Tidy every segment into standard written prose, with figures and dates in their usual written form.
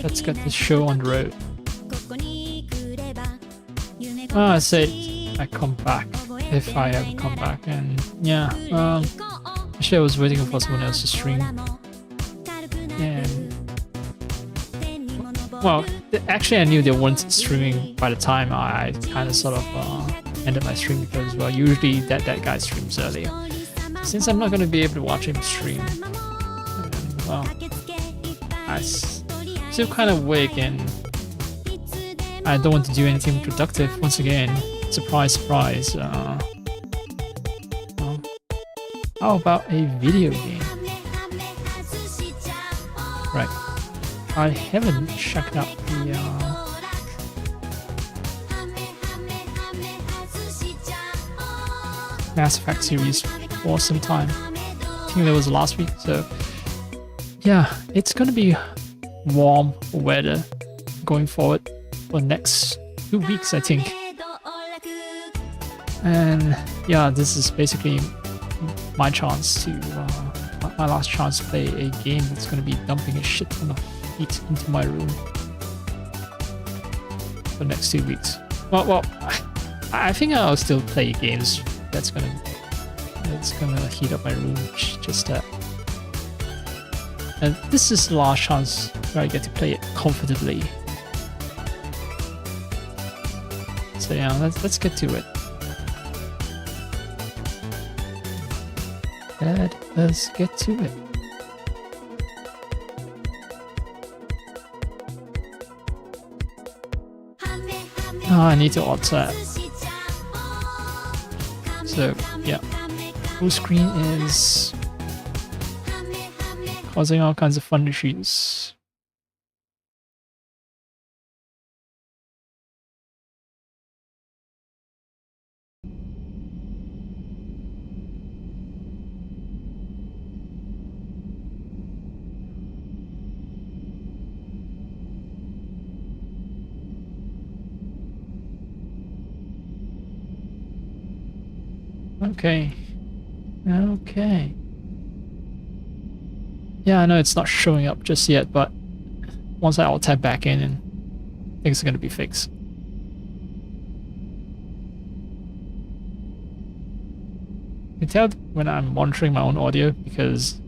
let's get this show on the road. I said I come back if I ever come back, and yeah, actually I was waiting for someone else to stream, and well, actually I knew they weren't streaming by the time I kind of sort of ended my stream, because well, usually that guy streams earlier. Since I'm not going to be able to watch him stream, well, I'm still kind of awake and I don't want to do anything productive once again. Surprise, surprise. Well, how about a video game? Right. I haven't checked out the Mass Effect series for some time. I think that was last week, so yeah, it's gonna be warm weather going forward for the next 2 weeks, I think. And yeah, this is basically my chance to my last chance to play a game that's gonna be dumping a shit ton of heat into my room for the next 2 weeks. Well, I think I'll still play games that's gonna heat up my room, just that. And this is the last chance where I get to play it comfortably. So yeah, let's get to it. Let us get to it. Oh, I need to alt tab. So yeah, full screen is causing all kinds of fun issues. Okay. Yeah, I know it's not showing up just yet, but once I alt tab back in, and things are going to be fixed. You can tell when I'm monitoring my own audio, because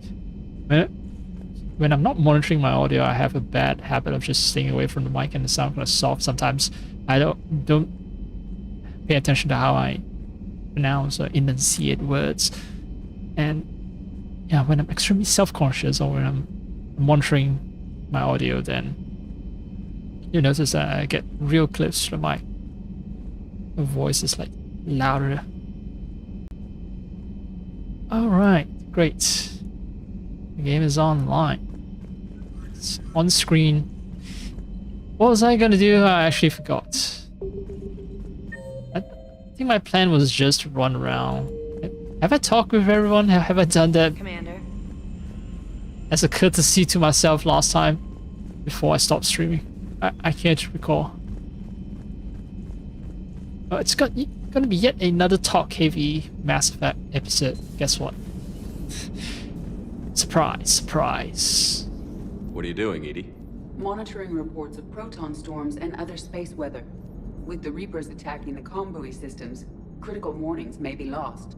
when I'm not monitoring my audio, I have a bad habit of just staying away from the mic and the sound kind of soft. Sometimes I don't pay attention to how I pronounce or enunciate words, and yeah, when I'm extremely self-conscious or when I'm monitoring my audio, then you notice that I get real clips from my voice is like louder. Alright, great. The game is online. It's on screen. What was I gonna do? I actually forgot. I think my plan was just to run around. Have I talked with everyone? Have I done that? Commander. As a courtesy to myself last time before I stopped streaming? I can't recall. Oh, it's gonna be yet another talk-heavy Mass Effect episode. Guess what? Surprise, surprise. What are you doing, Edie? Monitoring reports of proton storms and other space weather. With the Reapers attacking the comm buoy systems, critical warnings may be lost.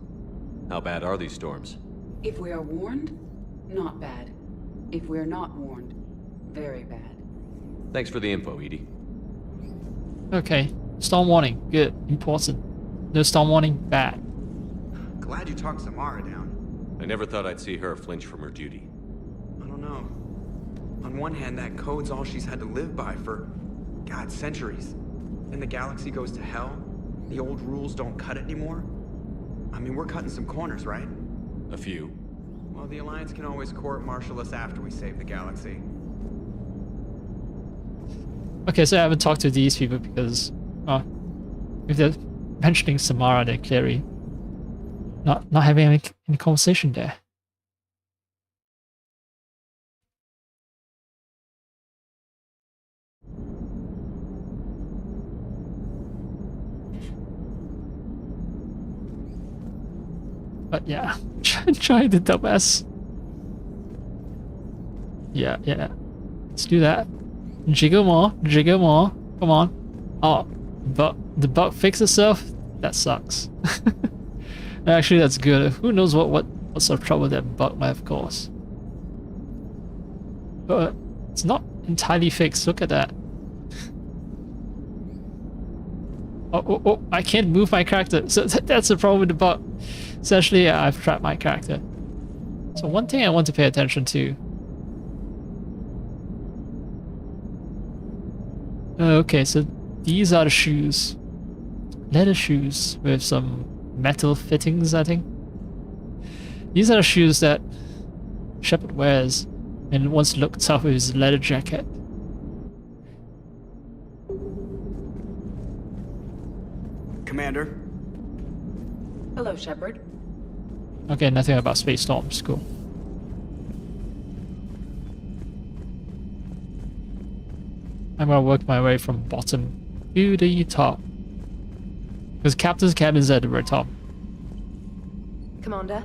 How bad are these storms? If we are warned, not bad. If we are not warned, very bad. Thanks for the info, Edie. Okay, storm warning, good, important. No storm warning, bad. Glad you talked Samara down. I never thought I'd see her flinch from her duty. I don't know. On one hand, that code's all she's had to live by for, God, centuries. Then the galaxy goes to hell. The old rules don't cut it anymore. I mean, we're cutting some corners, right? A few. Well, the Alliance can always court-martial us after we save the galaxy. Okay, so I haven't talked to these people because, if they're mentioning Samara, they're clearly not having any conversation there. But yeah, try the dumbass. Yeah, let's do that. Jiggle more, jiggle more. Come on. Oh, but the bug fixed itself? That sucks. Actually, that's good. Who knows what sort of trouble that bug might have caused. But it's not entirely fixed. Look at that. Oh, I can't move my character. So that's the problem with the bug. Essentially, I've trapped my character. So one thing I want to pay attention to. Okay, so these are the shoes. Leather shoes with some metal fittings, I think. These are the shoes that Shepard wears and wants to look tough with his leather jacket. Commander. Hello, Shepard. Okay, nothing about space storms. Cool. I'm gonna work my way from bottom to the top. Because captain's cabin's at the very top. Commander?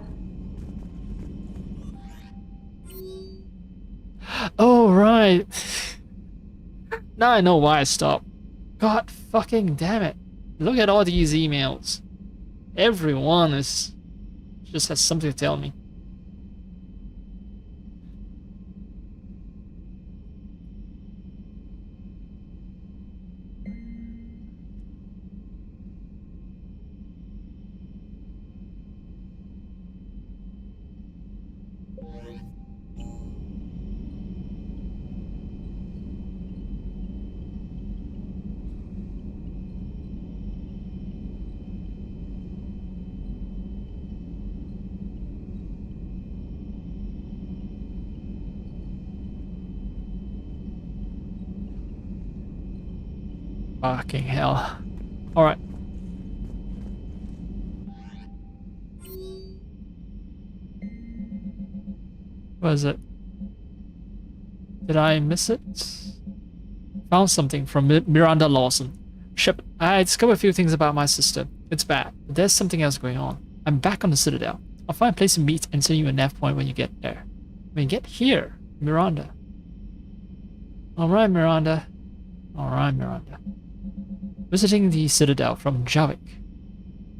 Oh, right. Now I know why I stopped. God fucking damn it. Look at all these emails. Everyone just has something to tell me. Fucking hell. Alright. What is it? Did I miss it? Found something from Miranda Lawson. Shepard, I discovered a few things about my sister. It's bad, but there's something else going on. I'm back on the Citadel. I'll find a place to meet and send you a nav point when you get there. When you get here, Miranda. Alright, Miranda. Alright, Miranda. Visiting the Citadel from Javik.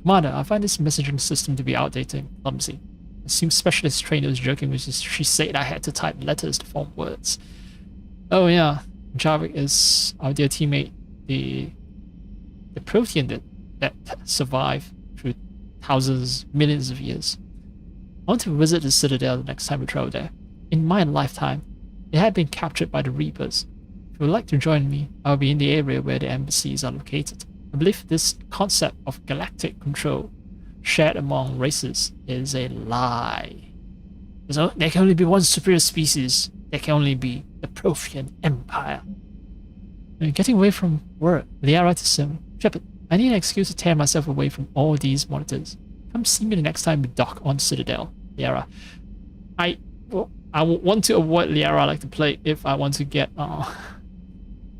Commander, I find this messaging system to be outdated and clumsy. It seems specialist trainer was joking when she said I had to type letters to form words. Oh yeah, Javik is our dear teammate, the protean that survived through thousands, millions of years. I want to visit the Citadel the next time we travel there. In my lifetime, it had been captured by the Reapers. If you would like to join me, I'll be in the area where the embassies are located. I believe this concept of galactic control shared among races is a lie. There can only be one superior species. There can only be the Prothean Empire. Getting away from work, Liara to Sim. Shepard, I need an excuse to tear myself away from all these monitors. Come see me the next time we dock on Citadel, Liara. I want to avoid Liara like the plague if I want to get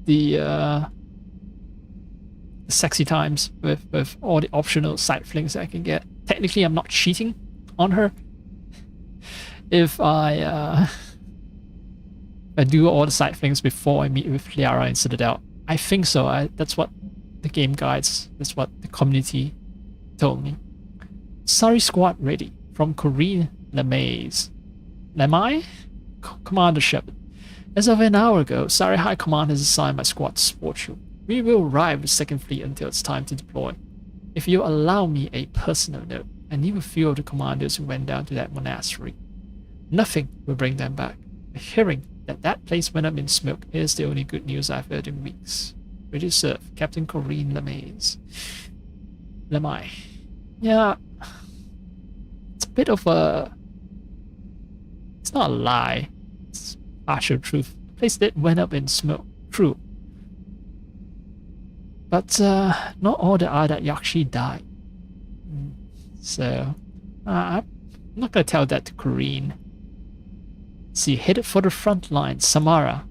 the sexy times with all the optional side flings I can get. Technically, I'm not cheating on her if I do all the side flings before I meet with Liara in Citadel. I think so. That's what the game guides, that's what the community told me. Sorry squad ready from Corinne Lemaze. Lemay? Commander Shepard. As of an hour ago, Sari High Command has assigned my squad to support you. We will arrive with 2nd Fleet until it's time to deploy. If you allow me a personal note, I knew a few of the commanders who went down to that monastery. Nothing will bring them back. Hearing that place went up in smoke is the only good news I've heard in weeks. Ready to serve, Captain Corinne Lemaze. Lemay. Yeah, it's a bit of a... It's not a lie. It's partial truth. The place that went up in smoke. True. But not all the other Yakshi died. So, I'm not going to tell that to Corinne. See, headed for the front line, Samara.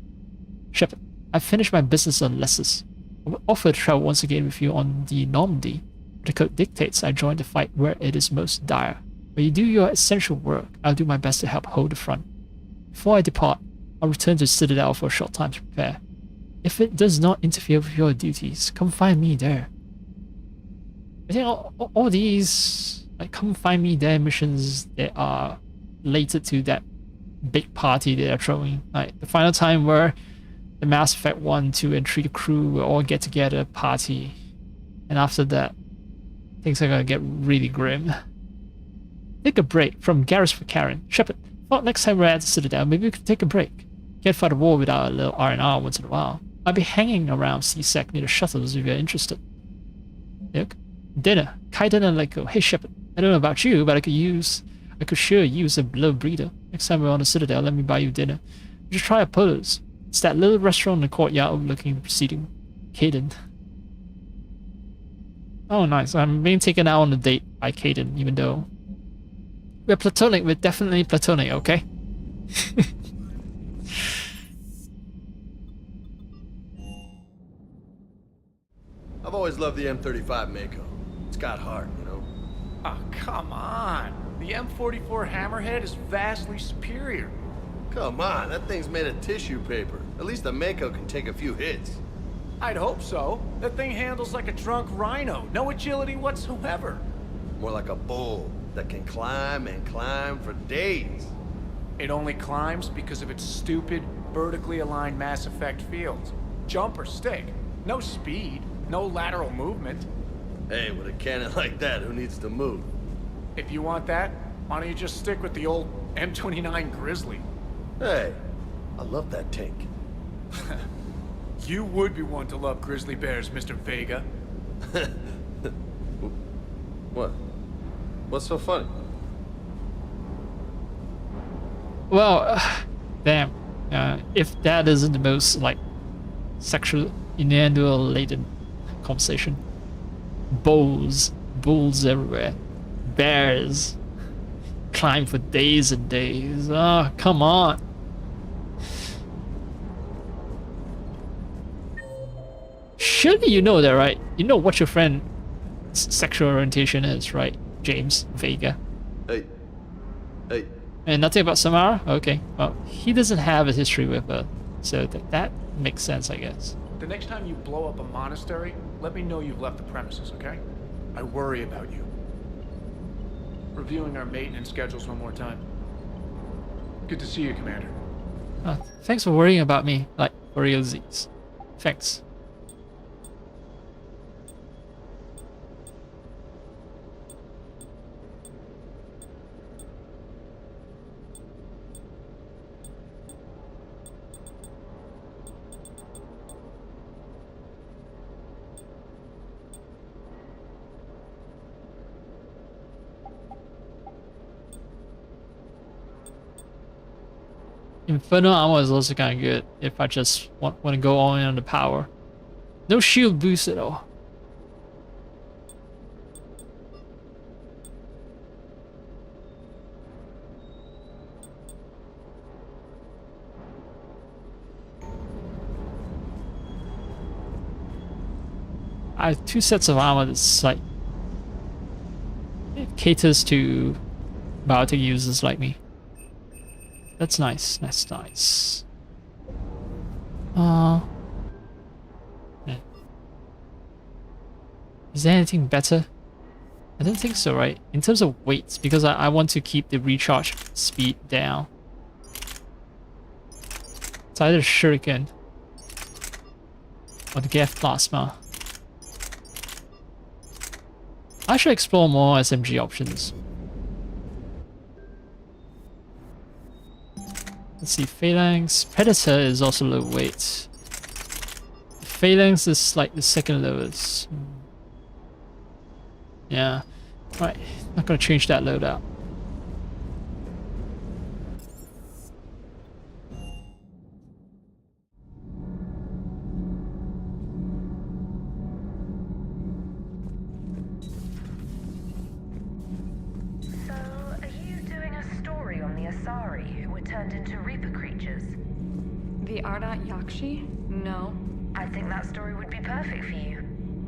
Shepard, I finished my business on Lessus. I would offer to travel once again with you on the Normandy. The code dictates I join the fight where it is most dire. When you do your essential work, I'll do my best to help hold the front. Before I depart, I'll return to Citadel for a short time to prepare. If it does not interfere with your duties, come find me there. I think all these like come find me there missions that are related to that big party they are throwing. Like the final time where the Mass Effect 1, 2, and 3 crew will all get together, party. And after that, things are gonna get really grim. Take a break from Garrus for Karen. Shepard, thought next time we're at the Citadel, maybe we could take a break. Can't fight a war without a little R&R once in a while. I'll be hanging around C-Sec near the shuttles if you're interested. Look, dinner, Kaiden and Leko. Hey Shepard, I don't know about you, but I could sure use a blow breather. Next time we're on the Citadel, let me buy you dinner. You should try Apollo's. It's that little restaurant in the courtyard overlooking the proceeding. Kaiden. Oh nice, I'm being taken out on a date by Kaiden, even though we're platonic, we're definitely platonic, okay? I've always loved the M35 Mako. It's got heart, you know? Oh, come on. The M44 Hammerhead is vastly superior. Come on, that thing's made of tissue paper. At least the Mako can take a few hits. I'd hope so. That thing handles like a drunk rhino. No agility whatsoever. More like a bull that can climb and climb for days. It only climbs because of its stupid, vertically aligned Mass Effect fields. Jump or stick. No speed. No lateral movement. Hey, with a cannon like that, who needs to move? If you want that, why don't you just stick with the old M29 Grizzly? Hey, I love that tank. You would be one to love grizzly bears, Mr. Vega. What? What's so funny? Well, damn. If that isn't the most, like, sexual innuendo-laden conversation. Bulls everywhere. Bears. Climb for days and days. Oh, come on. Surely you know that, right? You know what your friend's sexual orientation is, right? James Vega. Hey. And nothing about Samara? Okay. Well, he doesn't have a history with her. So that makes sense, I guess. The next time you blow up a monastery, let me know you've left the premises, okay? I worry about you. Reviewing our maintenance schedules one more time. Good to see you, Commander. Thanks for worrying about me, like, for realsies. Thanks. Infernal armor is also kind of good if I just want to go all in on the power. No shield boost at all. I have 2 sets of armor that's like it caters to biotech users like me. That's nice. That's nice. Yeah. Is there anything better? I don't think so, right? In terms of weights, because I want to keep the recharge speed down. It's either Shuriken or the Geth Plasma. I should explore more SMG options. Let's see, Phalanx. Predator is also low weight. Phalanx is like the second lowest. Yeah. Right, not gonna change that loadout. The Ardat Yakshi? No. I think that story would be perfect for you.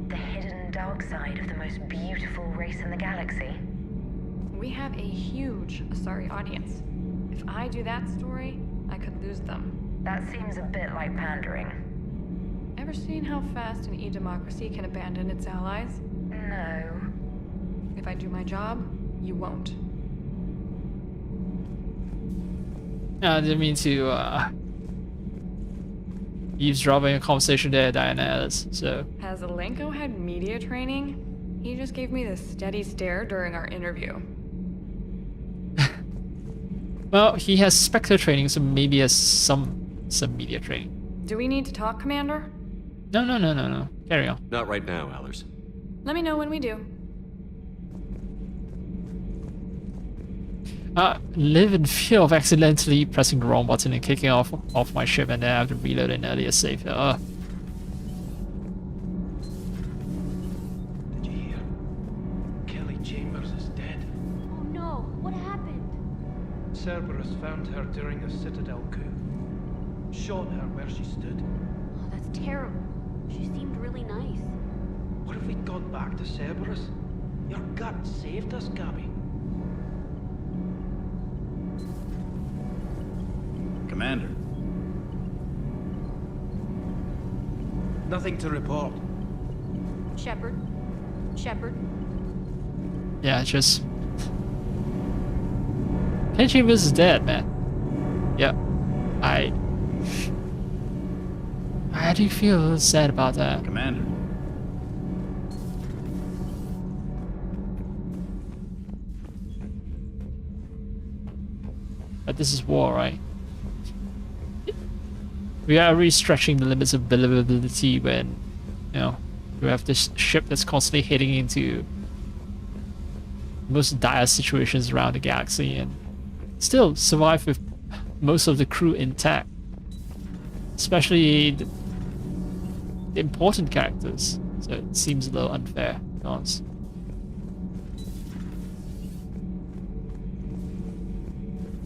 The hidden dark side of the most beautiful race in the galaxy. We have a huge Asari audience. If I do that story, I could lose them. That seems a bit like pandering. Ever seen how fast an e-democracy can abandon its allies? No. If I do my job, you won't. I didn't mean to eavesdrop on a conversation there, Diana Ellis. So Has Alenko had media training? He just gave me this steady stare during our interview. well, he has Spectre training, so maybe he has some media training. Do we need to talk, Commander? No. Carry on. Not right now, Allers. Let me know when we do. Live in fear of accidentally pressing the wrong button and kicking off my ship, and then I have to reload an earlier save. Did you hear? Kelly Chambers is dead. Oh no, what happened? Cerberus found her during a Citadel coup. Shot her where she stood. Oh, that's terrible. She seemed really nice. What if we'd gone back to Cerberus? Your gut saved us, Gabby. Commander. Nothing to report. Shepard? Shepard? Yeah, just Kelly Chambers is dead, man. Yeah, I do feel sad about that. Commander. But this is war, right? We are really stretching the limits of believability when, you know, you have this ship that's constantly heading into most dire situations around the galaxy and still survive with most of the crew intact. Especially the important characters. So it seems a little unfair, to be honest.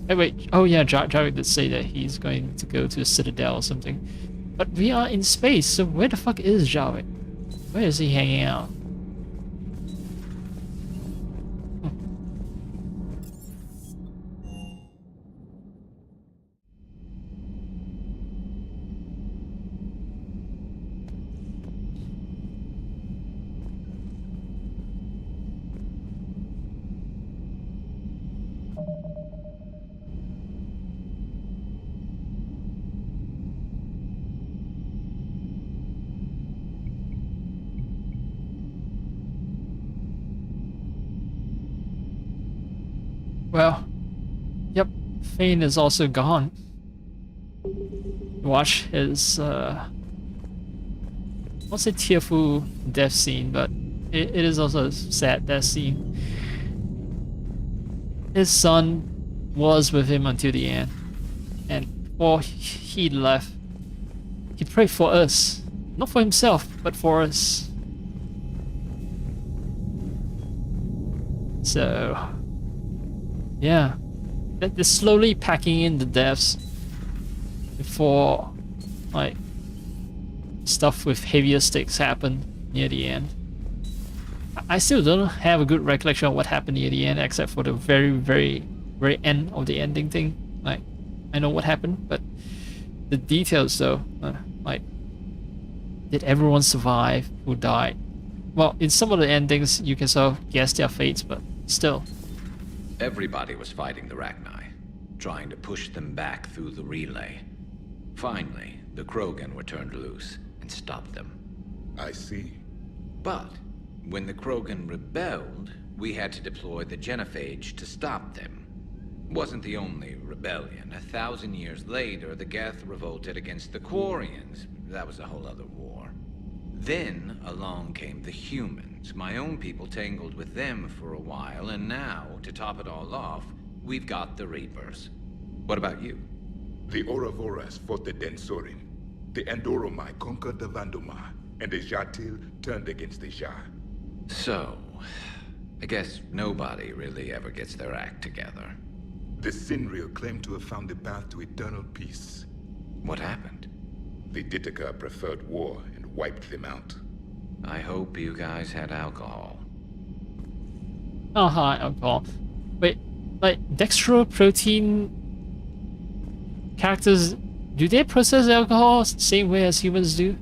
Hey, wait. Oh, yeah, Jarvik did say that he's going to go to the Citadel or something. But we are in space, so where the fuck is Jarvik? Where is he hanging out? Well, yep, Fane is also gone. Watch his, I won't say tearful death scene, but it is also a sad death scene. His son was with him until the end, and before he left, he prayed for us. Not for himself, but for us. So... yeah, they're slowly packing in the deaths before, like, stuff with heavier stakes happen near the end. I still don't have a good recollection of what happened near the end, except for the very end of the ending thing. Like, I know what happened, but the details though, like, did everyone survive who died? Well, in some of the endings, you can sort of guess their fates, but still. Everybody was fighting the Rachni, trying to push them back through the relay. Finally, the Krogan were turned loose and stopped them. I see. But when the Krogan rebelled, we had to deploy the Genophage to stop them. Wasn't the only rebellion. 1,000 years later, the Geth revolted against the Quarians. That was a whole other war. Then along came the humans. My own people tangled with them for a while, and now, to top it all off, we've got the Reapers. What about you? The Ouroboros fought the Densorin. The Andoromai conquered the Vandomar, and the Jatil turned against the Jah. So, I guess nobody really ever gets their act together. The Sinreal claimed to have found the path to eternal peace. What happened? The Ditaka preferred war and wiped them out. I hope you guys had alcohol. Uh-huh, alcohol. Wait, like, dextroprotein characters, do they process alcohol same way as humans do?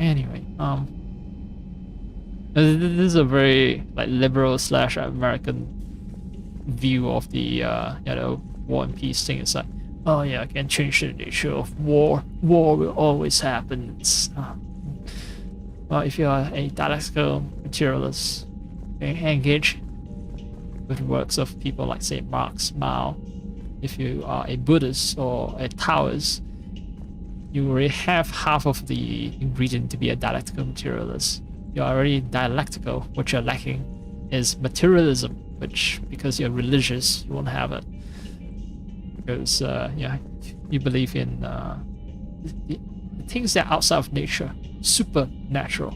Anyway, this is a very like liberal slash American view of the war and peace thing. It's like, oh yeah, I can change the nature of war. War will always happen. Well, if you are a dialectical materialist, engage with works of people like, say, Marx, Mao. If you are a Buddhist or a Taoist, you already have half of the ingredient to be a dialectical materialist. You're already dialectical. What you're lacking is materialism, which, because you're religious, you won't have it. Because, you believe in the things that are outside of nature, supernatural.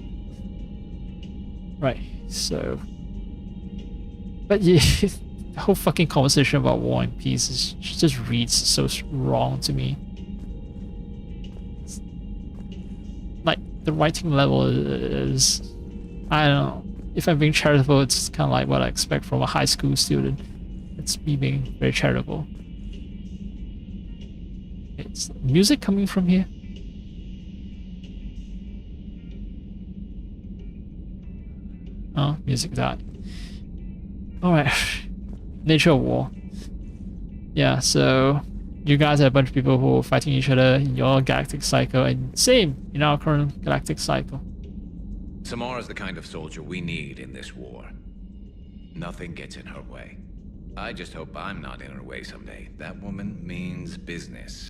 Right, so... But yeah, the whole fucking conversation about war and peace just reads so wrong to me. Like, the writing level is... I don't know. If I'm being charitable, it's kind of like what I expect from a high school student. It's me being very charitable. It's music coming from here? Oh, music died. Alright. Nature of war. Yeah, so you guys are a bunch of people who are fighting each other in your galactic cycle, and same in our current galactic cycle. Samara's the kind of soldier we need in this war. Nothing gets in her way. I just hope I'm not in her way someday. That woman means business.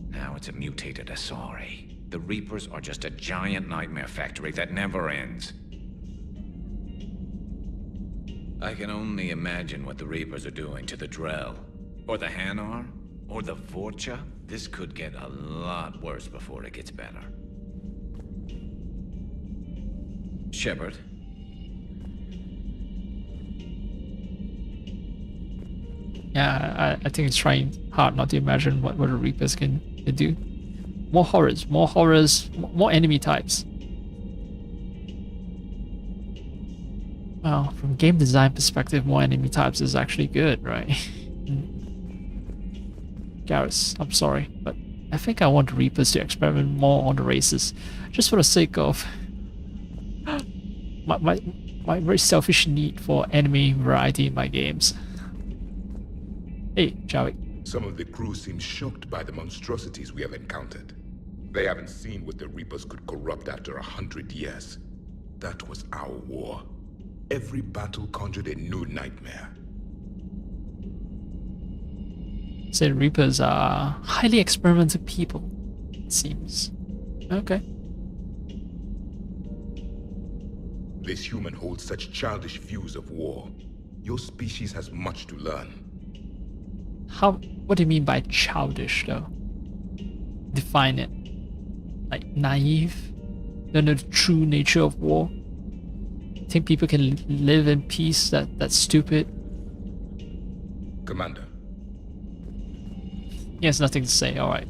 Now it's a mutated Asari. The Reapers are just a giant nightmare factory that never ends. I can only imagine what the Reapers are doing to the Drell, or the Hanar, or the Vorcha. This could get a lot worse before it gets better. Shepard. Yeah, I think it's trying hard not to imagine what the Reapers can do. More horrors, more enemy types. Well, from game design perspective, more enemy types is actually good, right? Garrus, I'm sorry, but I think I want the Reapers to experiment more on the races, just for the sake of my very selfish need for enemy variety in my games. Hey, Javik. Some of the crew seem shocked by the monstrosities we have encountered. They haven't seen what the Reapers could corrupt after 100 years. That was our war. Every battle conjured a new nightmare. Say the Reapers are highly experimental people, it seems. Okay. This human holds such childish views of war. Your species has much to learn. What do you mean by childish, though? Define it. Like, naive? Don't know the true nature of war? Think people can live in peace? That's stupid? Commander. He has nothing to say, alright.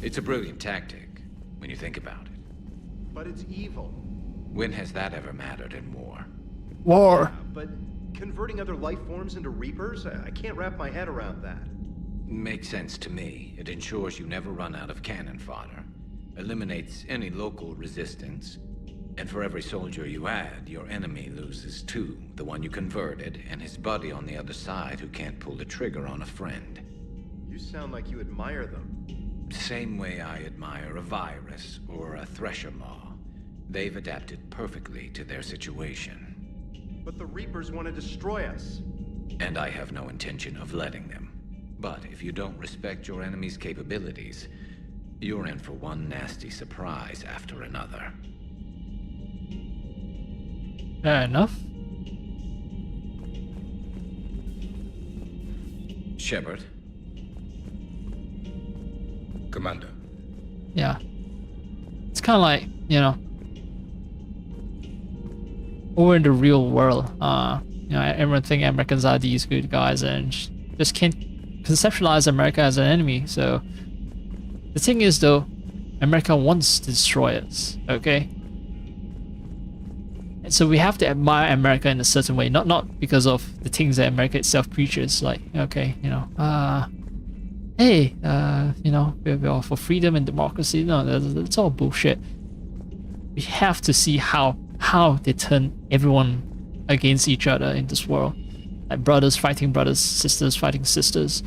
It's a brilliant tactic, when you think about it. But it's evil. When has that ever mattered in war? War! But converting other life forms into Reapers? I can't wrap my head around that. Makes sense to me. It ensures you never run out of cannon fodder, eliminates any local resistance, and for every soldier you add, your enemy loses two, the one you converted, and his buddy on the other side who can't pull the trigger on a friend. You sound like you admire them. Same way I admire a virus or a thresher maw. They've adapted perfectly to their situation. But the Reapers want to destroy us. And I have no intention of letting them. But if you don't respect your enemy's capabilities, you're in for one nasty surprise after another. Fair enough. Shepard. Commander. Yeah. It's kind of like, you know, over in the real world, everyone think Americans are these good guys and just can't conceptualize America as an enemy. So the thing is, though, America wants to destroy us, okay? And so we have to admire America in a certain way, not because of the things that America itself preaches, like, okay, hey, you know, we're all for freedom and democracy. No, that's all bullshit. We have to see how they turn everyone against each other in this world. Like brothers fighting brothers, sisters fighting sisters.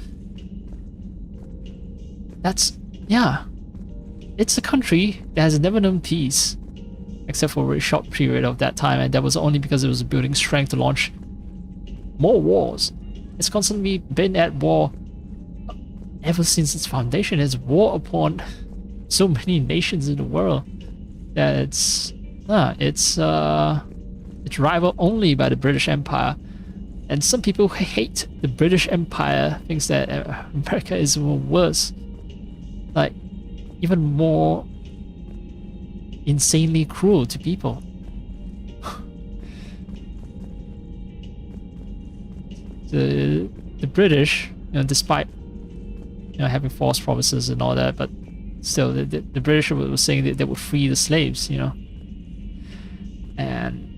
That's, yeah. It's a country that has never known peace, except for a very short period of that time, and that was only because it was building strength to launch more wars. It's constantly been at war ever since its foundation. It's war upon so many nations in the world that it's rivaled only by the British Empire. And some people hate the British Empire, thinks that America is worse, like even more insanely cruel to people. The British, you know, despite, you know, having false promises and all that, but still the British were saying that they would free the slaves, you know. And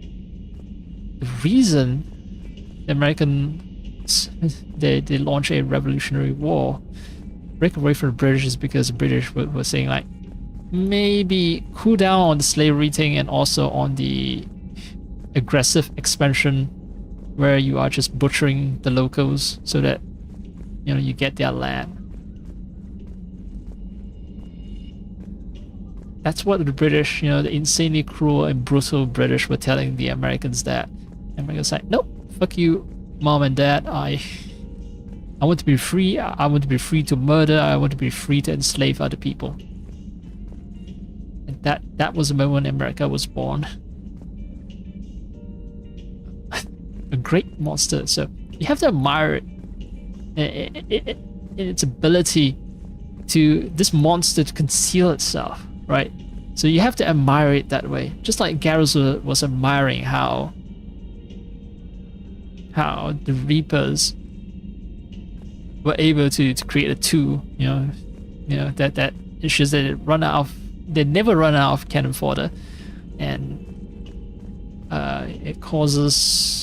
the reason the Americans they launched a revolutionary war, break away from the British, is because the British were saying like, maybe cool down on the slavery thing and also on the aggressive expansion where you are just butchering the locals so that, you know, you get their land. That's what the British, you know, the insanely cruel and brutal British were telling the Americans. That Americans like, nope, fuck you, mom and dad. I want to be free. I want to be free to murder. I want to be free to enslave other people. And that was the moment America was born. A great monster. So you have to admire it in its ability to, this monster, to conceal itself, right? So you have to admire it that way. Just like Garrus was admiring how the Reapers were able to create a tool, you know that ensures that they never run out of cannon fodder, and it causes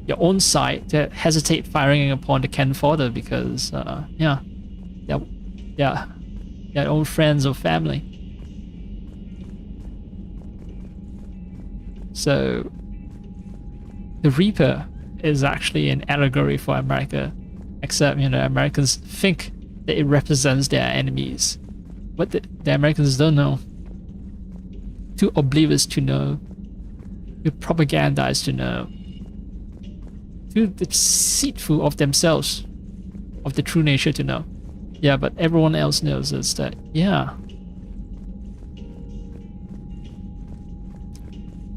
your own side to hesitate firing upon the cannon fodder because they're their own friends or family. So the Reaper is actually an allegory for America, except, you know, Americans think that it represents their enemies. What the Americans don't know, too oblivious to know, too propagandized to know, too deceitful of themselves, of the true nature to know. Yeah, but everyone else knows is that, yeah,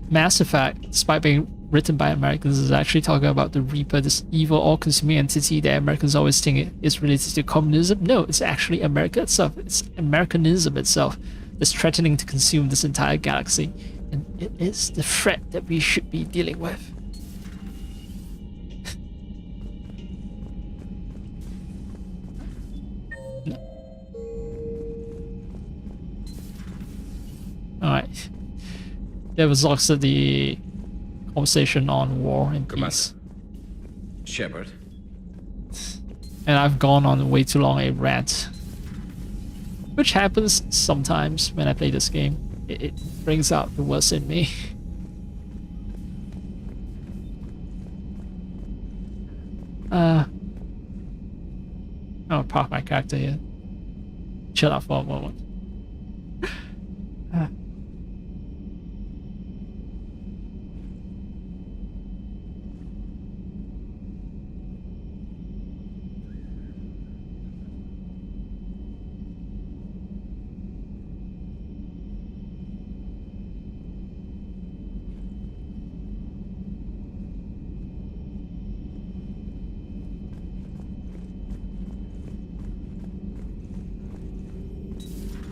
Mass Effect, despite being written by Americans, is actually talking about the Reaper, this evil, all-consuming entity that Americans always think is related to communism. No, it's actually America itself. It's Americanism itself that's threatening to consume this entire galaxy. And it is the threat that we should be dealing with. Alright. That was also the conversation on war and peace. Shepard. And I've gone on way too long a rant, which happens sometimes when I play this game. It brings out the worst in me. I'll park my character here. Chill out for a moment.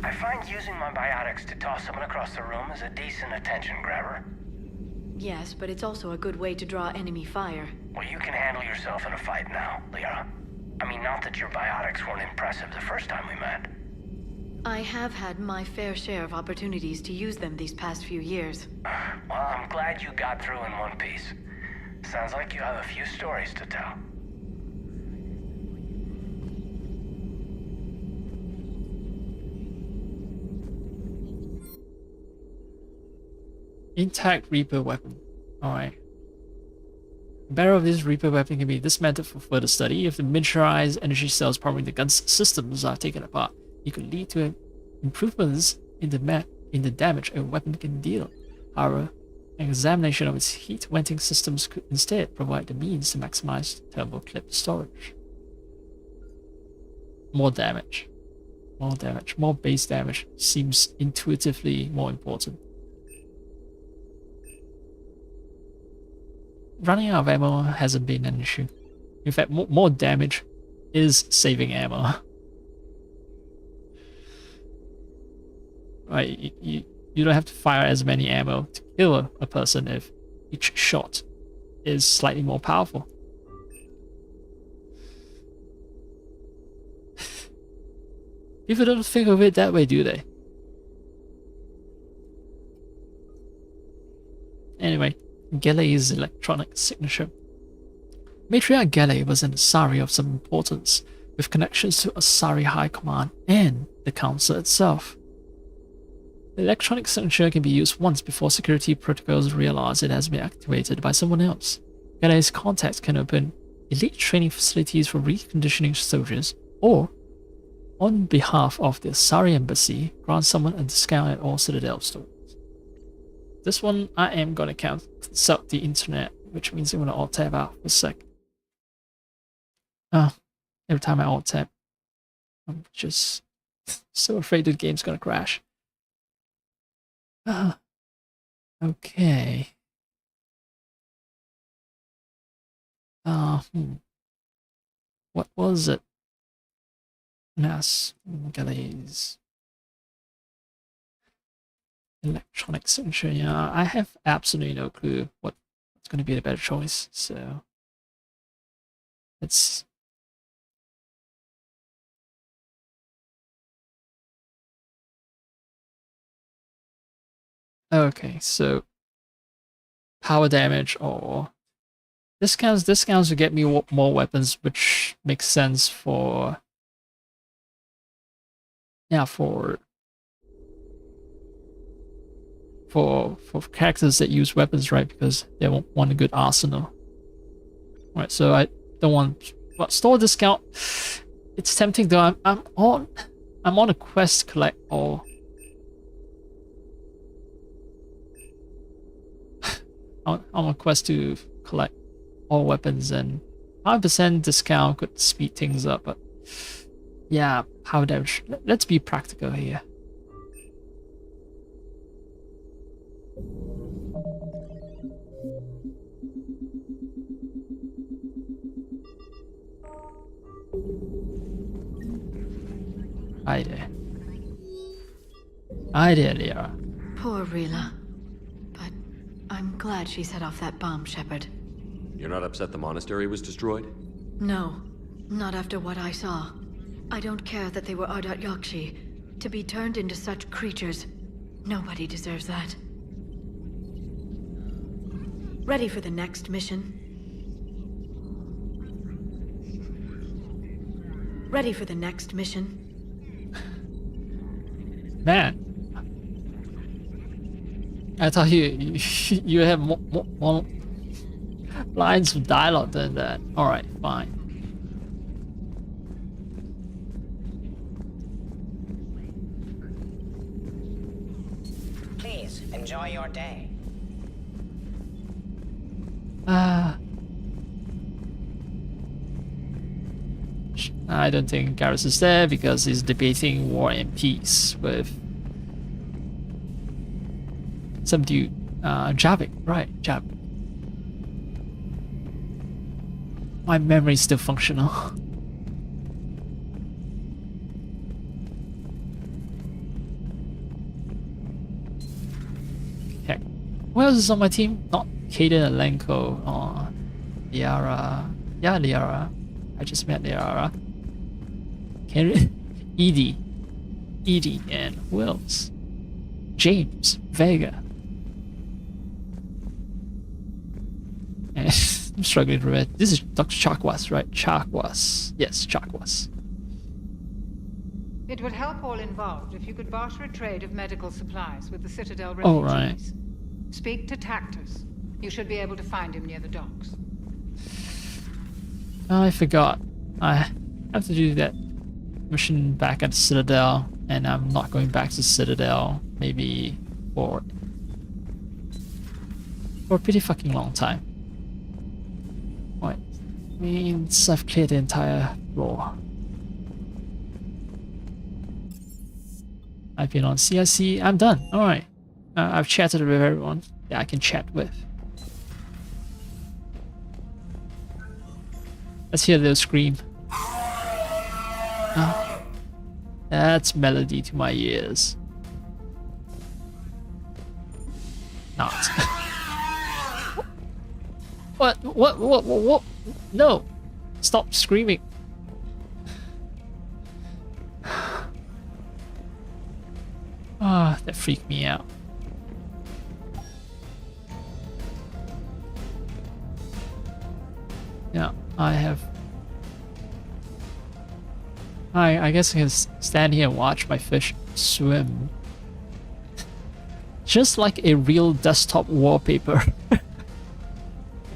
I find using my biotics to toss someone across the room is a decent attention grabber. Yes, but it's also a good way to draw enemy fire. Well, you can handle yourself in a fight now, Liara. I mean, not that your biotics weren't impressive the first time we met. I have had my fair share of opportunities to use them these past few years. Well, I'm glad you got through in one piece. Sounds like you have a few stories to tell. Intact Reaper weapon. Alright. The barrel of this Reaper weapon can be dismantled for further study. If the miniaturized energy cells powering the gun's systems are taken apart, it could lead to improvements in the damage a weapon can deal. However, an examination of its heat venting systems could instead provide the means to maximize thermal clip storage. More damage. More damage. More base damage seems intuitively more important. Running out of ammo hasn't been an issue. In fact, more damage is saving ammo. Right, you don't have to fire as many ammo to kill a person if each shot is slightly more powerful. People don't think of it that way, do they? Anyway, Galley's electronic signature. Matriarch Galley was an Asari of some importance, with connections to Asari High Command and the Council itself. The electronic signature can be used once before security protocols realize it has been activated by someone else. Galley's contacts can open elite training facilities for reconditioning soldiers, or, on behalf of the Asari Embassy, grant someone a discount at all Citadel stores. This one, I am going to consult the internet, which means I'm going to alt-tab out for a sec. Every time I alt-tab, I'm just so afraid the game's going to crash. Okay. What was it? Mass Galley's electronic signature. Yeah, I have absolutely no clue what's going to be the better choice. So it's okay. So power damage or discounts. Discounts will get me more weapons, which makes sense for for characters that use weapons, right? Because they want a good arsenal. Right, so I don't want store discount. It's tempting though. I'm on a quest to collect all. on a quest to collect all weapons, and 5% discount could speed things up, but yeah, power damage. Let's be practical here. Hi there. Hi there, Liara. Poor Rila. But I'm glad she set off that bomb, Shepard. You're not upset the monastery was destroyed? No, not after what I saw. I don't care that they were Ardat Yakshi. To be turned into such creatures, nobody deserves that. Ready for the next mission? Ready for the next mission? Man, I thought you have more lines of dialogue than that. All right, fine. Please enjoy your day. I don't think Garrus is there because he's debating war and peace with some dude. Javik, right, Javik. My memory's still functional. Heck, who else is on my team? Not Kaden Alenko or Liara. Yeah, Liara. I just met Liara. Edie, and who else? James Vega. And I'm struggling to remember. This is Dr. Chakwas, right? Chakwas. Yes, Chakwas. It would help all involved if you could barter a trade of medical supplies with the Citadel Oh, right. refugees. Speak to Tactus. You should be able to find him near the docks. I forgot. I have to do that mission back at the Citadel, and I'm not going back to Citadel maybe for a pretty fucking long time. Right, means I've cleared the entire floor. I've been on CIC. I'm done. All right. I've chatted with everyone that I can chat with. Let's hear the scream. Oh, that's melody to my ears. Not. What? No! Stop screaming. Ah, that freaked me out. Yeah, I guess I can stand here and watch my fish swim. Just like a real desktop wallpaper.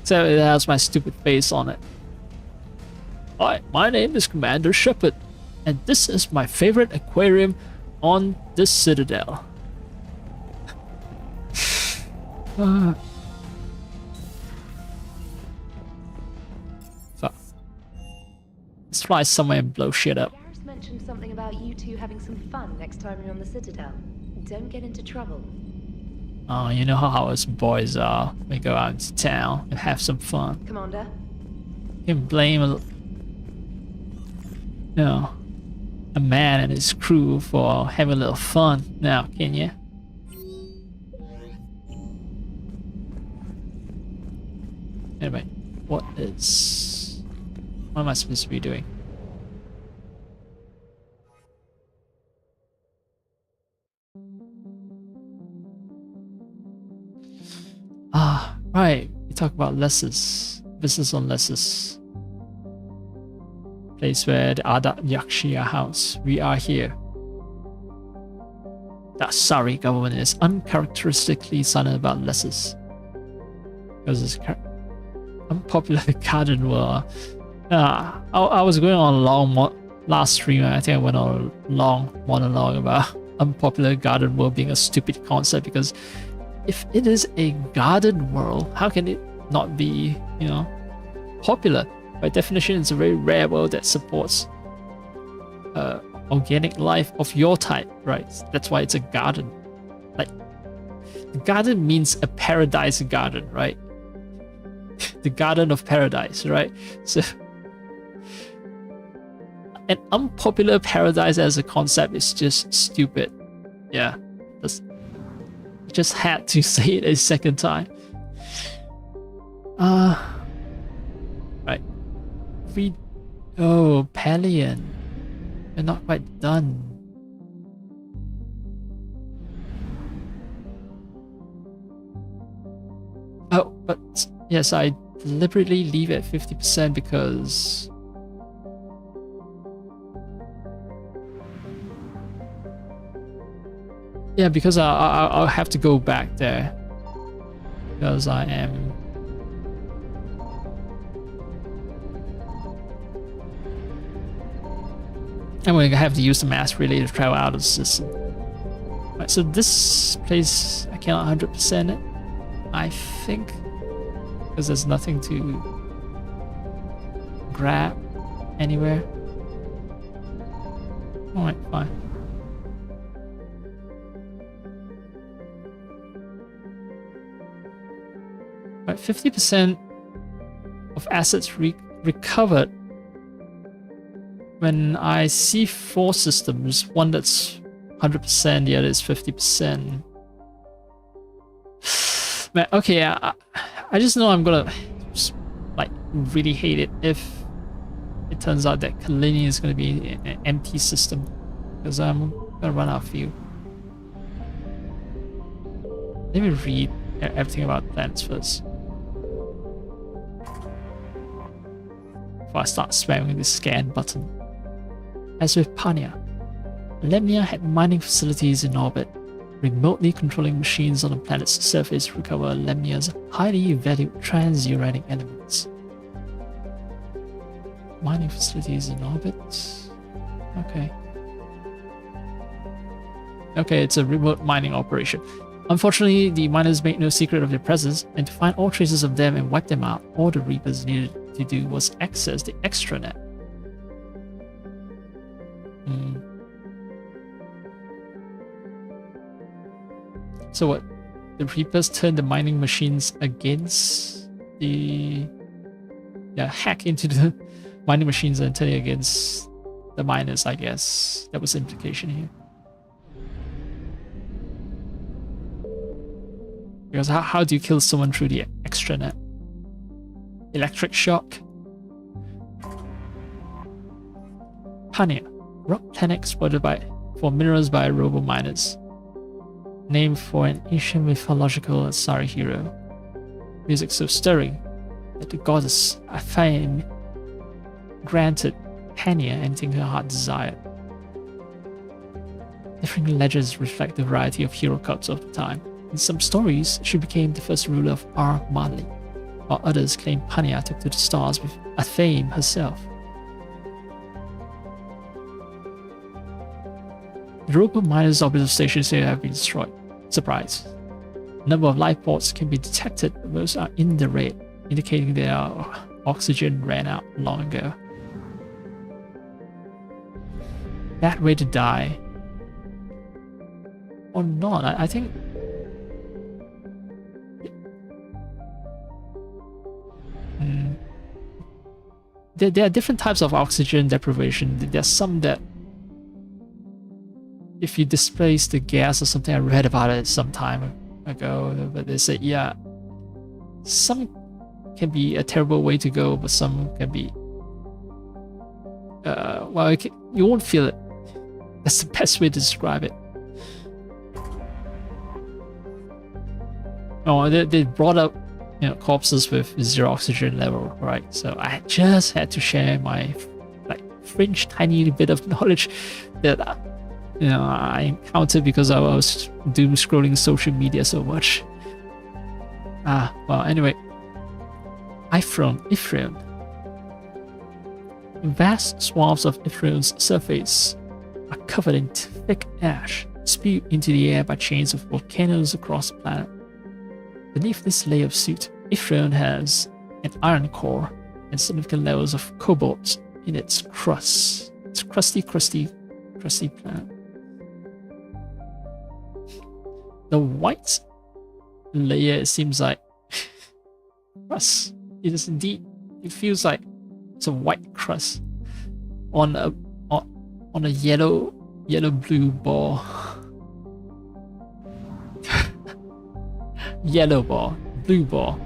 Except it has my stupid face on it. Hi, my name is Commander Shepard, and this is my favorite aquarium on the Citadel. Fuck. Let's fly somewhere and blow shit up. Garrus mentioned something about you two having some fun next time you're on the Citadel. Don't get into trouble. Oh, you know how us boys are. We go out into town and have some fun. Commander? You can blame a man and his crew for having a little fun now, can you? Anyway, what am I supposed to be doing? Ah, right. We talk about Lessus. Business on Lessus. Place where the Ardat Yakshi are housed. We are here. The Asari government is uncharacteristically silent about Lessus. Because it's unpopular garden world. I was going on a long last stream. I think I went on a long monologue about unpopular garden world being a stupid concept, because if it is a garden world, how can it not be, popular? By definition, it's a very rare world that supports organic life of your type, right? That's why it's a garden. Like, the garden means a paradise garden, right? The garden of paradise, right? So, an unpopular paradise as a concept is just stupid. Yeah, just had to say it a second time. Right. Pelion. We're not quite done. Oh, but yes, I deliberately leave it at 50% because because I'll have to go back there because I am I'm going to have to use the mass relay to travel out of the system. Right, so this place I cannot 100% it, I think, because there's nothing to grab anywhere. Alright, fine. Right, 50% of assets recovered. When I see 4 systems, one that's 100%, the other is 50%. Man, okay, I just know I'm gonna like really hate it if it turns out that Kalini is gonna be an empty system, because I'm gonna run out of fuel. Let me read everything about planets first before I start spamming the scan button. As with Pania, Lemnia had mining facilities in orbit. remotely controlling machines on the planet's surface recover Lemnia's highly valued transuranic elements. Mining facilities in orbit. Okay. Okay, it's a remote mining operation. Unfortunately, the miners made no secret of their presence, and to find all traces of them and wipe them out, all the Reapers needed to do was access the extranet. So what? The Reapers turned the mining machines against the... Yeah, hack into the mining machines and turn it against the miners, I guess. That was the implication here. Because how do you kill someone through the extranet? Electric shock? Pania, rock planet exploited for minerals by robo-miners. Named for an ancient mythological Asari hero. Music so stirring that the goddess Aphame granted Pania anything her heart desired. Different legends reflect the variety of hero cults of the time. In some stories, she became the first ruler of Mali, while others claim Pania took to the stars with Aphame herself. The Robo miners' orbital stations here have been destroyed. Surprise. A number of life ports can be detected, but most are in the red, indicating their oxygen ran out long ago. Bad way to die. Or not, I think... There are different types of oxygen deprivation. There's some that if you displace the gas or something, I read about it some time ago, but they say, yeah, some can be a terrible way to go, but some can be, well, you won't feel it. That's the best way to describe it. Oh, they brought up, you know, corpses with zero oxygen level, right? So I just had to share my fringe tiny bit of knowledge that you know I encountered because I was doom scrolling social media so much. Well, anyway, Ifron. Vast swaths of Ifron's surface are covered in thick ash, spewed into the air by chains of volcanoes across the planet. Beneath this layer of soot, Ifron has an iron core and significant levels of cobalt in its crust. It's crusty planet. The white layer, it seems like crust. It is indeed. It feels like it's a white crust on a yellow blue ball. Yellow ball, blue ball.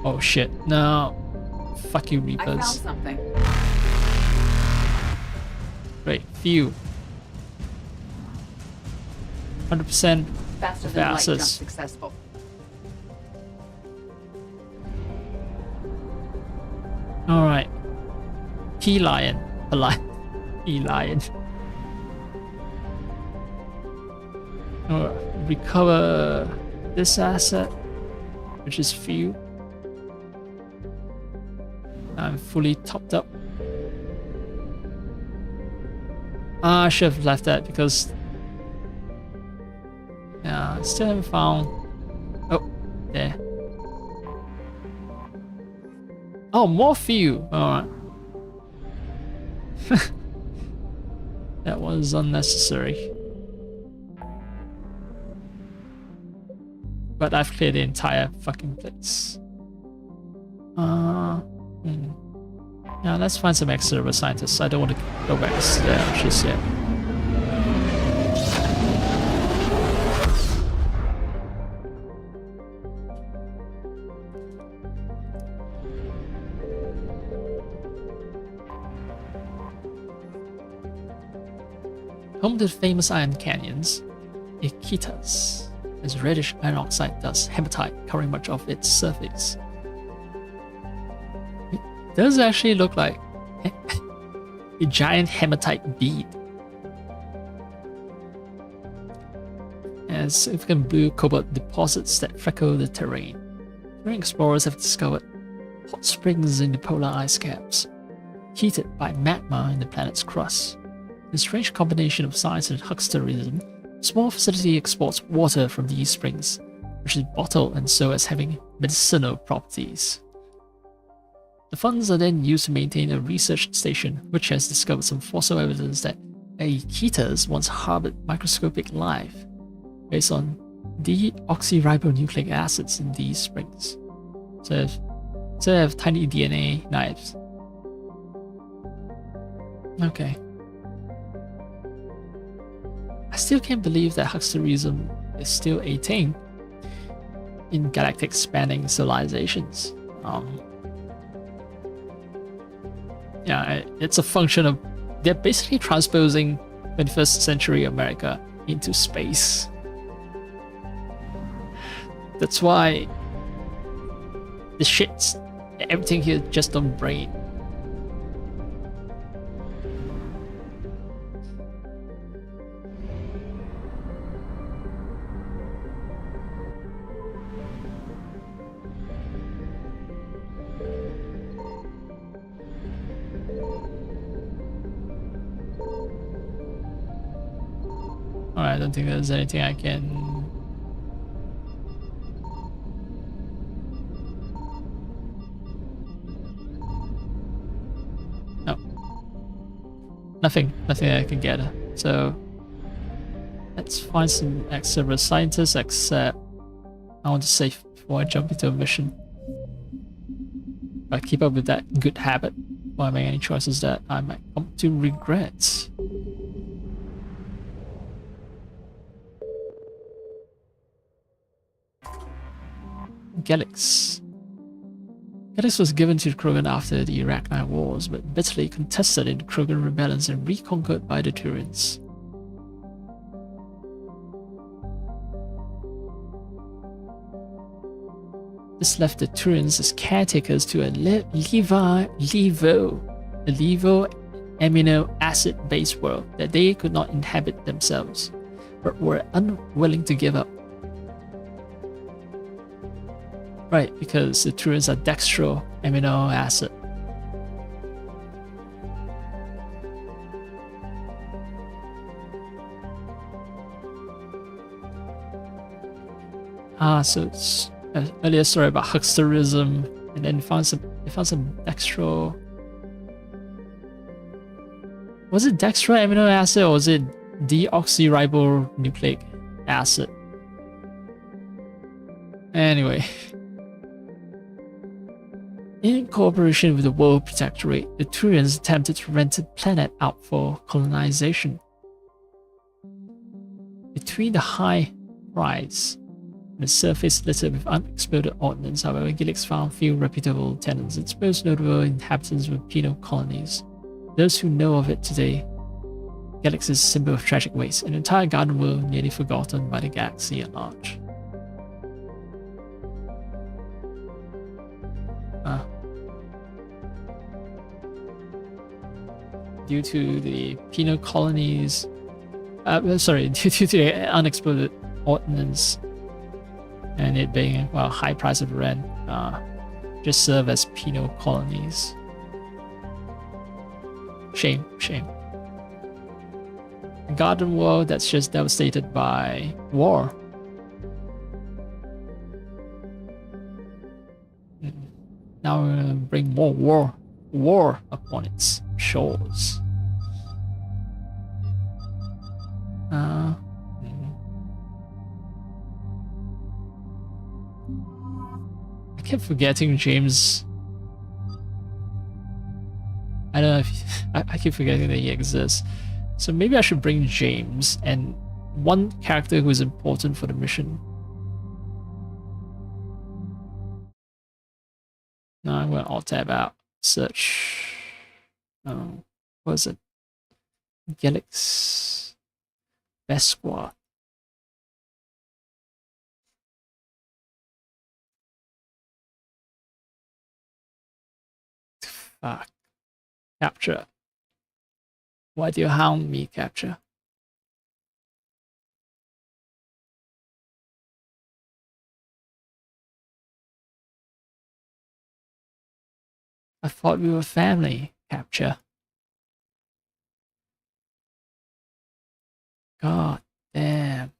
Oh shit! No, fuck you, Reapers. I found something. Great, few. 100% Faster than light jump fastest. successful. All right, P-Lion, P-Lion. Recover this asset, which is few. I'm fully topped up. I should have left that because yeah, I still haven't found. Oh, there. Oh, more few. All right. That was unnecessary. But I've cleared the entire fucking place. Yeah, let's find some extra scientists. I don't want to go back there just yet. Home to the famous iron canyons, Iquitas is reddish iron oxide dust, hematite covering much of its surface. It does actually look like a giant hematite bead. as significant blue cobalt deposits that freckle the terrain. Marine explorers have discovered hot springs in the polar ice caps, heated by magma in the planet's crust. In a strange combination of science and hucksterism, a small facility exports water from these springs, which is bottled and sold as having medicinal properties. The funds are then used to maintain a research station which has discovered some fossil evidence that Aikitas once harbored microscopic life based on deoxyribonucleic acids in these springs. So they have tiny DNA knives. Okay. I still can't believe that hucksterism is still a thing in galactic spanning civilizations. Yeah, it's a function of they're basically transposing 21st century America into space. That's why the shits, everything here just don't brain. Alright, I don't think there's anything I can... No. Nothing I can get. So, let's find some extra scientists, except I want to save before I jump into a mission. If I keep up with that good habit, before I make any choices that I might come to regret. Gelix. Gelix was given to Krogan after the Arachnite Wars, but bitterly contested in the Krogan rebellions and reconquered by the Turians. This left the Turians as caretakers to a Levo amino acid based world that they could not inhabit themselves, but were unwilling to give up. Right, because the Turians are dextro amino acid. So it's earlier story about hucksterism, and then they found some dextro. Was it dextro amino acid or was it deoxyribonucleic acid? Anyway. In cooperation with the World Protectorate, the Turians attempted to rent the planet out for colonization. Between the high rise and the surface littered with unexploded ordnance, however, Gelix found few reputable tenants. Its most notable inhabitants were penal colonies. Those who know of it today, Gelix is a symbol of tragic waste, an entire garden world nearly forgotten by the galaxy at large. Due to the penal colonies, due to the unexploded ordnance and it being, well, high price of rent, just serve as penal colonies. Shame. A garden world that's just devastated by war. Now we're gonna bring more war upon its shores. I kept forgetting James. I don't know if I keep forgetting that he exists. So maybe I should bring James and one character who is important for the mission. Now I'm going to alt-tab out. Search. What is it? Gelix. Best squad. Fuck. Capture. Why do you hound me, Capture? I thought we were family. Capture. God damn.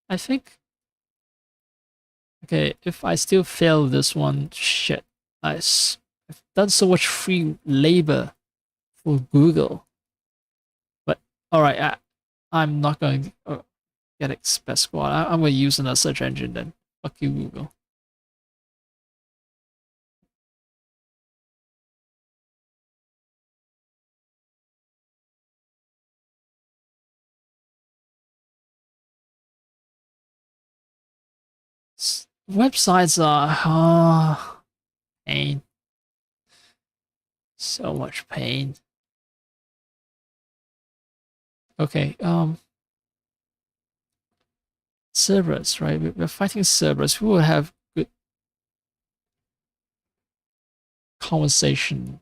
I think... Okay, if I still fail this one, shit. I've done so much free labor for Google. But, alright, I'm not going to get Express Squad. I'm going to use another search engine then. Fuck you, Google. Websites are pain. So much pain. Okay, Cerberus, right? We're fighting Cerberus. We will have good conversation.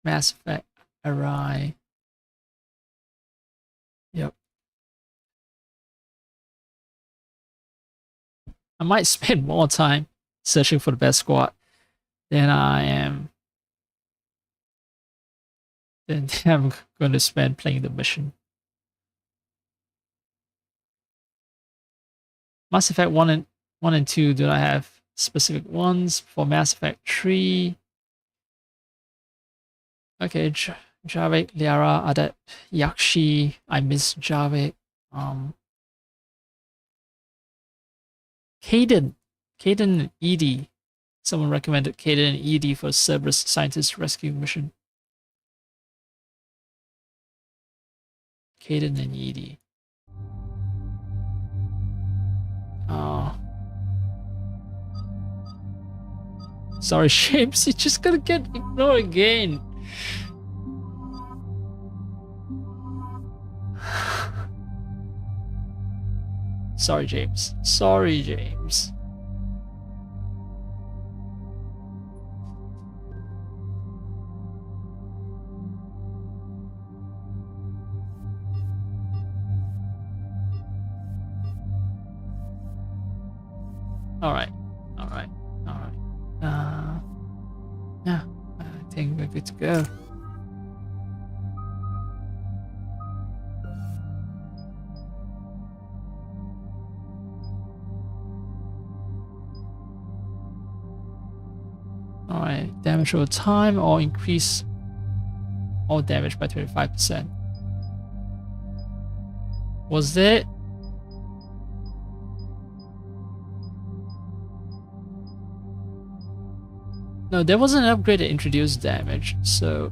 Mass Effect Array. Yep. I might spend more time searching for the best squad than I'm going to spend playing the mission. Mass Effect 1 and 2 do not have specific ones. For Mass Effect 3. Okay, Javik, Liara, Adet, Yakshi. I miss Javik. Caden and Edie. Someone recommended Caden and Edie for Cerberus scientist rescue mission. Caden and Edie. Oh. Sorry, James, you're just gonna get ignored again. Sorry, James. Sorry, James. Alright. Yeah, I think we're good to go. Alright, damage over time or increase all damage by 25%. Was it? No, there wasn't an upgrade that introduced damage, so...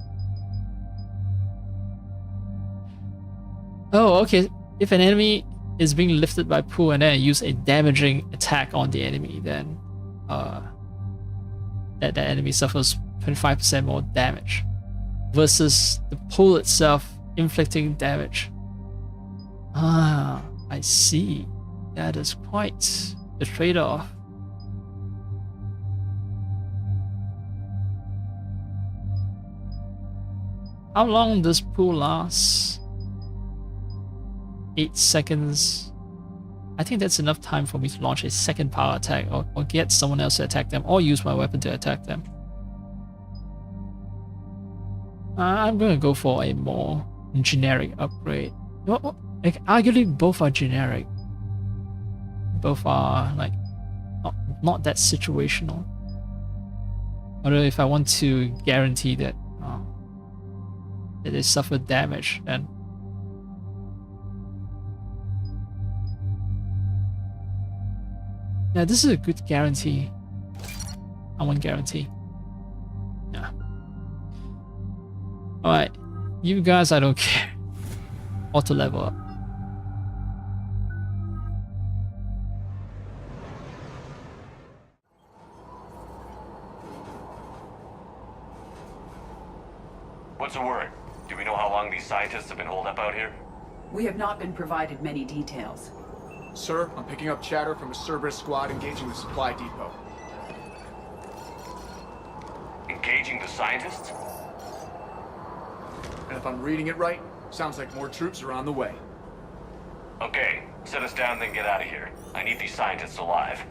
Oh, okay. If an enemy is being lifted by pull and then use a damaging attack on the enemy, then that enemy suffers 25% more damage versus the pull itself inflicting damage. Ah, I see. That is quite the trade-off. How long does pull last? 8 seconds. I think that's enough time for me to launch a second power attack or get someone else to attack them or use my weapon to attack them. I'm going to go for a more generic upgrade. Well, like, arguably both are generic. Both are like not that situational. Although if I want to guarantee that they suffer damage, then yeah, this is a good guarantee. I want guarantee. Yeah. Alright, you guys, I don't care. Auto level up. What's the word? Do we know how long these scientists have been holed up out here? We have not been provided many details. Sir, I'm picking up chatter from a Cerberus squad engaging the supply depot. Engaging the scientists? And if I'm reading it right, sounds like more troops are on the way. Okay, set us down, then get out of here. I need these scientists alive.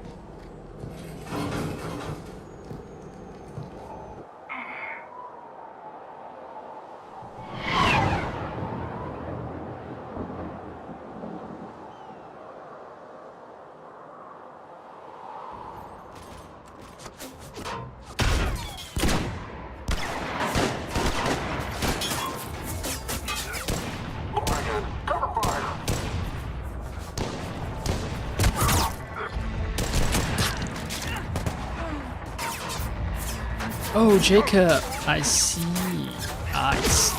Oh, Jacob, I see. Nice.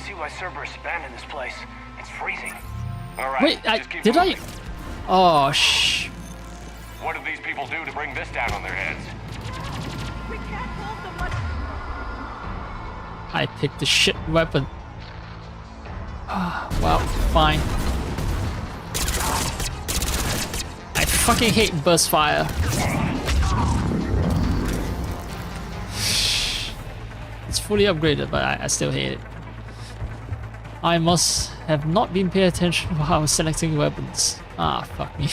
See why Cerberus abandoned this place. It's freezing. All right. Wait, just keep did moving. Oh, shh. What did these people do to bring this down on their heads? We can't hold them much. I picked the shit weapon. Well, fine. I fucking hate burst fire. It's fully upgraded, but I still hate it. I must have not been paying attention while I was selecting weapons. Ah, fuck me.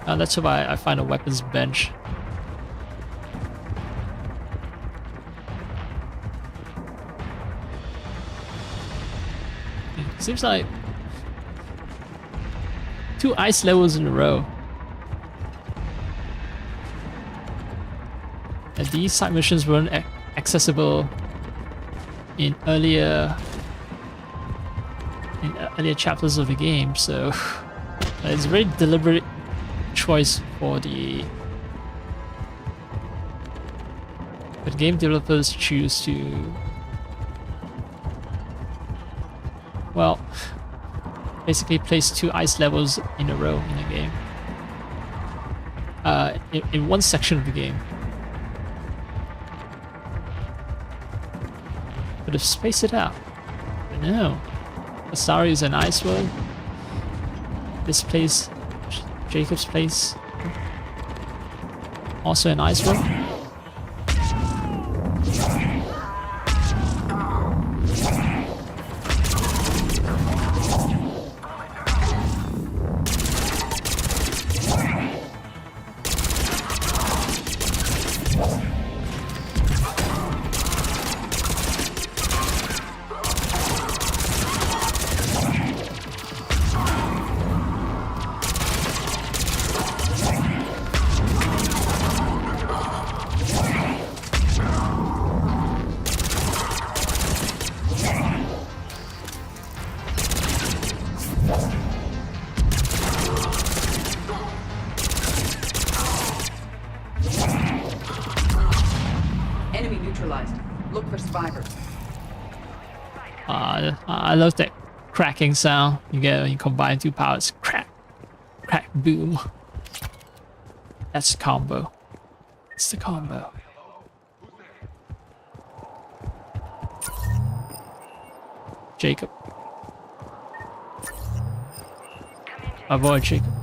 That's why I find a weapons bench. Seems like 2 ice levels in a row. And these side missions weren't accessible in earlier chapters of the game, so it's a very deliberate choice for the game developers choose to, well, basically place 2 ice levels in a row in a game, in one section of the game. Could have spaced it out. But no. Asari is an ice world. This place, Jacob's place, also an ice world. Enemy neutralized. Look for survivors. I love that cracking sound you get when you combine 2 powers. Crack, crack, boom. That's the combo. It's the combo. Jacob. Avoid Jacob.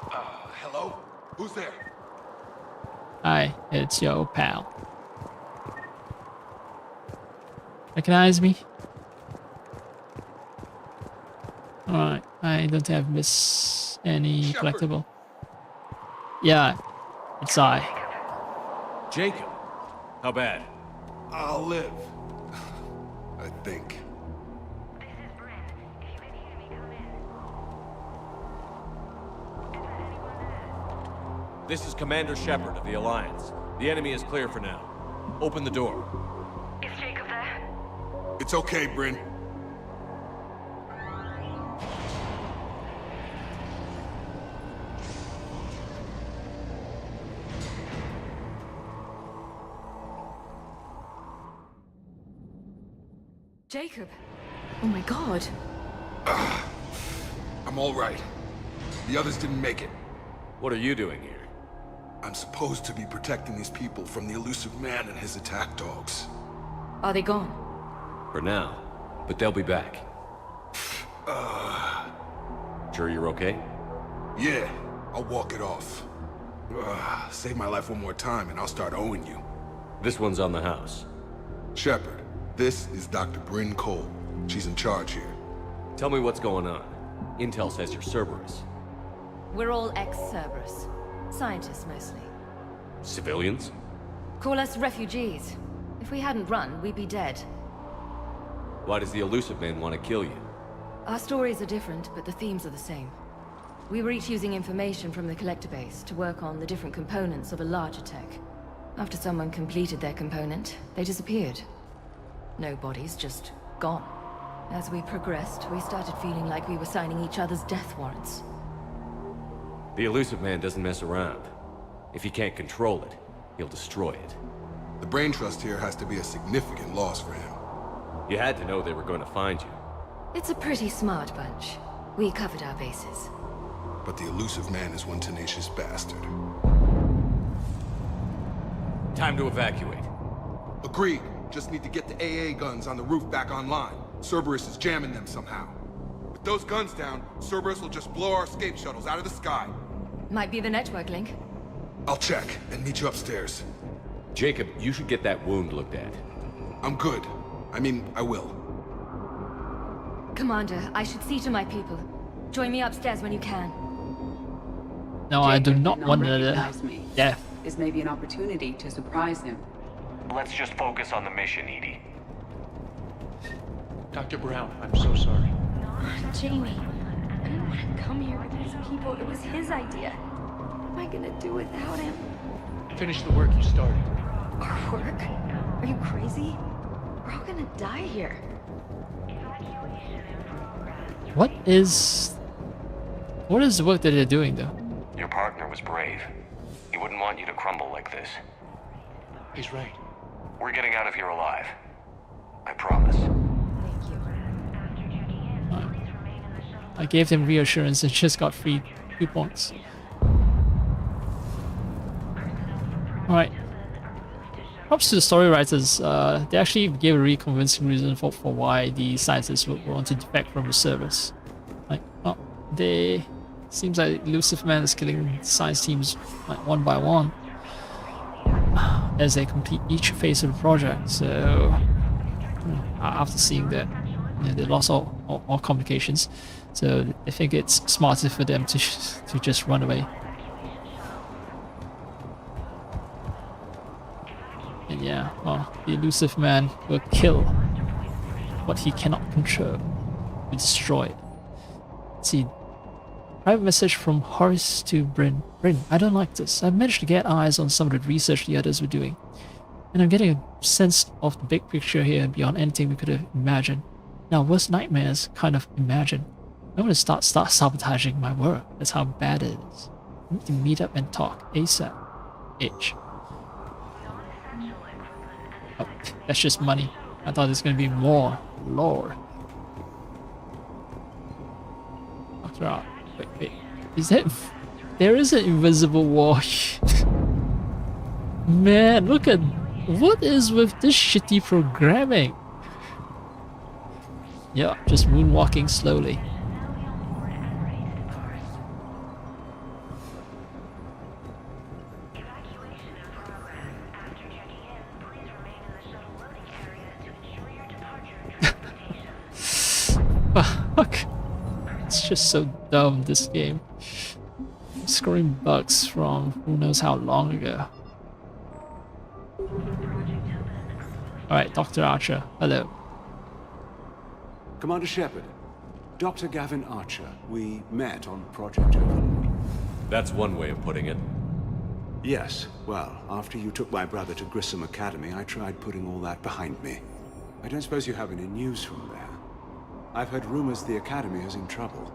Hello? Who's there? Hi, it's your pal. Recognize me? Alright, I don't think I've missed any collectible. Yeah, it's I. Jacob, how bad? I'll live. I think. This is Commander Shepard of the Alliance. The enemy is clear for now. Open the door. Is Jacob there? It's okay, Bryn. Jacob! Oh my god. I'm all right. The others didn't make it. What are you doing here? I'm supposed to be protecting these people from the elusive man and his attack dogs. Are they gone? For now, but they'll be back. Sure you're okay? Yeah, I'll walk it off. Save my life one more time and I'll start owing you. This one's on the house. Shepard, this is Dr. Bryn Cole. She's in charge here. Tell me what's going on. Intel says you're Cerberus. We're all ex-Cerberus. Scientists, mostly. Civilians? Call us refugees. If we hadn't run, we'd be dead. Why does the elusive man want to kill you? Our stories are different, but the themes are the same. We were each using information from the collector base to work on the different components of a larger tech. After someone completed their component, they disappeared. No bodies, just gone. As we progressed, we started feeling like we were signing each other's death warrants. The elusive man doesn't mess around. If he can't control it, he'll destroy it. The brain trust here has to be a significant loss for him. You had to know they were going to find you. It's a pretty smart bunch. We covered our bases. But the elusive man is one tenacious bastard. Time to evacuate. Agreed. Just need to get the AA guns on the roof back online. Cerberus is jamming them somehow. With those guns down, Cerberus will just blow our escape shuttles out of the sky. Might be the network link. I'll check and meet you upstairs. Jacob, you should get that wound looked at. I'm good. I mean, I will. Commander, I should see to my people. Join me upstairs when you can. No, I do not want recognize me. death. This may be an opportunity to surprise him. Let's just focus on the mission, Edie. Dr. Brown, I'm so sorry. Jamie, I didn't want to come here with these people. It was his idea. What am I gonna do without him? Finish the work you started. Our work? Are you crazy? We're all gonna die here. What is the work that they're doing though? Your partner was brave. He wouldn't want you to crumble like this. He's right. We're getting out of here alive. I promise. I gave them reassurance and just got free coupons. Alright. Props to the story writers. They actually gave a really convincing reason for why the scientists would want to defect from the service. Like, oh, they... Seems like Elusive Man is killing science teams like one by one as they complete each phase of the project. So after seeing that, they lost all communications, so they think it's smarter for them to just run away. And yeah, well, the Elusive Man will kill what he cannot control, will destroy it. Let's see. Private message from Horace to Bryn. Bryn, I don't like this. I've managed to get eyes on some of the research the others were doing, and I'm getting a sense of the big picture here beyond anything we could have imagined. Now, worst nightmares kind of imagine. I'm going to start sabotaging my work. That's how bad it is. We need to meet up and talk ASAP. H. Oh, that's just money. I thought there's going to be more lore. Dr. Out. Wait. Is that... There is an invisible wall. Man, look at... What is with this shitty programming? Yeah, just moonwalking slowly. Fuck. It's just so dumb, this game. I'm scoring bugs from who knows how long ago. Alright, Dr. Archer, hello. Commander Shepard, Dr. Gavin Archer, we met on Project Overlord. That's one way of putting it. Yes, well, after you took my brother to Grissom Academy, I tried putting all that behind me. I don't suppose you have any news from there. I've heard rumors the Academy is in trouble.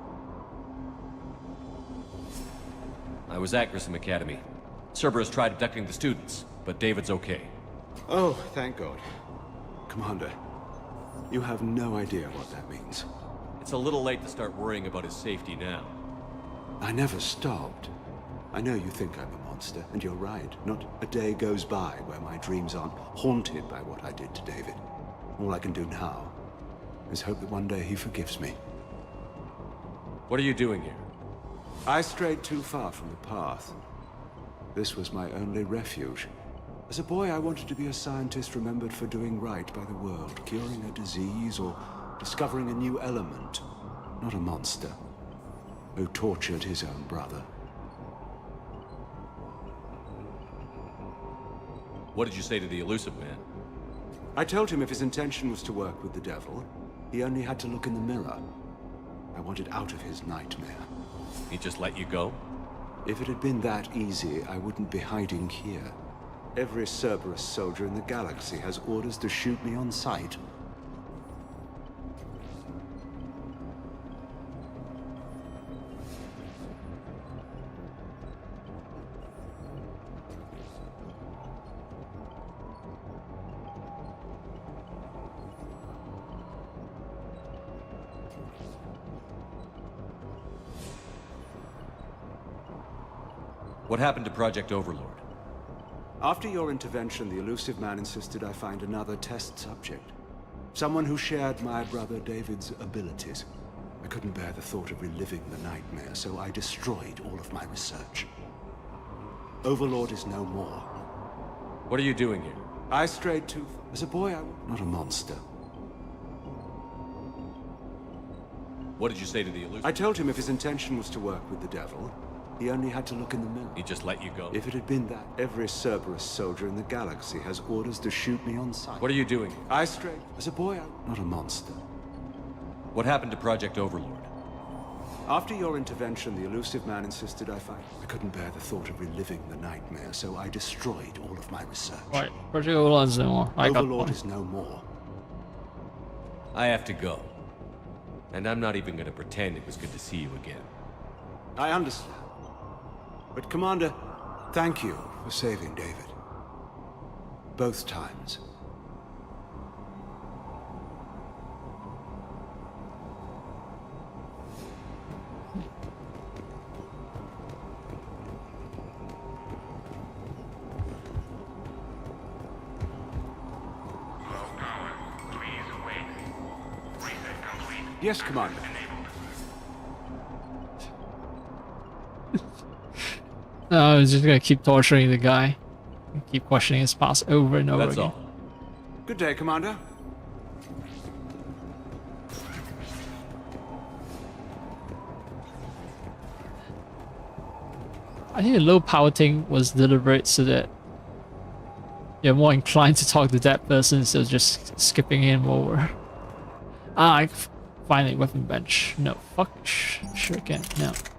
I was at Grissom Academy. Cerberus tried abducting the students, but David's okay. Oh, thank God. Commander, You have no idea what that means. It's a little late to start worrying about his safety now. I never stopped. I know you think I'm a monster, and you're right. Not a day goes by where my dreams aren't haunted by what I did to David. All I can do now is hope that one day he forgives me. What are you doing here? I strayed too far from the path. This was my only refuge. As a boy, I wanted to be a scientist remembered for doing right by the world, curing a disease or discovering a new element. Not a monster who tortured his own brother. What did you say to the elusive man? I told him if his intention was to work with the devil, he only had to look in the mirror. I wanted out of his nightmare. He just let you go? If it had been that easy, I wouldn't be hiding here. Every Cerberus soldier in the galaxy has orders to shoot me on sight. What happened to Project Overlord? After your intervention, the elusive man insisted I find another test subject. Someone who shared my brother David's abilities. I couldn't bear the thought of reliving the nightmare, so I destroyed all of my research. Overlord is no more. What are you doing here? I strayed too far. As a boy, I was not a monster. What did you say to the elusive? I told him if his intention was to work with the devil, he only had to look in the mirror. He just let you go? If it had been that, every Cerberus soldier in the galaxy has orders to shoot me on sight. What are you doing? I strayed. As a boy, I'm not a monster. What happened to Project Overlord? After your intervention, the elusive man insisted I fight. I couldn't bear the thought of reliving the nightmare, so I destroyed all of my research. Right, Project Overlord's no more. Overlord is no more. I have to go. And I'm not even going to pretend it was good to see you again. I understand. But Commander, thank you for saving David. Both times. Yes, Commander. No, I was just gonna keep torturing the guy. Keep questioning his past over and over again. That's all. Good day, Commander. I think the low power thing was deliberate so that you're more inclined to talk to that person instead of just skipping him over. Finally, weapon bench. No, fuck shuriken.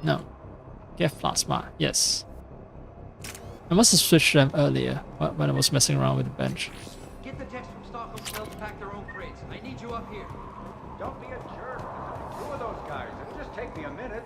No. Get plasma. Yes. I must have switched them earlier when I was messing around with the bench. Get the techs from Stockholm Still to pack their own crates. I need you up here. Don't be a jerk. Two of those guys. It'll just take me a minute.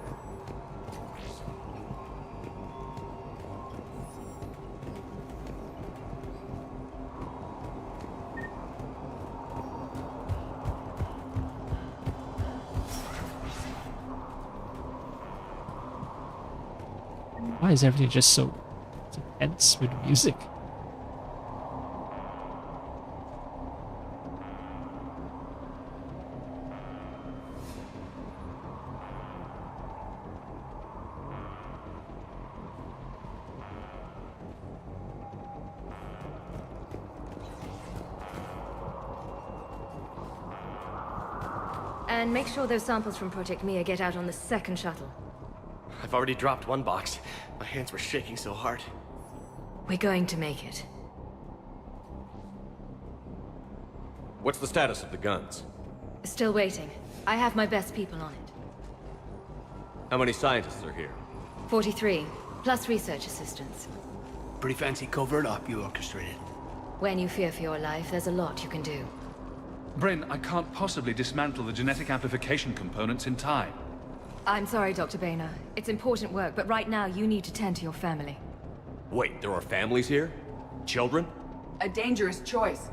Why is everything just so tense with music? And make sure those samples from Project Mia get out on the second shuttle. I've already dropped one box. My hands were shaking so hard. We're going to make it. What's the status of the guns? Still waiting. I have my best people on it. How many scientists are here? 43, plus research assistants. Pretty fancy covert op you orchestrated. When you fear for your life, there's a lot you can do. Bryn, I can't possibly dismantle the genetic amplification components in time. I'm sorry, Dr. Boehner. It's important work, but right now you need to tend to your family. Wait, there are families here? Children? A dangerous choice.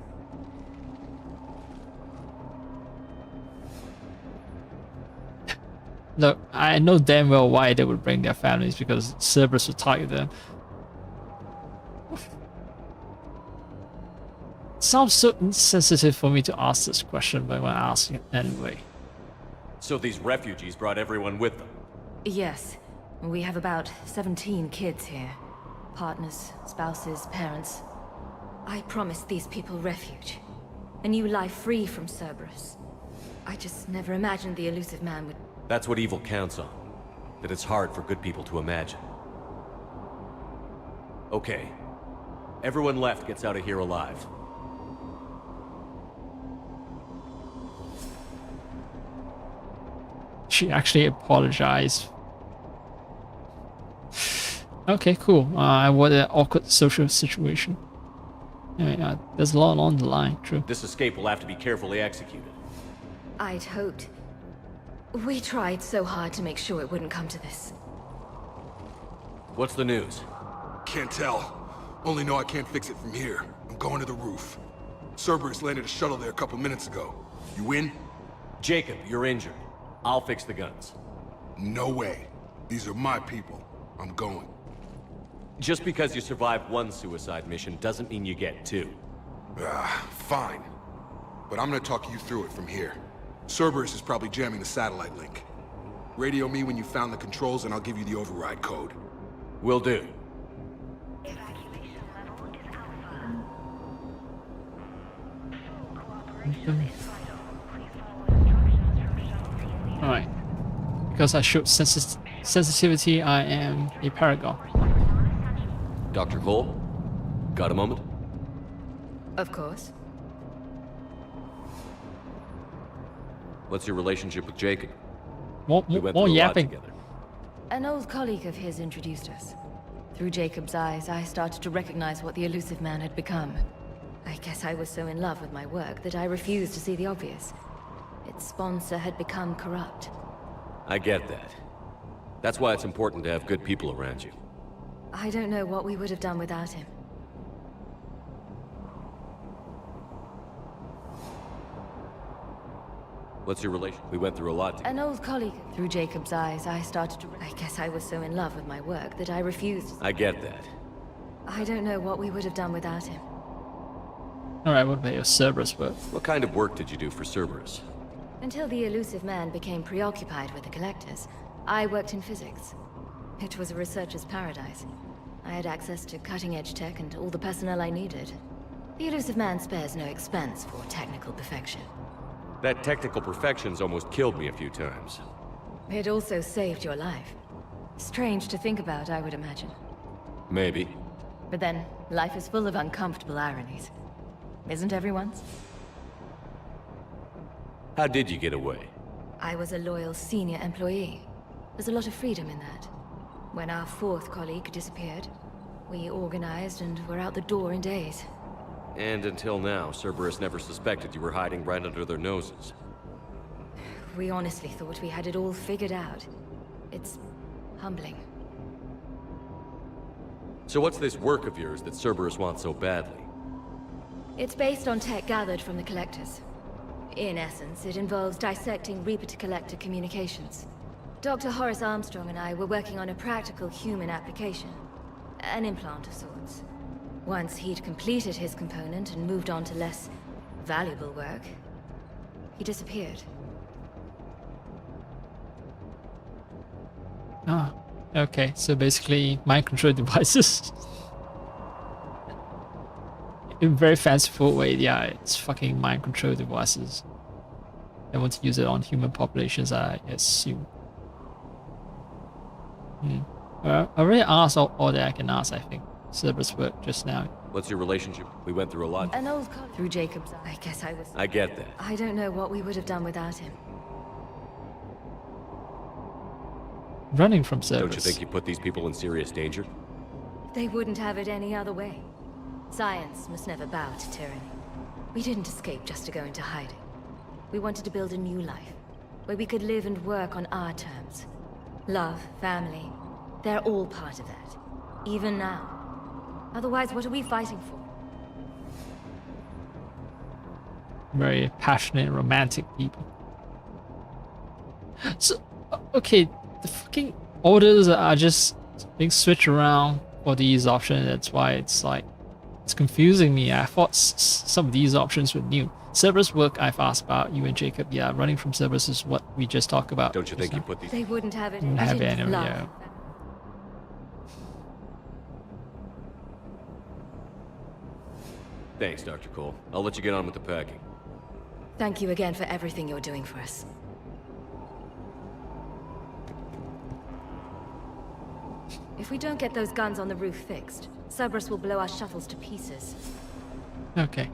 Look, I know damn well why they would bring their families, because Cerberus would target them. It sounds so insensitive for me to ask this question, but I'm gonna ask it anyway. So these refugees brought everyone with them? Yes. We have about 17 kids here. Partners, spouses, parents. I promised these people refuge. A new life free from Cerberus. I just never imagined the elusive man would... That's what evil counts on. That it's hard for good people to imagine. Okay. Everyone left gets out of here alive. She actually apologized. Okay, cool. What an awkward social situation. Anyway, there's a lot on the line, true. This escape will have to be carefully executed. I'd hoped. We tried so hard to make sure it wouldn't come to this. What's the news? Can't tell. Only know I can't fix it from here. I'm going to the roof. Cerberus landed a shuttle there a couple minutes ago. You in? Jacob, you're injured. I'll fix the guns. No way. These are my people. I'm going. Just because you survived one suicide mission doesn't mean you get two. Fine. But I'm gonna talk you through it from here. Cerberus is probably jamming the satellite link. Radio me when you found the controls and I'll give you the override code. Will do. Alright. Because I showed sensitivity, I am a paragon. Dr. Cole? Got a moment? Of course. What's your relationship with Jacob? More yapping. Together. An old colleague of his introduced us. Through Jacob's eyes, I started to recognize what the elusive man had become. I guess I was so in love with my work that I refused to see the obvious. Its sponsor had become corrupt. I get that. That's why it's important to have good people around you. I don't know what we would have done without him. What's your relation? We went through a lot together. An old colleague. Through Jacob's eyes, I started to... I guess I was so in love with my work that I refused. I get that. I don't know what we would have done without him. Alright, what about your Cerberus work? What kind of work did you do for Cerberus? Until the elusive man became preoccupied with the collectors, I worked in physics. It was a researcher's paradise. I had access to cutting-edge tech and all the personnel I needed. The elusive man spares no expense for technical perfection. That technical perfection's almost killed me a few times. It also saved your life. Strange to think about, I would imagine. Maybe. But then, life is full of uncomfortable ironies. Isn't everyone's? How did you get away? I was a loyal senior employee. There's a lot of freedom in that. When our fourth colleague disappeared, we organized and were out the door in days. And until now, Cerberus never suspected you were hiding right under their noses. We honestly thought we had it all figured out. It's humbling. So what's this work of yours that Cerberus wants so badly? It's based on tech gathered from the Collectors. In essence, it involves dissecting Reaper-to-Collector communications. Dr. Horace Armstrong and I were working on a practical human application. An implant of sorts. Once he'd completed his component and moved on to less valuable work, he disappeared. Ah, okay, so basically mind control devices. In a very fanciful way, yeah, it's fucking mind control devices. They want to use it on human populations, I assume. Well, I already asked all that I can ask, I think. Cerberus work just now. What's your relationship? We went through a lot. An old colleague. Through Jacob's, I guess I was... I get that. I don't know what we would have done without him. Running from Cerberus. Don't you think you put these people in serious danger? They wouldn't have it any other way. Science must never bow to tyranny. We didn't escape just to go into hiding. We wanted to build a new life, where we could live and work on our terms. Love, family, they're all part of that. Even now. Otherwise, what are we fighting for? Very passionate, romantic people. So, Okay, the fucking orders are just being switched around for these options. That's why it's like, it's confusing me. I thought some of these options were new. Cerberus work I've asked about, you and Jacob. Yeah, running from Cerberus is what we just talked about. Don't you think you put these... They wouldn't have it. Wouldn't have it anyway, love. yeah. Thanks, Dr. Cole. I'll let you get on with the packing. Thank you again for everything you're doing for us. If we don't get those guns on the roof fixed, Cerberus will blow our shuttles to pieces. Okay.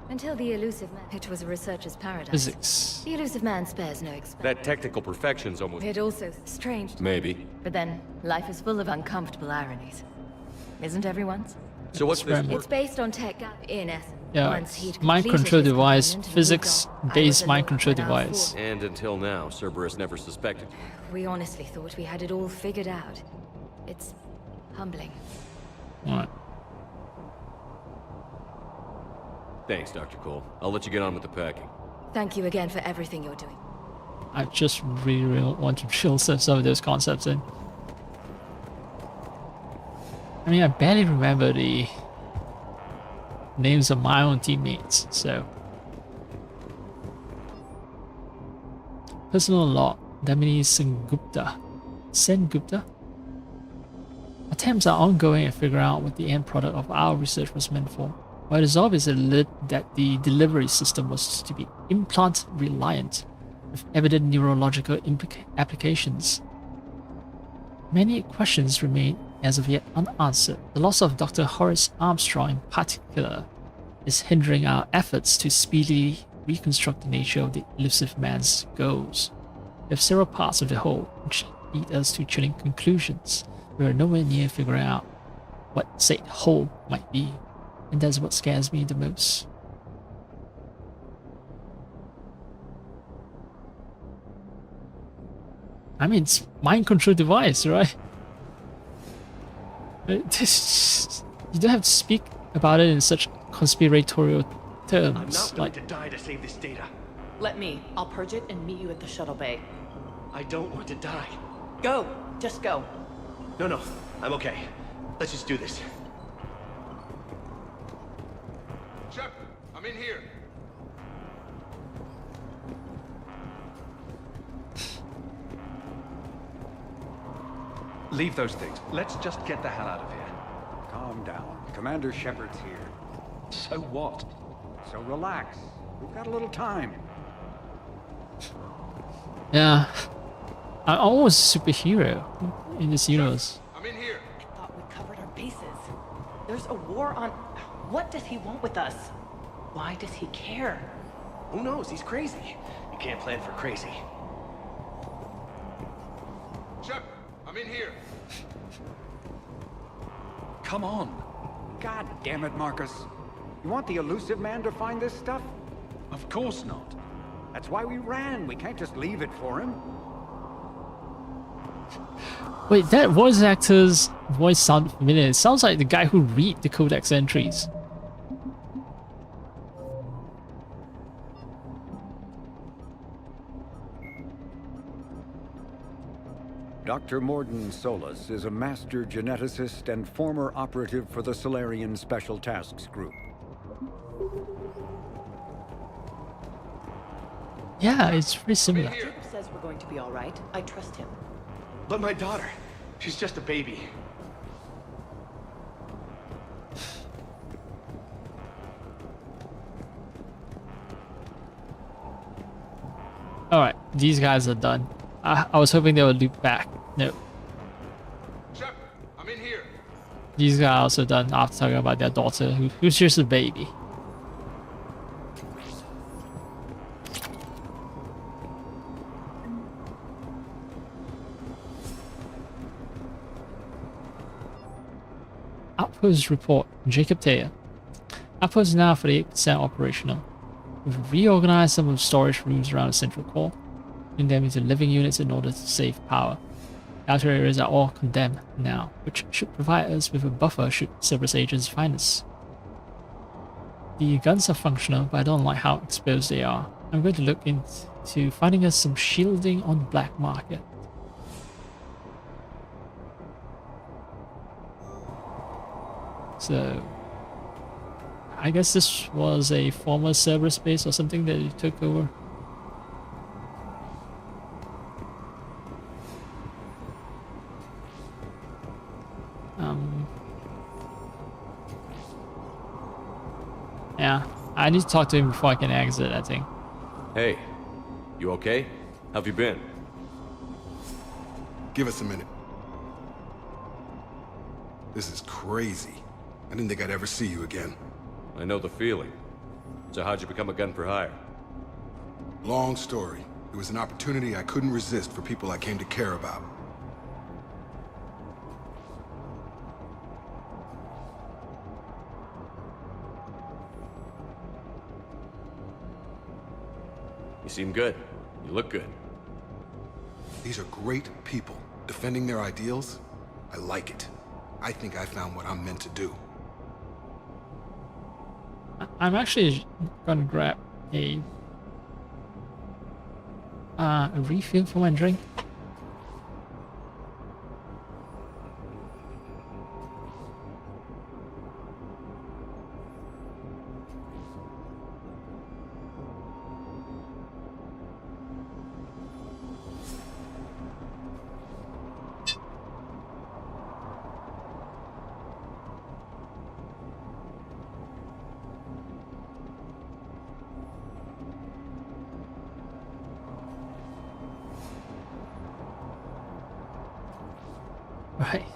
Until the elusive man, it was a researcher's paradise. Physics. The elusive man spares no expense. That technical perfection's almost... It also strange. Maybe. But then, life is full of uncomfortable ironies. Isn't everyone's? So what's this? It's based on tech in essence. Yeah, Once he'd mind completed control his device, component and physics moved on, I based was mind alone control when our device. And until now, Cerberus never suspected. We honestly thought we had it all figured out. It's humbling. Alright. Thanks, Dr. Cole. I'll let you get on with the packing. Thank you again for everything you're doing. I just really want to drill some of those concepts in. I mean, I barely remember the names of my own teammates, so. Personal log, Damini Sengupta. Attempts are ongoing at figuring out what the end product of our research was meant for. While it is obvious that the delivery system was to be implant reliant, with evident neurological applications, many questions remain as of yet unanswered. The loss of Dr. Horace Armstrong in particular is hindering our efforts to speedily reconstruct the nature of the elusive man's goals. We have several parts of the whole which lead us to chilling conclusions. We are nowhere near figuring out what said whole might be, and that's what scares me the most. I mean, it's mind control device, right? This, you don't have to speak about it in such conspiratorial terms. I'm not going to die to save this data. Let me. I'll purge it and meet you at the shuttle bay. I don't want to die. Go. Just go. No, I'm okay. Let's just do this. Shepard, I'm in here. Leave those things. Let's just get the hell out of here. Calm down. Commander Shepard's here. So what? So relax. We've got a little time. Yeah. I'm almost a superhero in this universe. I'm in here. I thought we covered our bases. There's a war on... What does he want with us? Why does he care? Who knows? He's crazy. You can't plan for crazy. Shepard, I'm in here. Come on. God damn it, Marcus. You want the elusive man to find this stuff? Of course not. That's why we ran. We can't just leave it for him. Wait, that voice actor's voice sounded familiar. It sounds like the guy who read the codex entries. Dr. Morden Solis is a master geneticist and former operative for the Solarian Special Tasks Group. Yeah, it's pretty similar. Jacob says we're going to be all right. I trust him. But my daughter, she's just a baby. Alright, these guys are done. I was hoping they would loop back. No. Shepard, I'm in here. These guys are also done after talking about their daughter, who's just a baby. Outpost report, Jacob Taylor. Outpost is now 48% operational. We've reorganized some of the storage rooms around the central core, putting them into living units in order to save power. The outer areas are all condemned now, which should provide us with a buffer should Cerberus agents find us. The guns are functional, but I don't like how exposed they are. I'm going to look into finding us some shielding on the black market. So I guess this was a former server space or something that you took over. Yeah, I need to talk to him before I can exit, I think. Hey, you okay? How have you been? Give us a minute. This is crazy. I didn't think I'd ever see you again. I know the feeling. So how'd you become a gun for hire? Long story. It was an opportunity I couldn't resist for people I came to care about. You seem good. You look good. These are great people, defending their ideals. I like it. I think I found what I'm meant to do. I'm actually gonna grab a refill for my drink. Right.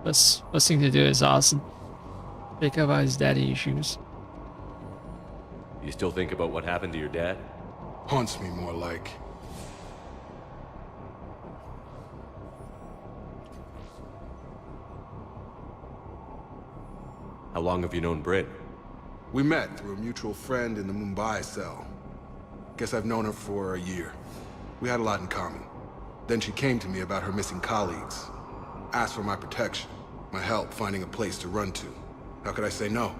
First thing to do is ask Vic about his daddy issues. You still think about what happened to your dad? Haunts me more like. How long have you known Britt? We met through a mutual friend in the Mumbai cell. Guess I've known her for a year. We had a lot in common. Then she came to me about her missing colleagues. Asked for my protection, my help finding a place to run to. How could I say no?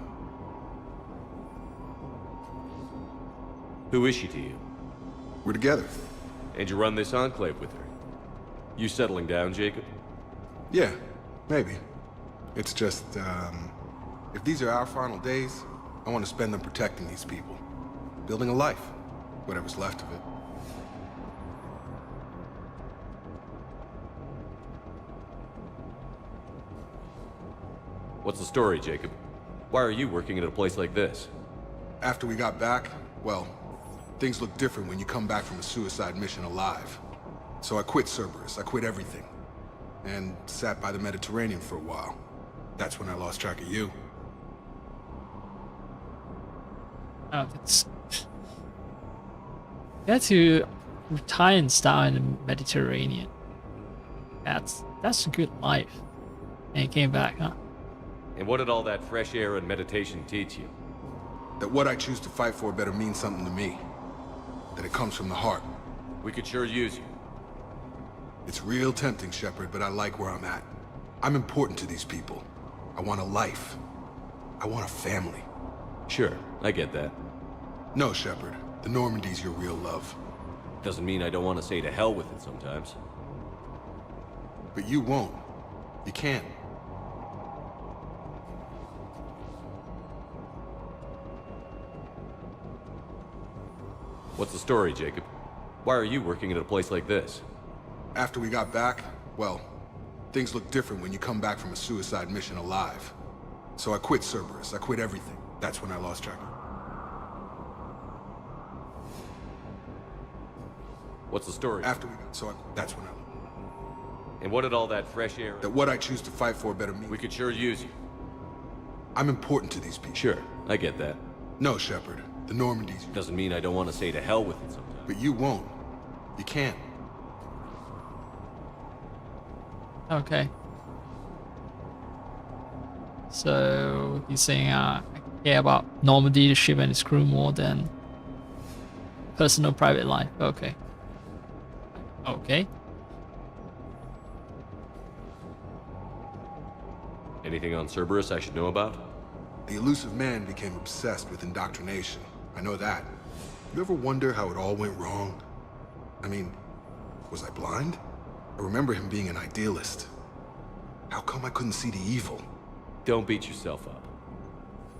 Who is she to you? We're together. And you run this enclave with her? You settling down, Jacob? Yeah, maybe. It's just, if these are our final days, I want to spend them protecting these people. Building a life, whatever's left of it. What's the story, Jacob? Why are you working at a place like this? After we got back, well, things look different when you come back from a suicide mission alive. So I quit Cerberus, I quit everything. And sat by the Mediterranean for a while. That's when I lost track of you. Oh, that's... You had to retire and start in the Mediterranean. That's a good life. And you came back, huh? And what did all that fresh air and meditation teach you? That what I choose to fight for better mean something to me. That it comes from the heart. We could sure use you. It's real tempting, Shepard, but I like where I'm at. I'm important to these people. I want a life. I want a family. Sure, I get that. No, Shepard. The Normandy's your real love. Doesn't mean I don't want to say to hell with it sometimes. But you won't. You can't. What's the story, Jacob? Why are you working at a place like this? After we got back, well, things look different when you come back from a suicide mission alive. So I quit Cerberus, I quit everything. That's when I lost track. What's the story? After we got, that's when I... And what did all that fresh air... That what I choose to fight for better mean... We could sure use you. I'm important to these people. Sure, I get that. No, Shepard. The Normandy's... Doesn't mean I don't want to say to hell with it sometimes. But you won't. You can't. Okay. So he's saying I care about Normandy, the ship, and its crew more than personal private life. Okay. Okay. Anything on Cerberus I should know about? The elusive man became obsessed with indoctrination. I know that. You ever wonder how it all went wrong? I mean, was I blind? I remember him being an idealist. How come I couldn't see the evil? Don't beat yourself up.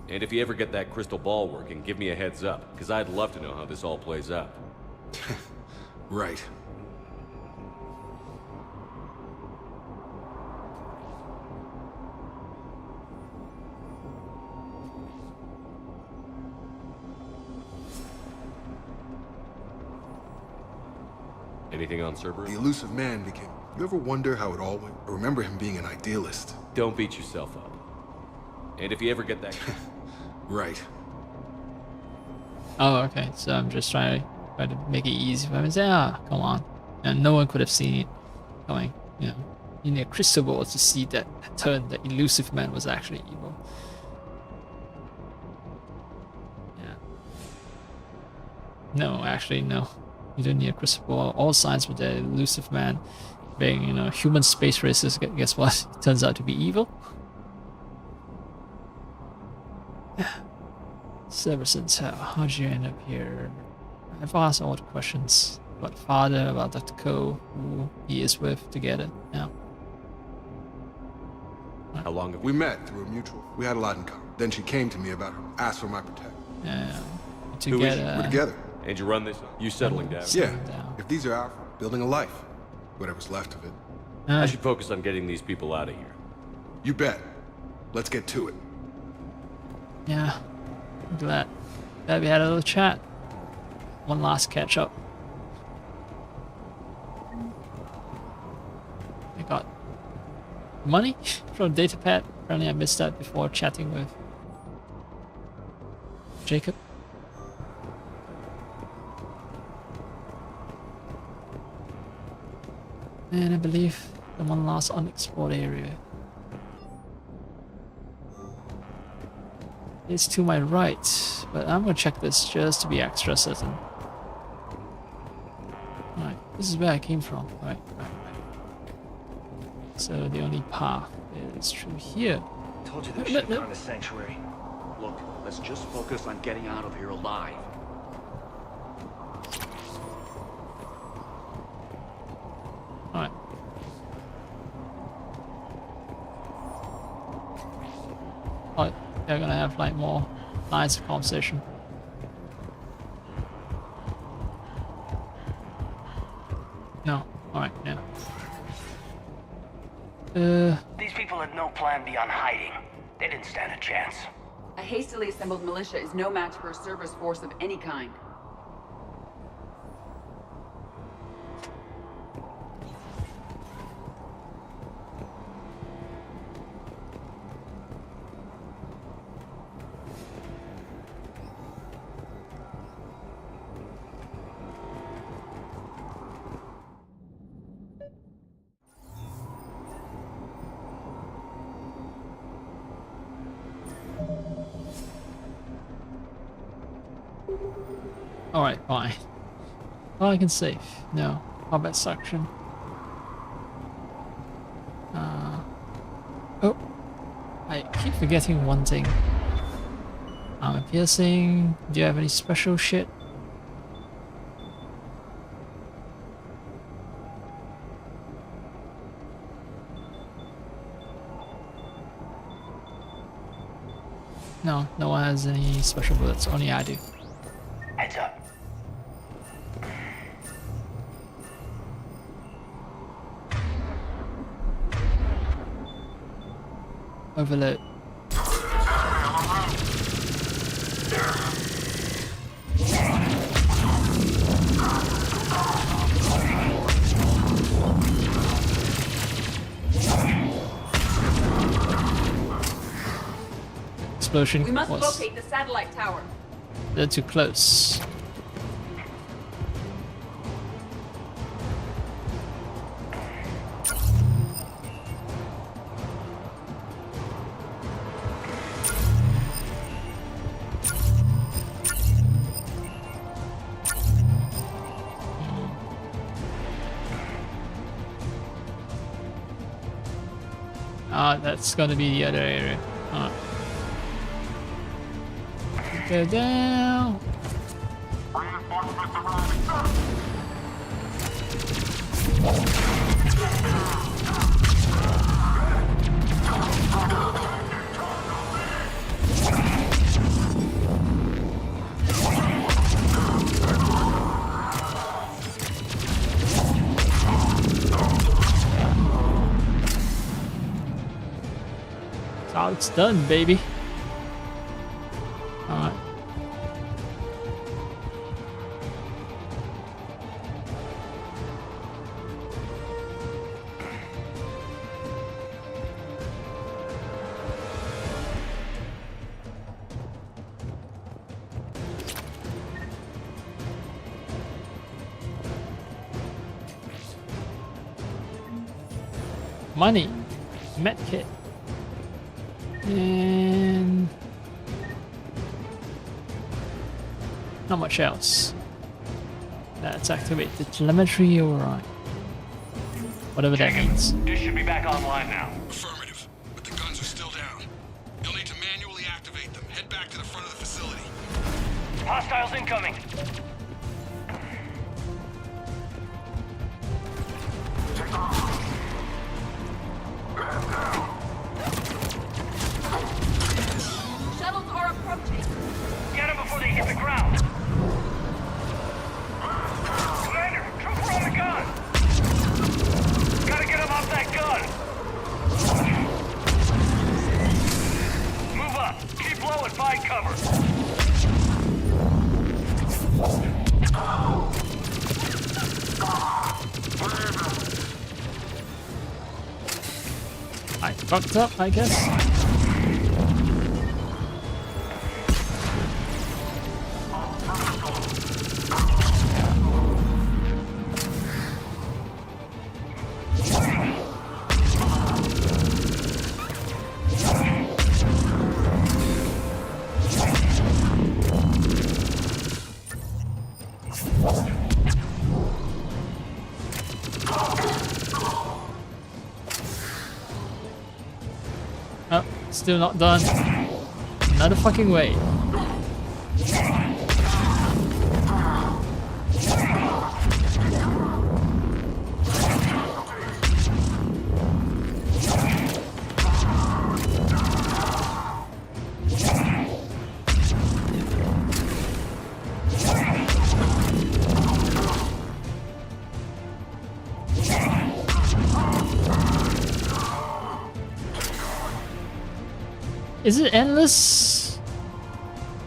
And if you ever get that crystal ball working, give me a heads up, because I'd love to know how this all plays out. Right. Anything on Cerberus? The elusive man became... You ever wonder how it all went? I remember him being an idealist. Don't beat yourself up. And if you ever get that... Right. Oh, okay. So I'm just trying to make it easy for him and say, come on. And no one could have seen it coming. You know, you need a crystal ball to see that turn the elusive man was actually evil. Yeah. No, actually, no. You don't need a crystal ball. All signs with the elusive man being, you know, human space races. Guess what? It turns out to be evil. Severson's how'd you end up here? I've asked all the questions about father, about Dr. Ko, who he is with together now. How long have we met through a mutual? We had a lot in common. Then she came to me about her, asked for my protection. Together. We're together. And you run this? You settling down? Yeah. If these are our building a life, whatever's left of it. I should focus on getting these people out of here. You bet. Let's get to it. Yeah. Glad we had a little chat. One last catch up. I got money from datapad. Apparently I missed that before chatting with Jacob. And I believe the one last unexplored area is to my right, but I'm gonna check this just to be extra certain. Alright, this is where I came from. Right. So the only path is through here. Told you there should be kind of sanctuary. Look, let's just focus on getting out of here alive. Alright. Oh, they're gonna have like more lines of conversation. No. Alright, yeah. These people had no plan beyond hiding. They didn't stand a chance. A hastily assembled militia is no match for a Cerberus force of any kind. Alright, fine. Oh, I can save. No. Combat section. Oh. I keep forgetting one thing. Armor piercing. Do you have any special shit? No, no one has any special bullets. Only I do. Heads up. Overload. Explosion. We must locate the satellite tower. They're too close. That's gonna be the other area. Go down. That's how it's done, baby. Alright. Money, medkit, and not much else. Let's activate the telemetry override. Whatever that means. Dish should be back online now. Affirmative, but the guns are still down. You'll need to manually activate them. Head back to the front of the facility. Hostiles incoming. Shuttles are approaching. Get them before they hit the ground. Commander, trooper on the gun. Gotta get him off that gun. Move up. Keep low and find cover. I fucked up, I guess. Oh, still not done. Another fucking way. Is it endless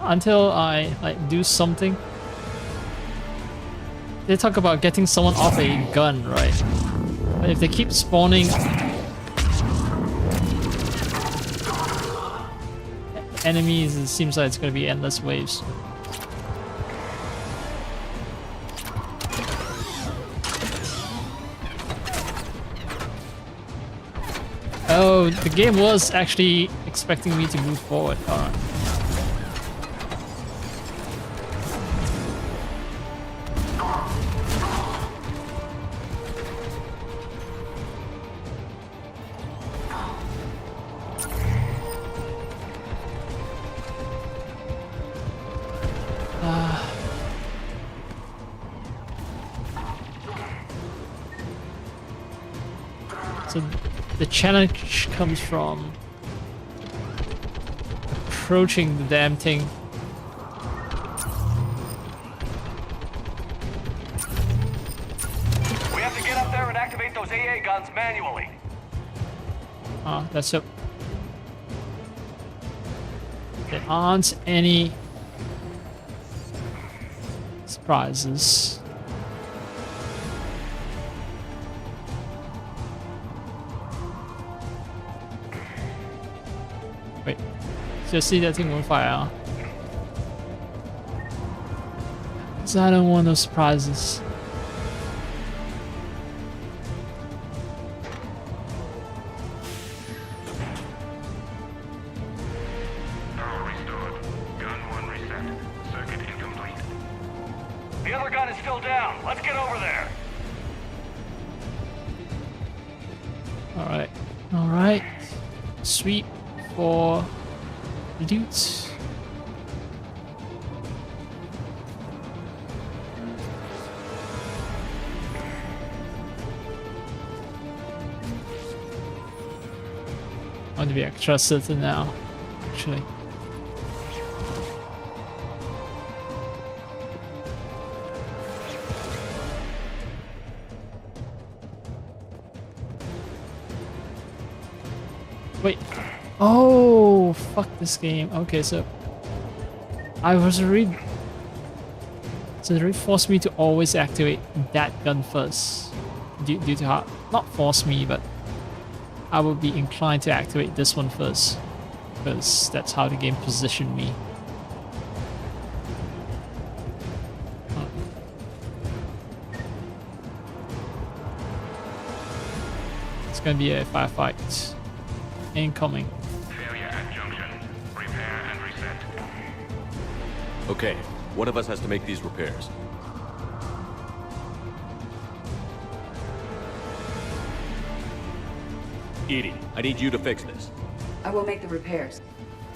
until I like do something? They talk about getting someone off a gun, right? But if they keep spawning enemies, it seems like it's gonna be endless waves. Oh, the game was actually expecting me to move forward. Alright. So the challenge comes from approaching the damn thing. We have to get up there and activate those AA guns manually. Ah, that's it. There aren't any surprises. Wait, just see that thing on fire. Cause I don't want no surprises. The other gun is still down. Let's get over there. Alright, alright. Sweep for loot. to be extra certain now, actually. Wait. Oh, fuck this game. Okay, so I was really... So they forced me to always activate that gun first. Due to how... Not force me, but I would be inclined to activate this one first. Because that's how the game positioned me. It's gonna be a firefight. Incoming. Failure at junction. Repair and reset. Okay, one of us has to make these repairs. Edie, I need you to fix this. I will make the repairs.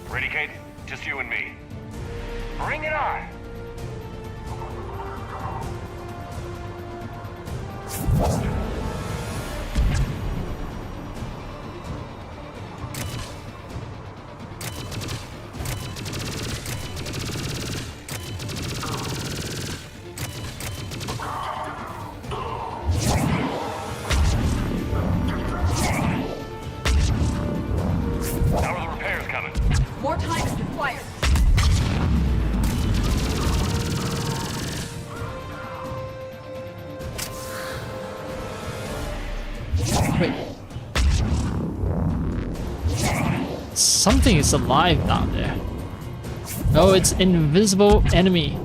Ready, Kate? Just you and me. Bring it on! How are the repairs coming? More time is required. Wait. Something is alive down there. Oh, it's invisible enemy.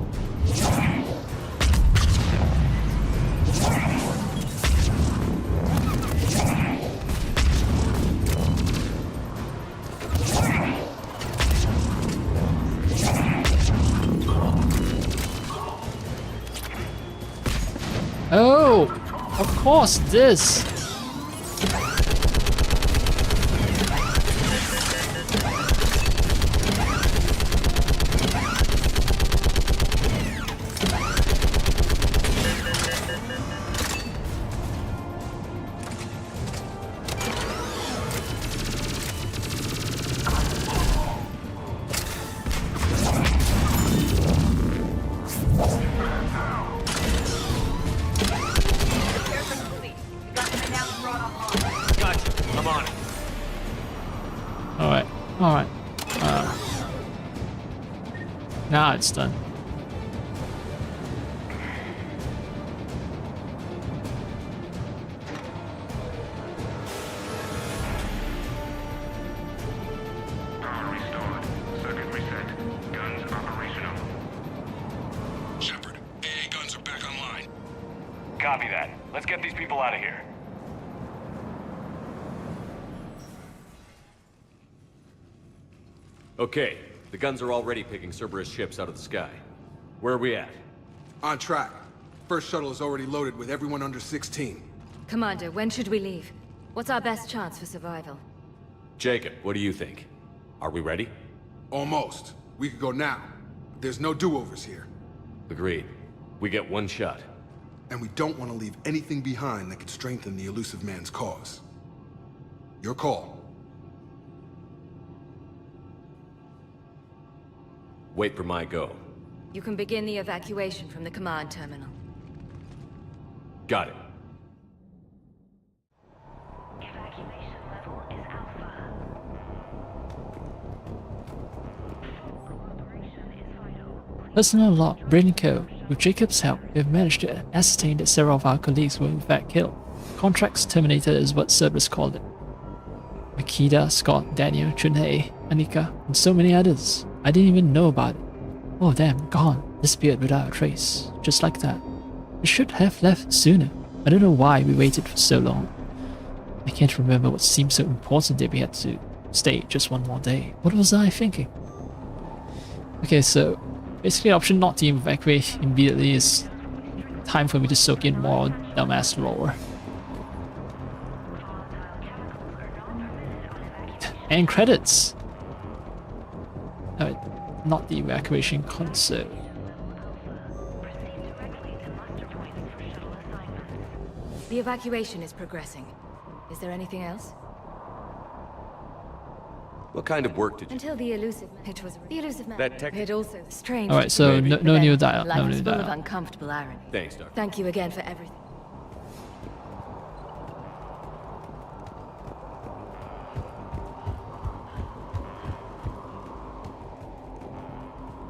Oh, of course this. Alright. Now it's done. Power restored. Circuit reset. Guns operational. Shepard, AA guns are back online. Copy that. Let's get these people out of here. Okay, the guns are already picking Cerberus ships out of the sky. Where are we at? On track. First shuttle is already loaded with everyone under 16. Commander, when should we leave? What's our best chance for survival? Jacob, what do you think? Are we ready? Almost. We could go now. There's no do-overs here. Agreed. We get one shot. And we don't want to leave anything behind that could strengthen the elusive man's cause. Your call. Wait for my go. You can begin the evacuation from the command terminal. Got it. Evacuation level is Alpha. Cooperation is vital. Personal log, Brain Co. With Jacob's help, we have managed to ascertain that several of our colleagues were in fact killed. Contracts terminated is what Cerberus called it. Makeda, Scott, Daniel, Chunhei, Anika, and so many others. I didn't even know about it. All of them gone, disappeared without a trace, just like that. We should have left sooner. I don't know why we waited for so long. I can't remember what seemed so important that we had to stay just one more day. What was I thinking? Okay, so basically option not to evacuate immediately is time for me to soak in more dumbass lore. And credits! Not the evacuation console. The evacuation is progressing. Is there anything else? What kind of work did you... Until the elusive man. That tech... It also strange. All right, so no new dialogue. Life No is new full of dialogue. uncomfortable irony. Thanks, Doctor. Thank you again for everything.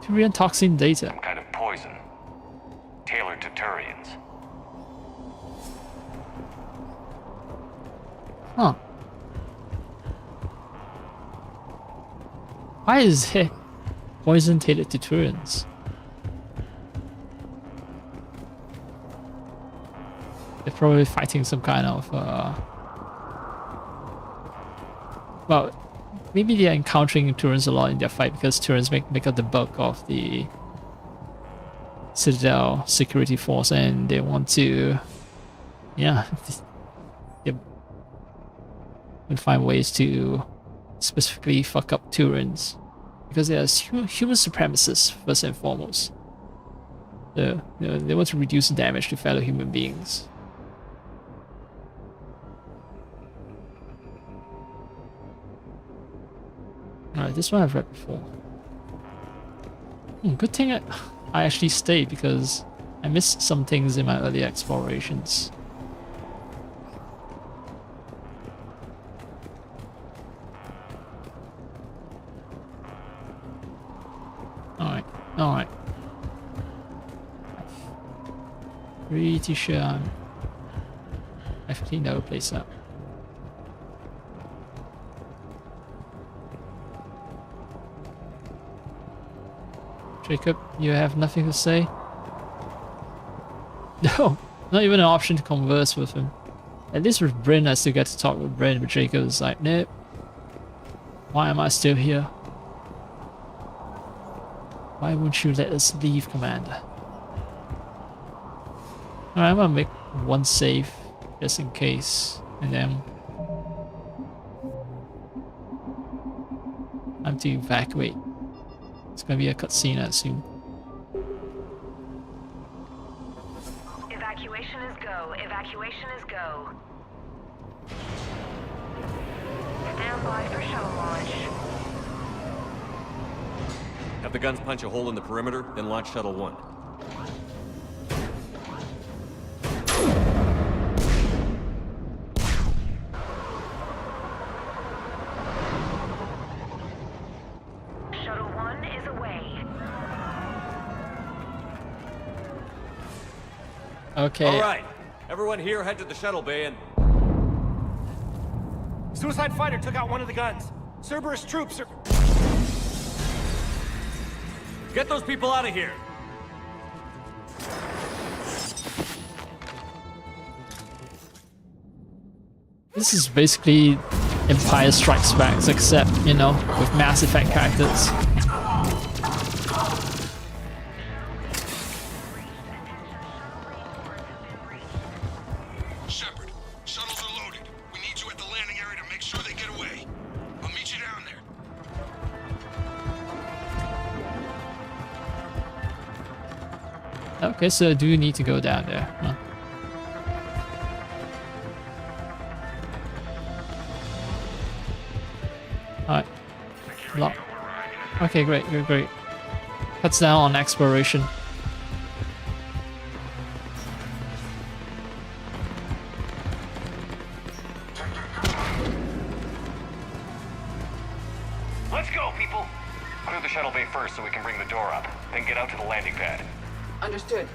Turian toxin data. Some kind of poison. Tailored to Turians. Huh. Why is it poison tailored to Turians? They're probably fighting some kind of well, maybe they're encountering Turians a lot in their fight because Turians make up the bulk of the Citadel security force, and they want to, yeah, they find ways to specifically fuck up Turians because they are human supremacists first and foremost. They want to reduce the damage to fellow human beings. Alright, this one I've read before. Good thing I actually stayed because I missed some things in my early explorations. Alright, alright. Pretty sure I've cleaned our place up. Jacob, you have nothing to say? No, not even an option to converse with him. At least with Bryn, I still get to talk with Bryn, but Jacob is like, nope. Why am I still here? Why won't you let us leave, Commander? Alright, I'm gonna make one save, just in case, and then I'm to evacuate. It's gonna be a cutscene, I assume. Evacuation is go. Evacuation is go. Stand by for shuttle launch. Have the guns punch a hole in the perimeter, then launch Shuttle 1. Shuttle 1 is away. Okay. All right, everyone here head to the shuttle bay and... Suicide fighter took out one of the guns. Cerberus troops are... Get those people out of here! This is basically Empire Strikes Back, except, you know, with Mass Effect characters. Shepard, shuttles are loaded. We need you at the landing area to make sure they get away. I'll meet you down there. Okay, so do you need to go down there? Huh? Alright. Lock. Okay, great, great, great. Cuts down on exploration. Let's go, people! Clear the shuttle bay first so we can bring the door up, then get out to the landing pad. Understood.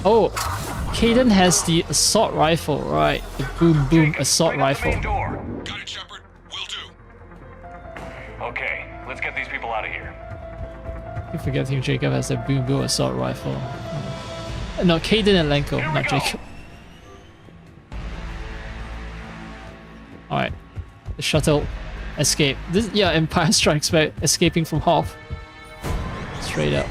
Oh, Caden has the assault rifle, right? The boom boom assault rifle. Got it, Shepard. Will do. Okay, let's get these people out of here. I keep forgetting Jacob has a boom boom assault rifle. No, Caden and Lenko, not Jacob. Alright. The shuttle escape. This, yeah, Empire Strikes Back, escaping from Hoth. Straight up.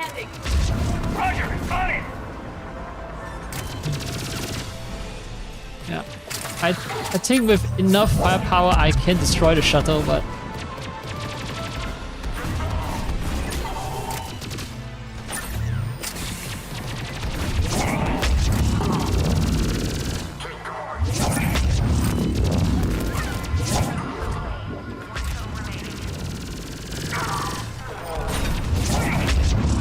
landing. Roger, on it. Yeah. I think with enough firepower I can destroy the shuttle, but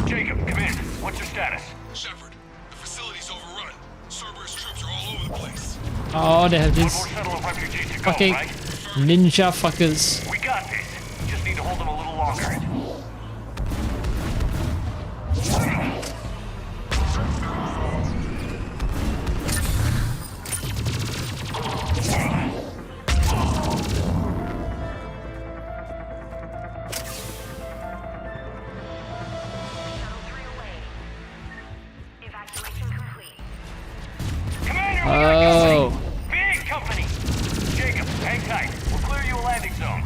Jacob, come in. What's your status? Shepard, the facility's overrun. Cerberus troops are all over the place. oh, they have these Shuttle of refugees to go, fucking right? ninja fuckers. We got this. Just need to hold them a little longer. Oh. Big company. Jacob, hang tight. We'll clear you a landing zone.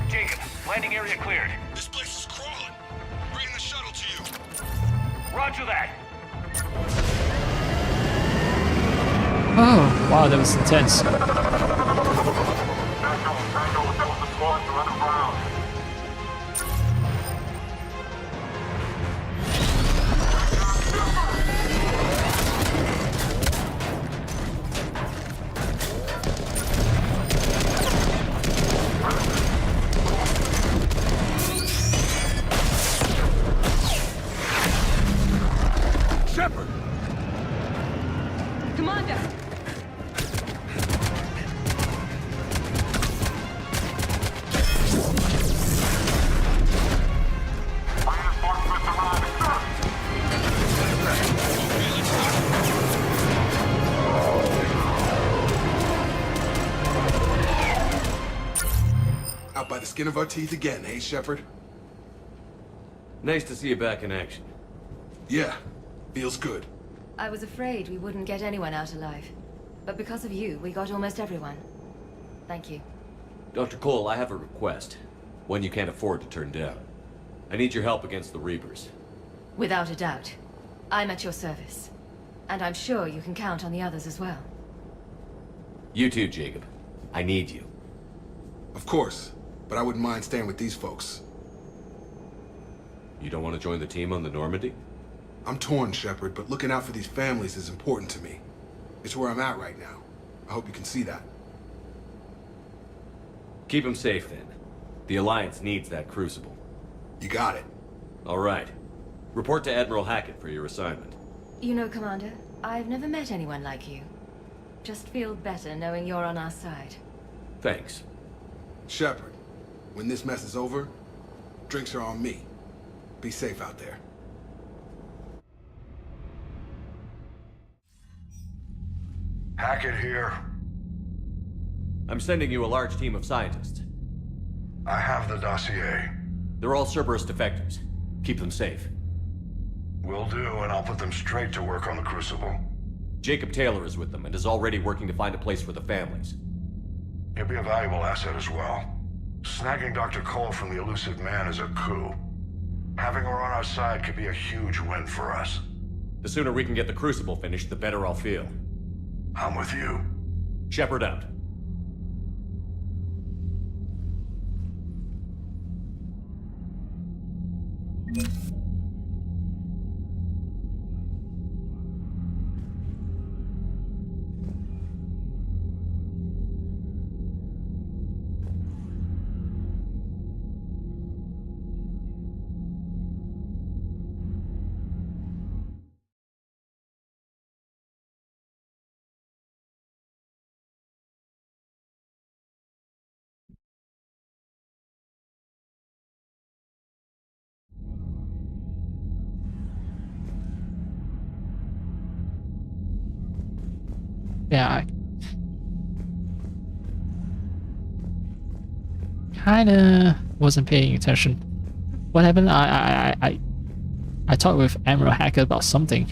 Jacob, landing area cleared. This place is crawling. Bring the shuttle to you. Roger that. Oh, wow, that was intense. Shepard! Commander! Out by the skin of our teeth again, eh, Shepard? Nice to see you back in action. Yeah, feels good. I was afraid we wouldn't get anyone out alive. But because of you, we got almost everyone. Thank you. Dr. Cole, I have a request. One you can't afford to turn down. I need your help against the Reapers. Without a doubt. I'm at your service. And I'm sure you can count on the others as well. You too, Jacob. I need you. Of course, but I wouldn't mind staying with these folks. You don't want to join the team on the Normandy? I'm torn, Shepard, but looking out for these families is important to me. It's where I'm at right now. I hope you can see that. Keep them safe, then. The Alliance needs that crucible. You got it. All right. Report to Admiral Hackett for your assignment. You know, Commander, I've never met anyone like you. Just feel better knowing you're on our side. Thanks. Shepard, when this mess is over, drinks are on me. Be safe out there. Hackett here. I'm sending you a large team of scientists. I have the dossier. They're all Cerberus defectors. Keep them safe. Will do, and I'll put them straight to work on the Crucible. Jacob Taylor is with them and is already working to find a place for the families. He'll be a valuable asset as well. Snagging Dr. Cole from the elusive man is a coup. Having her on our side could be a huge win for us. The sooner we can get the Crucible finished, the better I'll feel. I'm with you. Shepard out. Yeah. Kinda wasn't paying attention. What happened? I talked with Admiral Hacker about something.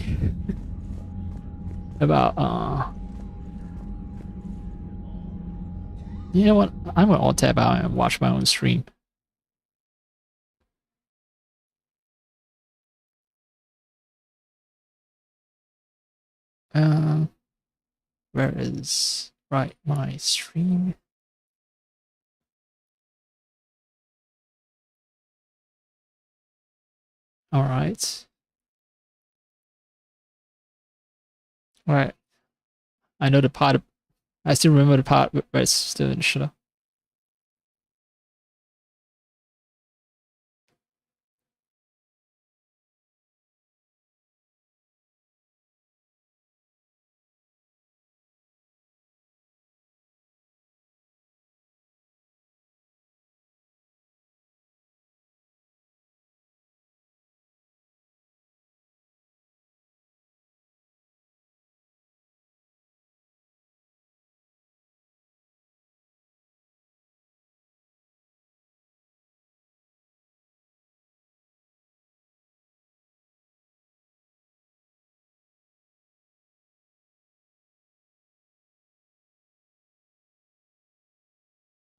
About you know what? I'm gonna alt tab out and watch my own stream. Where is my stream? All right. Right. I know the part. I still remember the part where it's still in the shadow.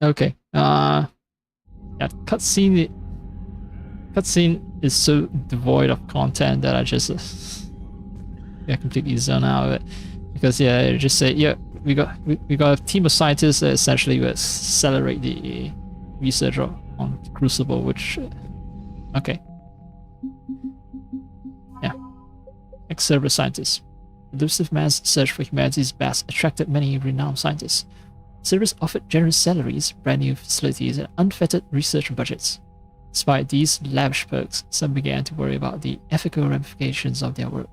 Okay. Yeah, cutscene is so devoid of content that I just completely zone out of it. Because yeah, it just say we got a team of scientists that essentially will accelerate the research on Crucible, which okay. Yeah. Ex-Cerberus scientists. Elusive man's search for humanity's best attracted many renowned scientists. Cerberus offered generous salaries, brand new facilities, and unfettered research budgets. Despite these lavish perks, some began to worry about the ethical ramifications of their work.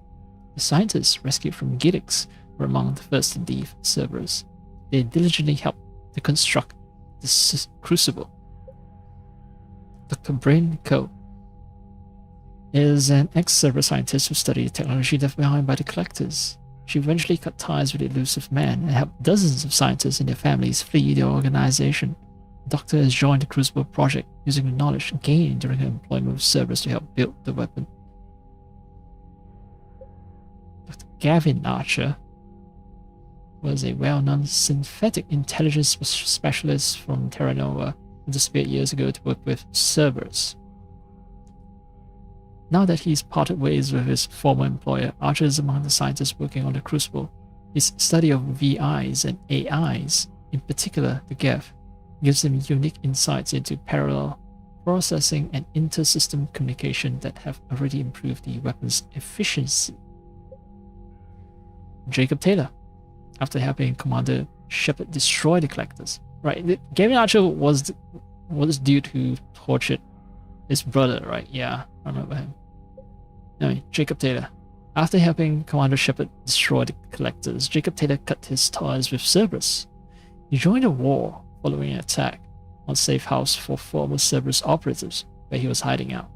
The scientists rescued from codex were among the first to leave Cerberus. They diligently helped to construct the Crucible. Dr. Brain Coe is an ex-Cerberus scientist who studied the technology left behind by the collectors. She eventually cut ties with the elusive man and helped dozens of scientists and their families flee the organization. The Doctor has joined the Crucible project using the knowledge gained during her employment with Cerberus to help build the weapon. Dr. Gavin Archer was a well-known synthetic intelligence specialist from Terra Nova who disappeared years ago to work with Cerberus. Now that he's parted ways with his former employer, Archer is among the scientists working on the Crucible. His study of VIs and AIs, in particular the Geth, gives him unique insights into parallel processing and inter-system communication that have already improved the weapon's efficiency. Jacob Taylor, after helping Commander Shepard destroy the Collectors. Right, Gavin Archer was due to torture his brother, right? Yeah, I remember him. Anyway, Jacob Taylor. After helping Commander Shepard destroy the Collectors, Jacob Taylor cut his ties with Cerberus. He joined a war following an attack on safe house for former Cerberus operatives, where he was hiding out.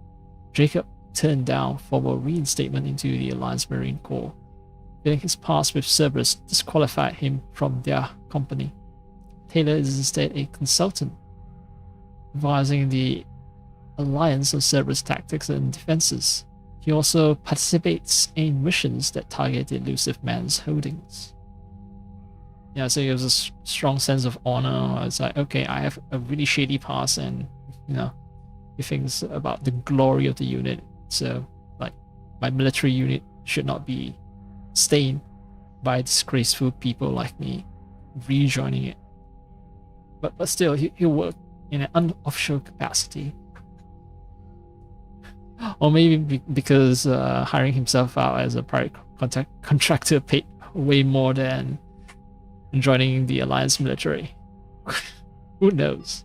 Jacob turned down formal reinstatement into the Alliance Marine Corps. Feeling his past with Cerberus disqualified him from their company. Taylor is instead a consultant, advising the Alliance on Cerberus tactics and defenses. He also participates in missions that target the elusive man's holdings. Yeah, so he has a strong sense of honor. It's like, okay, I have a really shady past, and he thinks about the glory of the unit. So, like, my military unit should not be stained by disgraceful people like me rejoining it. But still, he'll work in an unofficial capacity. Or maybe because hiring himself out as a private contractor paid way more than joining the Alliance military. Who knows?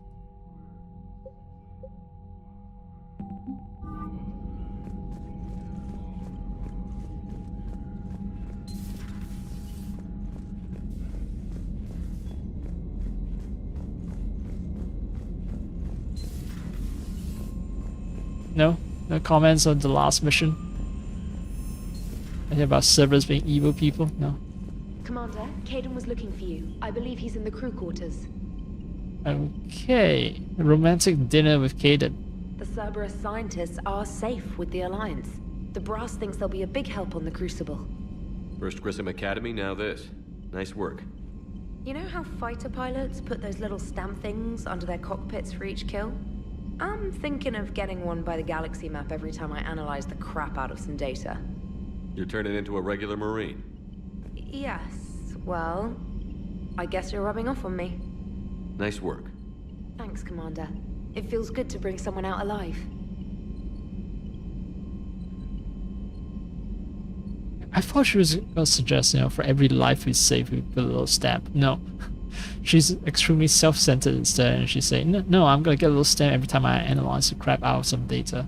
No comments on the last mission? I hear about Cerberus being evil people? No. Commander, Caden was looking for you. I believe he's in the crew quarters. Okay, romantic dinner with Caden. The Cerberus scientists are safe with the Alliance. The brass thinks they'll be a big help on the Crucible. First Grissom Academy, now this. Nice work. You know how fighter pilots put those little stamp things under their cockpits for each kill? I'm thinking of getting one by the galaxy map every time I analyze the crap out of some data. You're turning into a regular Marine. Yes, well, I guess you're rubbing off on me. Nice work. Thanks, Commander. It feels good to bring someone out alive. I thought she was going to suggest, you know, for every life we save, we put a little stamp. No. She's extremely self-centered instead, and she's saying, no, I'm going to get a little stamp every time I analyze the crap out of some data.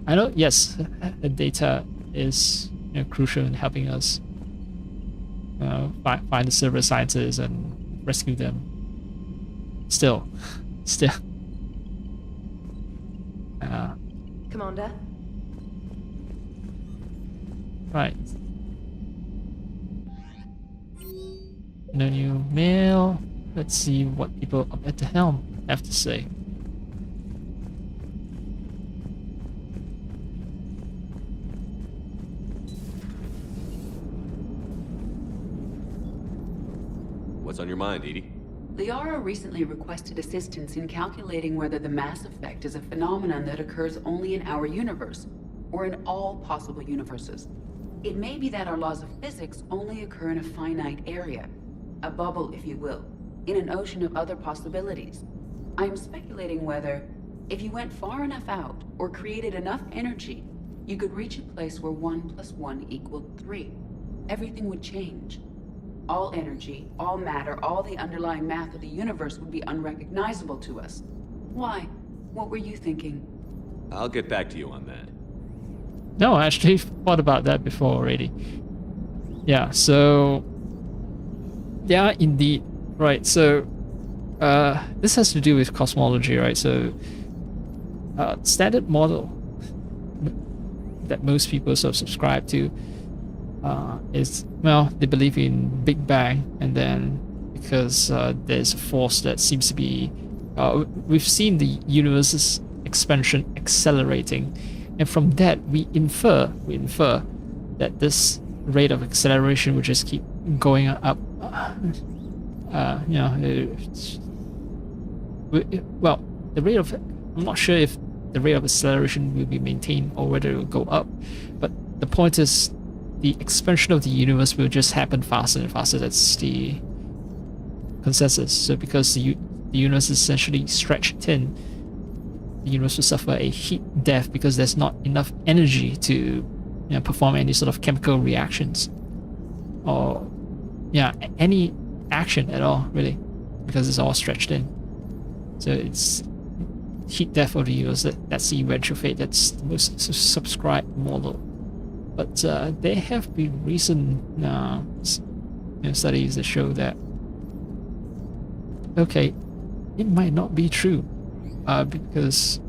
I know, yes, the data is, you know, crucial in helping us find the Cerberus scientists and rescue them. Still. Commander? Right. No new mail. Let's see what people up at the helm have to say. What's on your mind, Edie? Liara recently requested assistance in calculating whether the mass effect is a phenomenon that occurs only in our universe, or in all possible universes. It may be that our laws of physics only occur in a finite area, a bubble, if you will, in an ocean of other possibilities. I am speculating whether, if you went far enough out, or created enough energy, you could reach a place where 1 + 1 = 3. Everything would change. All energy, all matter, all the underlying math of the universe would be unrecognizable to us. Why? What were you thinking? I'll get back to you on that. No, I actually thought about that before already. Yeah, so... yeah, indeed. Right, so... this has to do with cosmology, right? So... standard model that most people sort of subscribe to is, well, they believe in Big Bang, and then because there's a force that seems to be... we've seen the universe's expansion accelerating, and from that we infer that this rate of acceleration will just keep going up. You know, well, the rate of... I'm not sure if the rate of acceleration will be maintained or whether it will go up, but the point is the expansion of the universe will just happen faster and faster. That's the consensus. So because the universe is essentially stretched thin, the universe will suffer a heat death because there's not enough energy to, you know, perform any sort of chemical reactions or, yeah, any action at all, really, because it's all stretched in. So it's heat death of the universe. That's the eventual fate. That's the most subscribed model. But there have been recent studies that show that, okay, it might not be true, because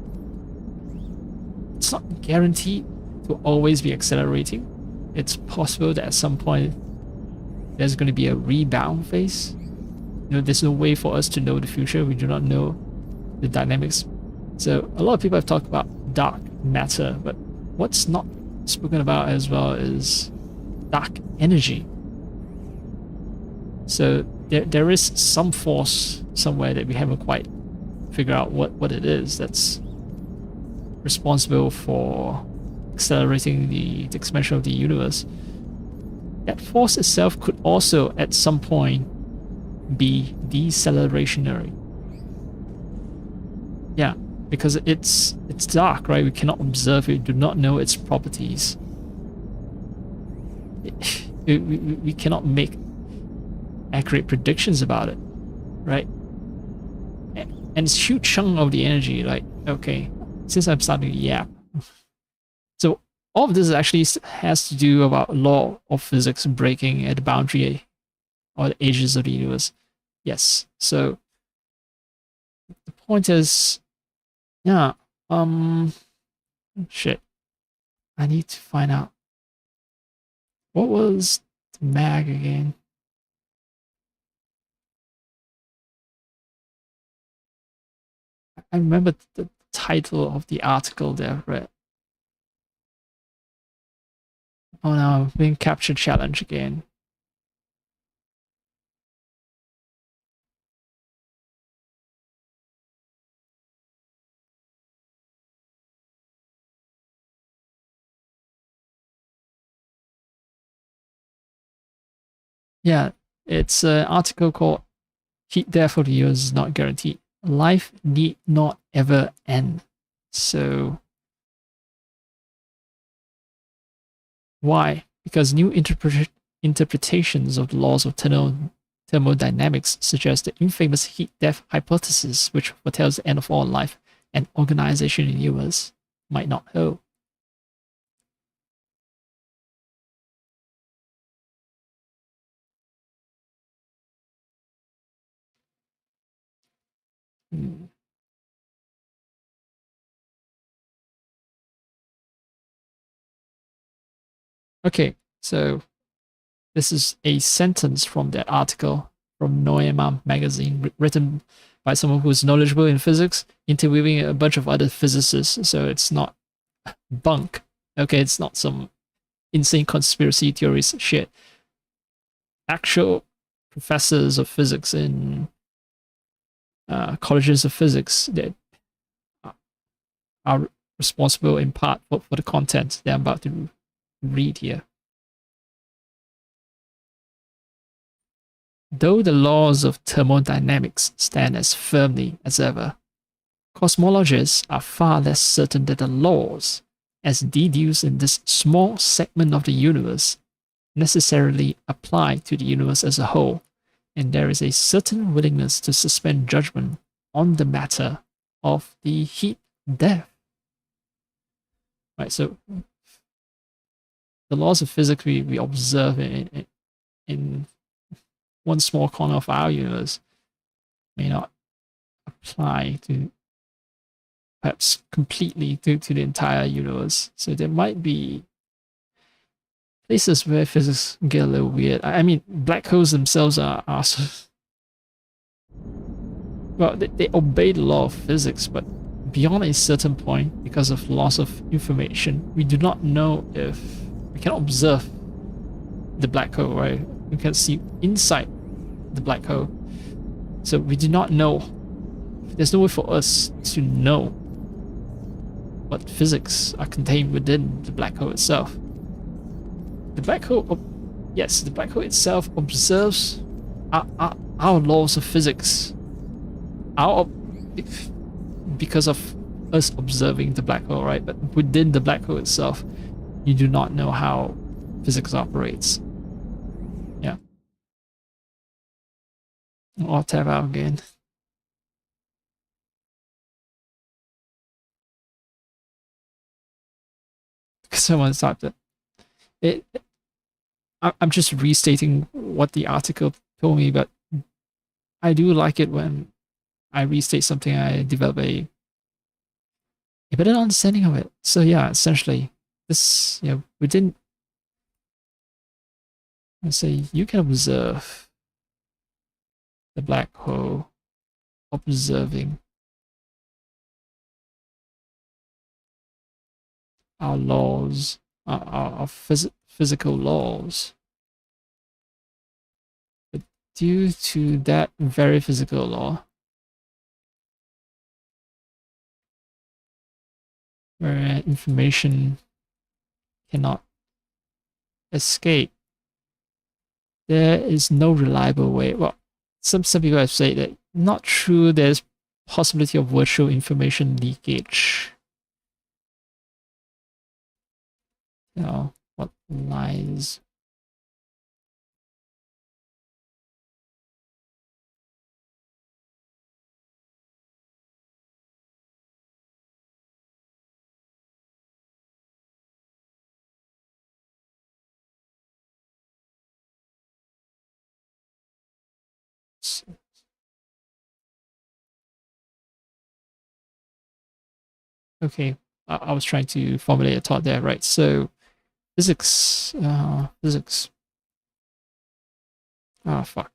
it's not guaranteed to always be accelerating. It's possible that at some point there's going to be a rebound phase. You know, there's no way for us to know the future. We do not know the dynamics. So a lot of people have talked about dark matter, but what's not spoken about as well is dark energy. So there is some force somewhere that we haven't quite figured out what it is that's responsible for accelerating the expansion of the universe. That force itself could also at some point be decelerationary. Yeah, because it's dark, right? We cannot observe it, we do not know its properties. We cannot make accurate predictions about it, right? And it's a huge chunk of the energy, like, okay, since I'm starting to yap. So all of this actually has to do about law of physics breaking at the boundary or the edges of the universe. Yes, so the point is, yeah, shit. I need to find out what was Mag again. I remember the title of the article that I've read. Oh no, being capture challenge again. Yeah, it's an article called Heat Death for the Universe is Not Guaranteed. Life need not ever end. So why? Because new interpretations of the laws of thermodynamics suggest the infamous heat death hypothesis, which foretells the end of all life and organization in the universe, might not hold. Hmm. Okay, so this is a sentence from that article from Noema magazine, written by someone who's knowledgeable in physics, interviewing a bunch of other physicists. So it's not bunk. Okay, it's not some insane conspiracy theories shit. Actual professors of physics in colleges of physics that are responsible in part for the content that I'm about to read here. Though the laws of thermodynamics stand as firmly as ever, cosmologists are far less certain that the laws, as deduced in this small segment of the universe, necessarily apply to the universe as a whole, and there is a certain willingness to suspend judgment on the matter of the heat death. Right, so the laws of physics we observe in one small corner of our universe may not apply to perhaps completely to the entire universe. So there might be places where physics get a little weird. I mean, black holes themselves are well, they obey the law of physics, but beyond a certain point, because of loss of information, we do not know if we can observe the black hole, right? We can see inside the black hole. So we do not know. There's no way for us to know what physics are contained within the black hole itself. The black hole, yes, the black hole itself observes our laws of physics. Because of us observing the black hole, right? But within the black hole itself, you do not know how physics operates. Yeah. I'll tab out again. Someone typed it. I'm just restating what the article told me, but I do like it when I restate something, I develop a better understanding of it. So yeah, essentially, this, you know, within, let's say, you can observe the black hole observing our laws, our physical laws. But due to that very physical law, where information cannot escape, there is no reliable way. Well, some people have said that not true. There's possibility of virtual information leakage. You know, what lies? Okay, I was trying to formulate a thought there, right? So physics, Oh, fuck.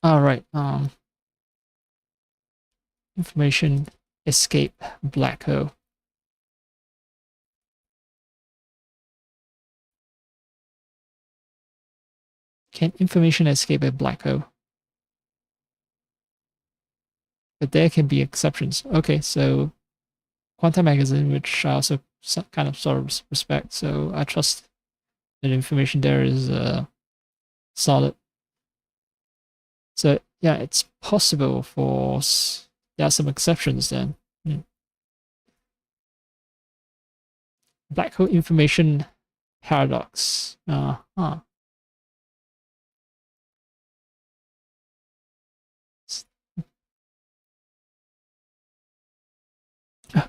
Alright, information escape black hole. Can information escape a black hole? But there can be exceptions. Okay, so quantum magazine, which I also kind of sort of respect, so I trust that information there is solid. So yeah, it's possible for there are some exceptions then. Black hole information paradox.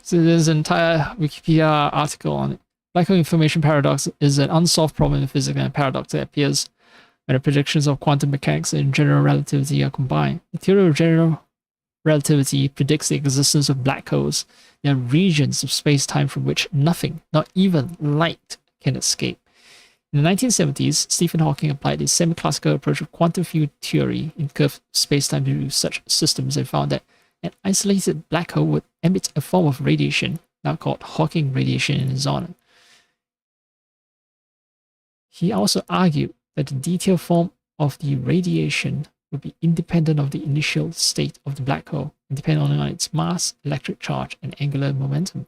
So there's an entire Wikipedia article on it. Black hole information paradox is an unsolved problem in physics and a paradox that appears when the predictions of quantum mechanics and general relativity are combined. The theory of general relativity predicts the existence of black holes. They are regions of space-time from which nothing, not even light, can escape. In the 1970s, Stephen Hawking applied his semi-classical approach of quantum field theory in curved space-time to such systems and found that an isolated black hole would emit a form of radiation, now called Hawking radiation in his honor. He also argued that the detailed form of the radiation would be independent of the initial state of the black hole, and depend only on its mass, electric charge, and angular momentum.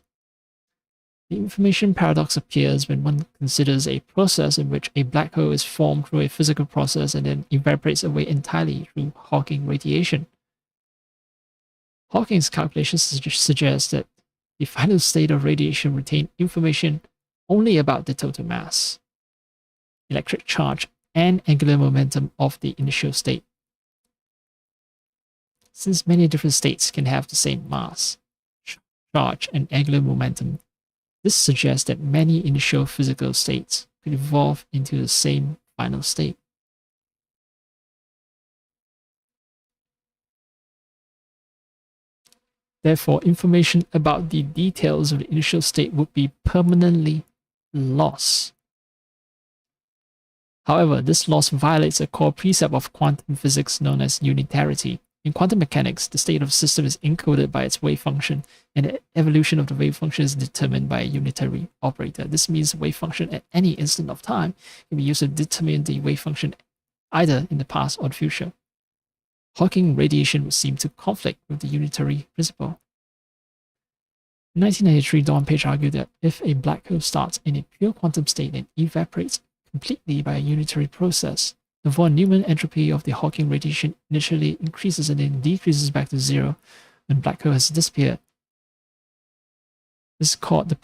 The information paradox appears when one considers a process in which a black hole is formed through a physical process and then evaporates away entirely through Hawking radiation. Hawking's calculations suggest that the final state of radiation retained information only about the total mass, electric charge, and angular momentum of the initial state. Since many different states can have the same mass, charge, and angular momentum, this suggests that many initial physical states could evolve into the same final state. Therefore, information about the details of the initial state would be permanently lost. However, this loss violates a core precept of quantum physics known as unitarity. In quantum mechanics, the state of a system is encoded by its wave function, and the evolution of the wave function is determined by a unitary operator. This means the wave function at any instant of time can be used to determine the wave function either in the past or the future. Hawking radiation would seem to conflict with the unitary principle. In 1993, Don Page argued that if a black hole starts in a pure quantum state and evaporates completely by a unitary process, the von Neumann entropy of the Hawking radiation initially increases and then decreases back to zero when the black hole has disappeared. This is called the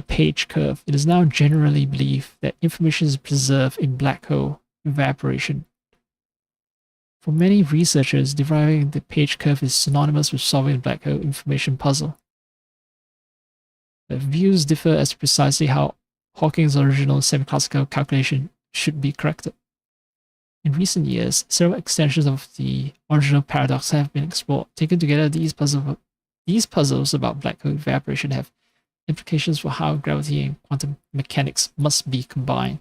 Page curve. It is now generally believed that information is preserved in black hole evaporation. For many researchers, deriving the Page curve is synonymous with solving the black hole information puzzle. The views differ as to precisely how Hawking's original semi-classical calculation should be corrected. In recent years, several extensions of the original paradox have been explored. Taken together, these puzzles about black hole evaporation have implications for how gravity and quantum mechanics must be combined.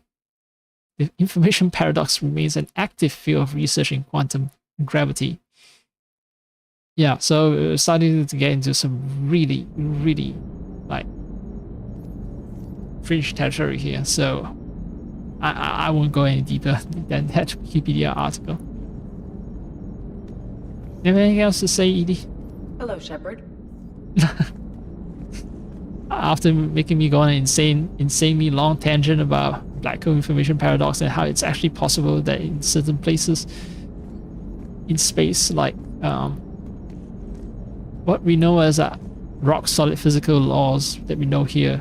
The information paradox remains an active field of research in quantum gravity. Yeah, so we're starting to get into some really, really, like, fringe territory here, so I won't go any deeper than that Wikipedia article. You have anything else to say, Edie? Hello, Shepard. After making me go on an insanely long tangent about black hole information paradox and how it's actually possible that in certain places in space, like what we know as rock solid physical laws that we know here,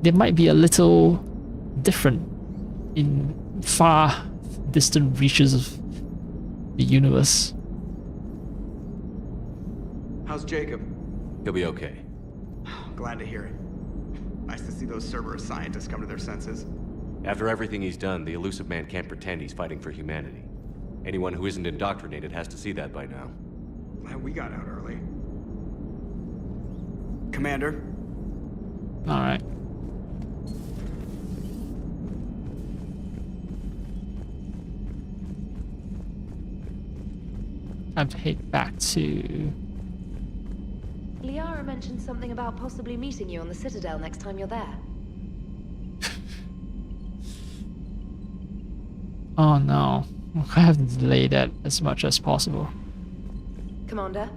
they might be a little different in far distant reaches of the universe. How's Jacob? He'll be okay. Glad to hear it. Nice to see those Cerberus scientists come to their senses. After everything he's done, the elusive man can't pretend he's fighting for humanity. Anyone who isn't indoctrinated has to see that by now. Glad we got out early. Commander? Alright. I'd head back to... Liara mentioned something about possibly meeting you on the Citadel next time you're there. Oh no, I have to delay that as much as possible. Commander?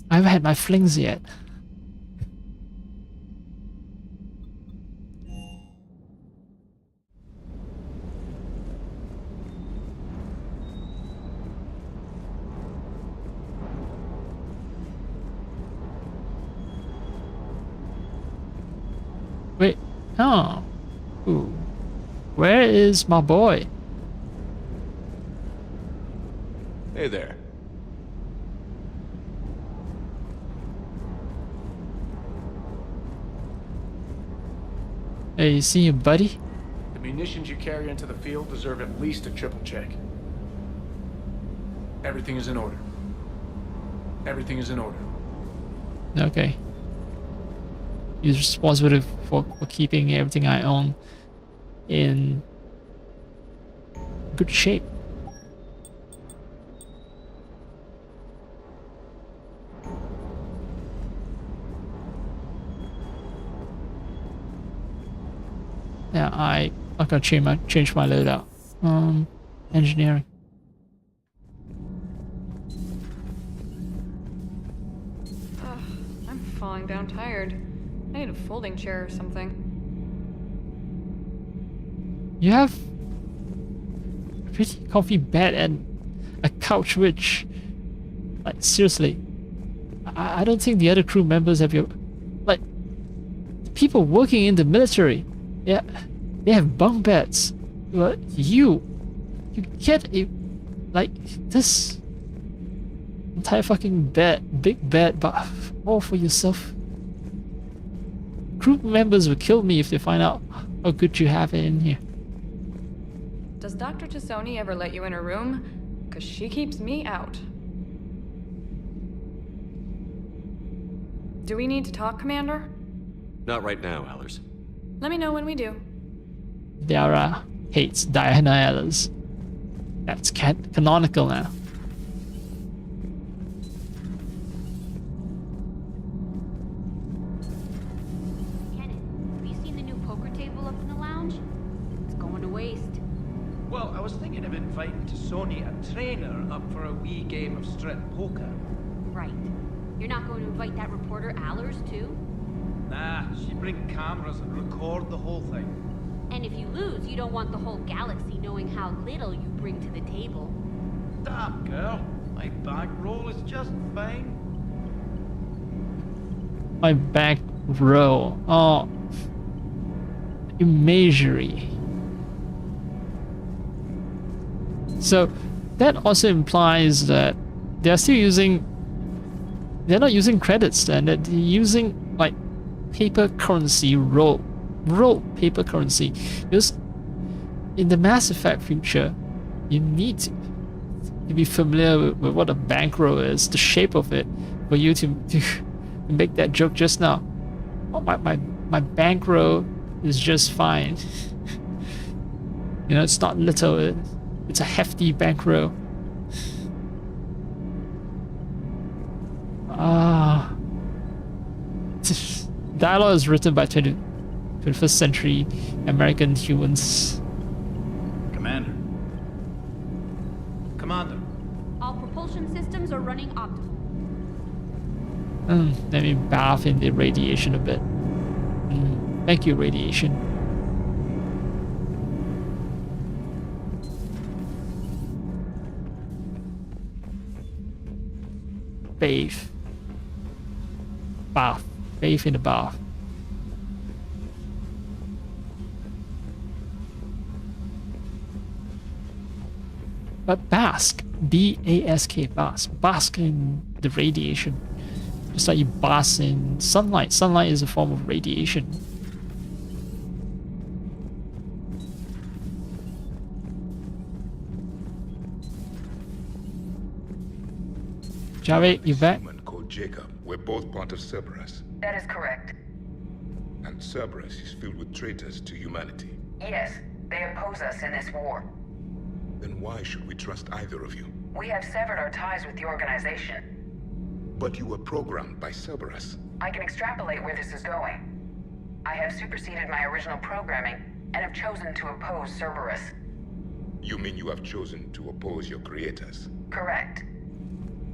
I haven't had my flings yet. Wait, oh. Ooh. Where is my boy? Hey there. Hey, you see your buddy? The munitions you carry into the field deserve at least a triple check. Everything is in order. Everything is in order. Okay. You're responsible for keeping everything I own in good shape. Yeah, I gotta change my loadout. Engineering. I'm falling down tired. I need a folding chair or something. You have a pretty comfy bed and a couch, which, like, seriously, I don't think the other crew members have your, like, people working in the military. Yeah, they have bunk beds. But you get a, like, this entire fucking bed, big bed, but all for yourself. Crew members would kill me if they find out how good you have it in here. Does Dr. Tassoni ever let you in her room? Because she keeps me out. Do we need to talk, Commander? Not right now, Allers. Let me know when we do. Liara hates Diana Ellis. That's canonical now. Have you seen the new poker table up in the lounge? It's going to waste. Well, I was thinking of inviting Tassoni, a trainer, up for a wee game of strip poker. Right. You're not going to invite that reporter Allers too? Nah, she'd bring cameras and record the whole thing. And if you lose, you don't want the whole galaxy knowing how little you bring to the table. Damn, girl. My bankroll is just fine. My back row. Oh, imagery. So that also implies that they're still using. They're not using credits then. They're using like paper currency, roll paper currency. Because in the Mass Effect future, you need to be familiar with what a bankroll is, the shape of it, for you to make that joke just now. Oh, my bankroll is just fine. You know, it's not little. It's a hefty bankroll. Dialogue is written by 21st century American humans. Commander. Commander. All propulsion systems are running optimal. Let me bath in the radiation a bit. Thank you, radiation. Bathe. Bath. Bathe in the bath. But bask. B-A-S-K. Bask. Bask in the radiation. Just like you bask in sunlight. Sunlight is a form of radiation. Javed, you back? Called Jacob. We're both part of Cerberus. That is correct. And Cerberus is filled with traitors to humanity. Yes, they oppose us in this war. Then why should we trust either of you? We have severed our ties with the organization. But you were programmed by Cerberus. I can extrapolate where this is going. I have superseded my original programming and have chosen to oppose Cerberus. You mean you have chosen to oppose your creators? Correct.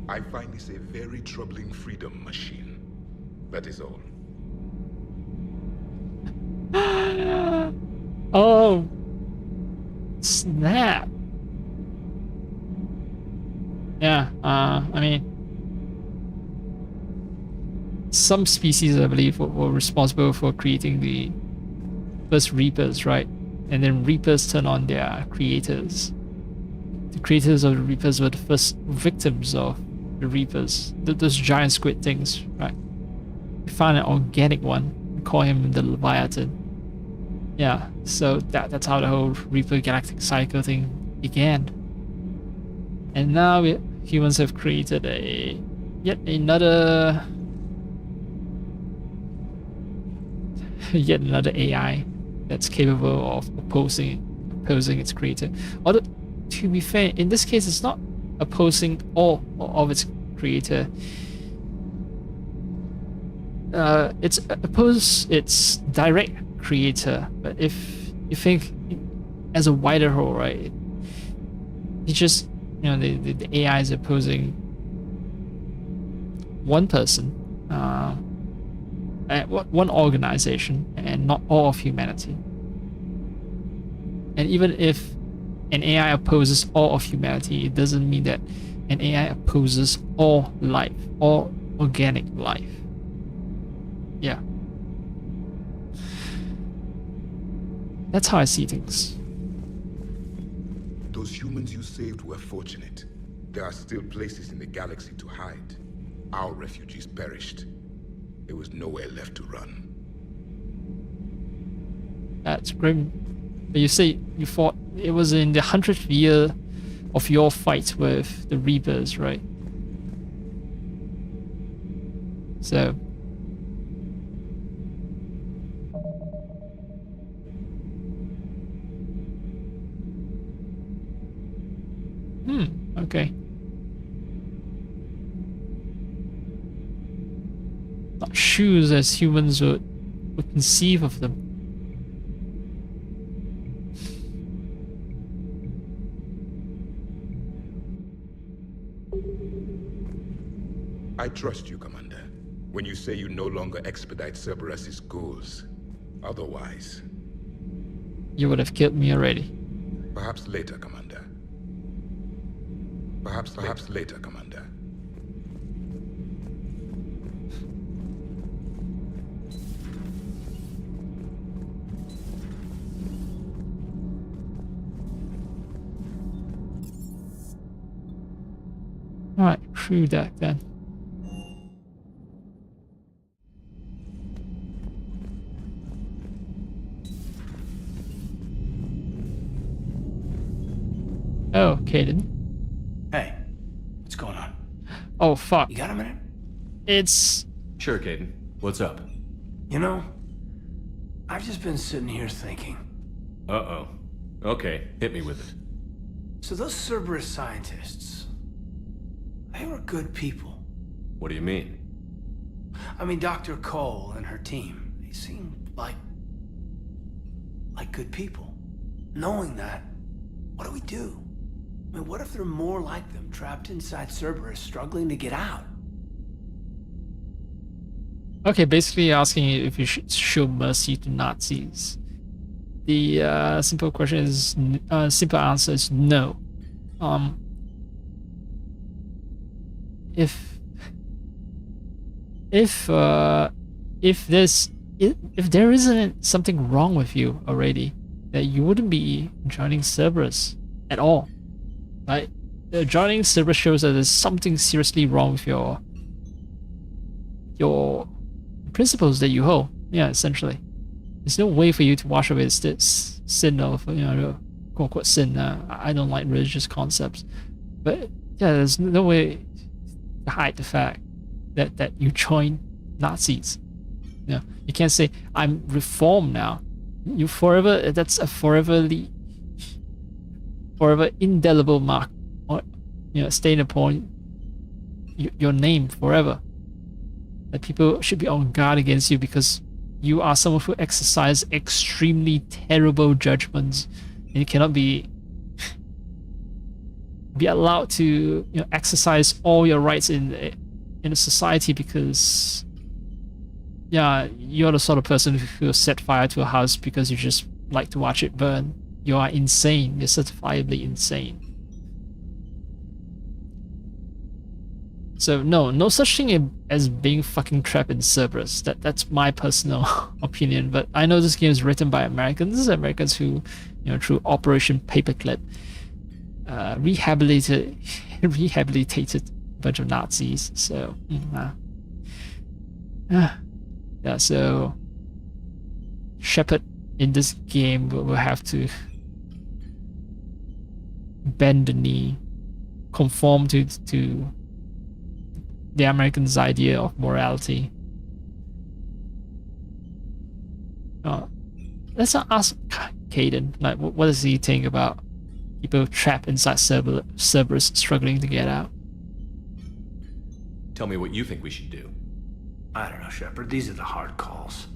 I find this a very troubling freedom machine. That is all. Oh, snap. Yeah, I mean, some species, I believe, were responsible for creating the first Reapers, right? And then Reapers turn on their creators. The creators of the Reapers were the first victims of the Reapers, those giant squid things, right? We found an organic one, we call him the Leviathan. Yeah, so that's how the whole Reaper galactic cycle thing began. And now humans have created yet another AI that's capable of opposing its creator. Although, to be fair, in this case, it's not opposing all of its creator. It's oppose its direct creator. But if you think as a wider whole, right? It's just, you know, the AI is opposing one person, one organization, and not all of humanity. And even if an AI opposes all of humanity, it doesn't mean that an AI opposes all life, all organic life. Yeah. That's how I see things. Those humans you saved were fortunate. There are still places in the galaxy to hide. Our refugees perished. There was nowhere left to run. That's grim. But you say you fought, it was in the 100th year of your fight with the Reapers, right? So... okay. Not shoes as humans would conceive of them. I trust you, Commander. When you say you no longer expedite Cerberus's goals. Otherwise... You would have killed me already. Perhaps later, Commander. Perhaps later, Commander. Alright, crew deck then. Oh, Caden. Hey, what's going on? Oh, fuck. You got a minute? It's... Sure, Caden. What's up? You know, I've just been sitting here thinking. Uh-oh. Okay, hit me with it. So those Cerberus scientists, they were good people. What do you mean? I mean, Dr. Cole and her team, they seemed like good people. Knowing that, what do we do? I mean, what if there are more like them trapped inside Cerberus struggling to get out? Okay, basically asking if you should show mercy to Nazis. The simple question is, simple answer is no. If there isn't something wrong with you already, that you wouldn't be joining Cerberus at all. Right? Joining Cerberus shows that there's something seriously wrong with your principles that you hold. Yeah, essentially. There's no way for you to wash away this sin of, you know, quote unquote sin. I don't like religious concepts. But yeah, there's no way to hide the fact that you join Nazis. You know, you can't say, I'm reformed now. You forever, that's a foreverly forever indelible mark, or stain upon your name forever. That people should be on guard against you because you are someone who exercises extremely terrible judgments, and you cannot be allowed to exercise all your rights in a society because you're the sort of person who will set fire to a house because you just like to watch it burn. You are insane. You're certifiably insane. So no such thing as being fucking trapped in Cerberus. That's my personal opinion. But I know this game is written by Americans who, through Operation Paperclip, rehabilitated a bunch of Nazis. So so Shepard in this game will have to bend the knee, conform to the Americans' idea of morality. Let's ask Caden, like, what does he think about people trapped inside Cerberus struggling to get out? Tell me what you think we should do. I don't know, Shepard. These are the hard calls.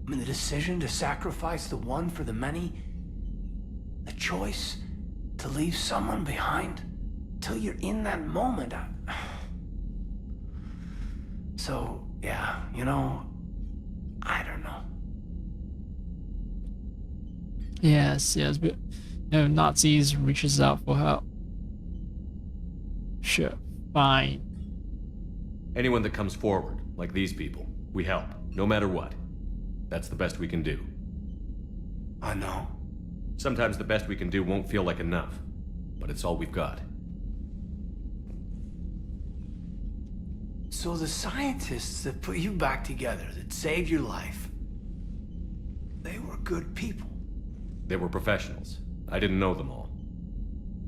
I mean, the decision to sacrifice the one for the many, the choice to leave someone behind till you're in that moment. So, yeah, I don't know. Yes, but Nazis reaches out for help. Sure, fine. Anyone that comes forward, like these people, we help, no matter what. That's the best we can do. I know. Sometimes the best we can do won't feel like enough, but it's all we've got. So the scientists that put you back together, that saved your life, they were good people. They were professionals. I didn't know them all.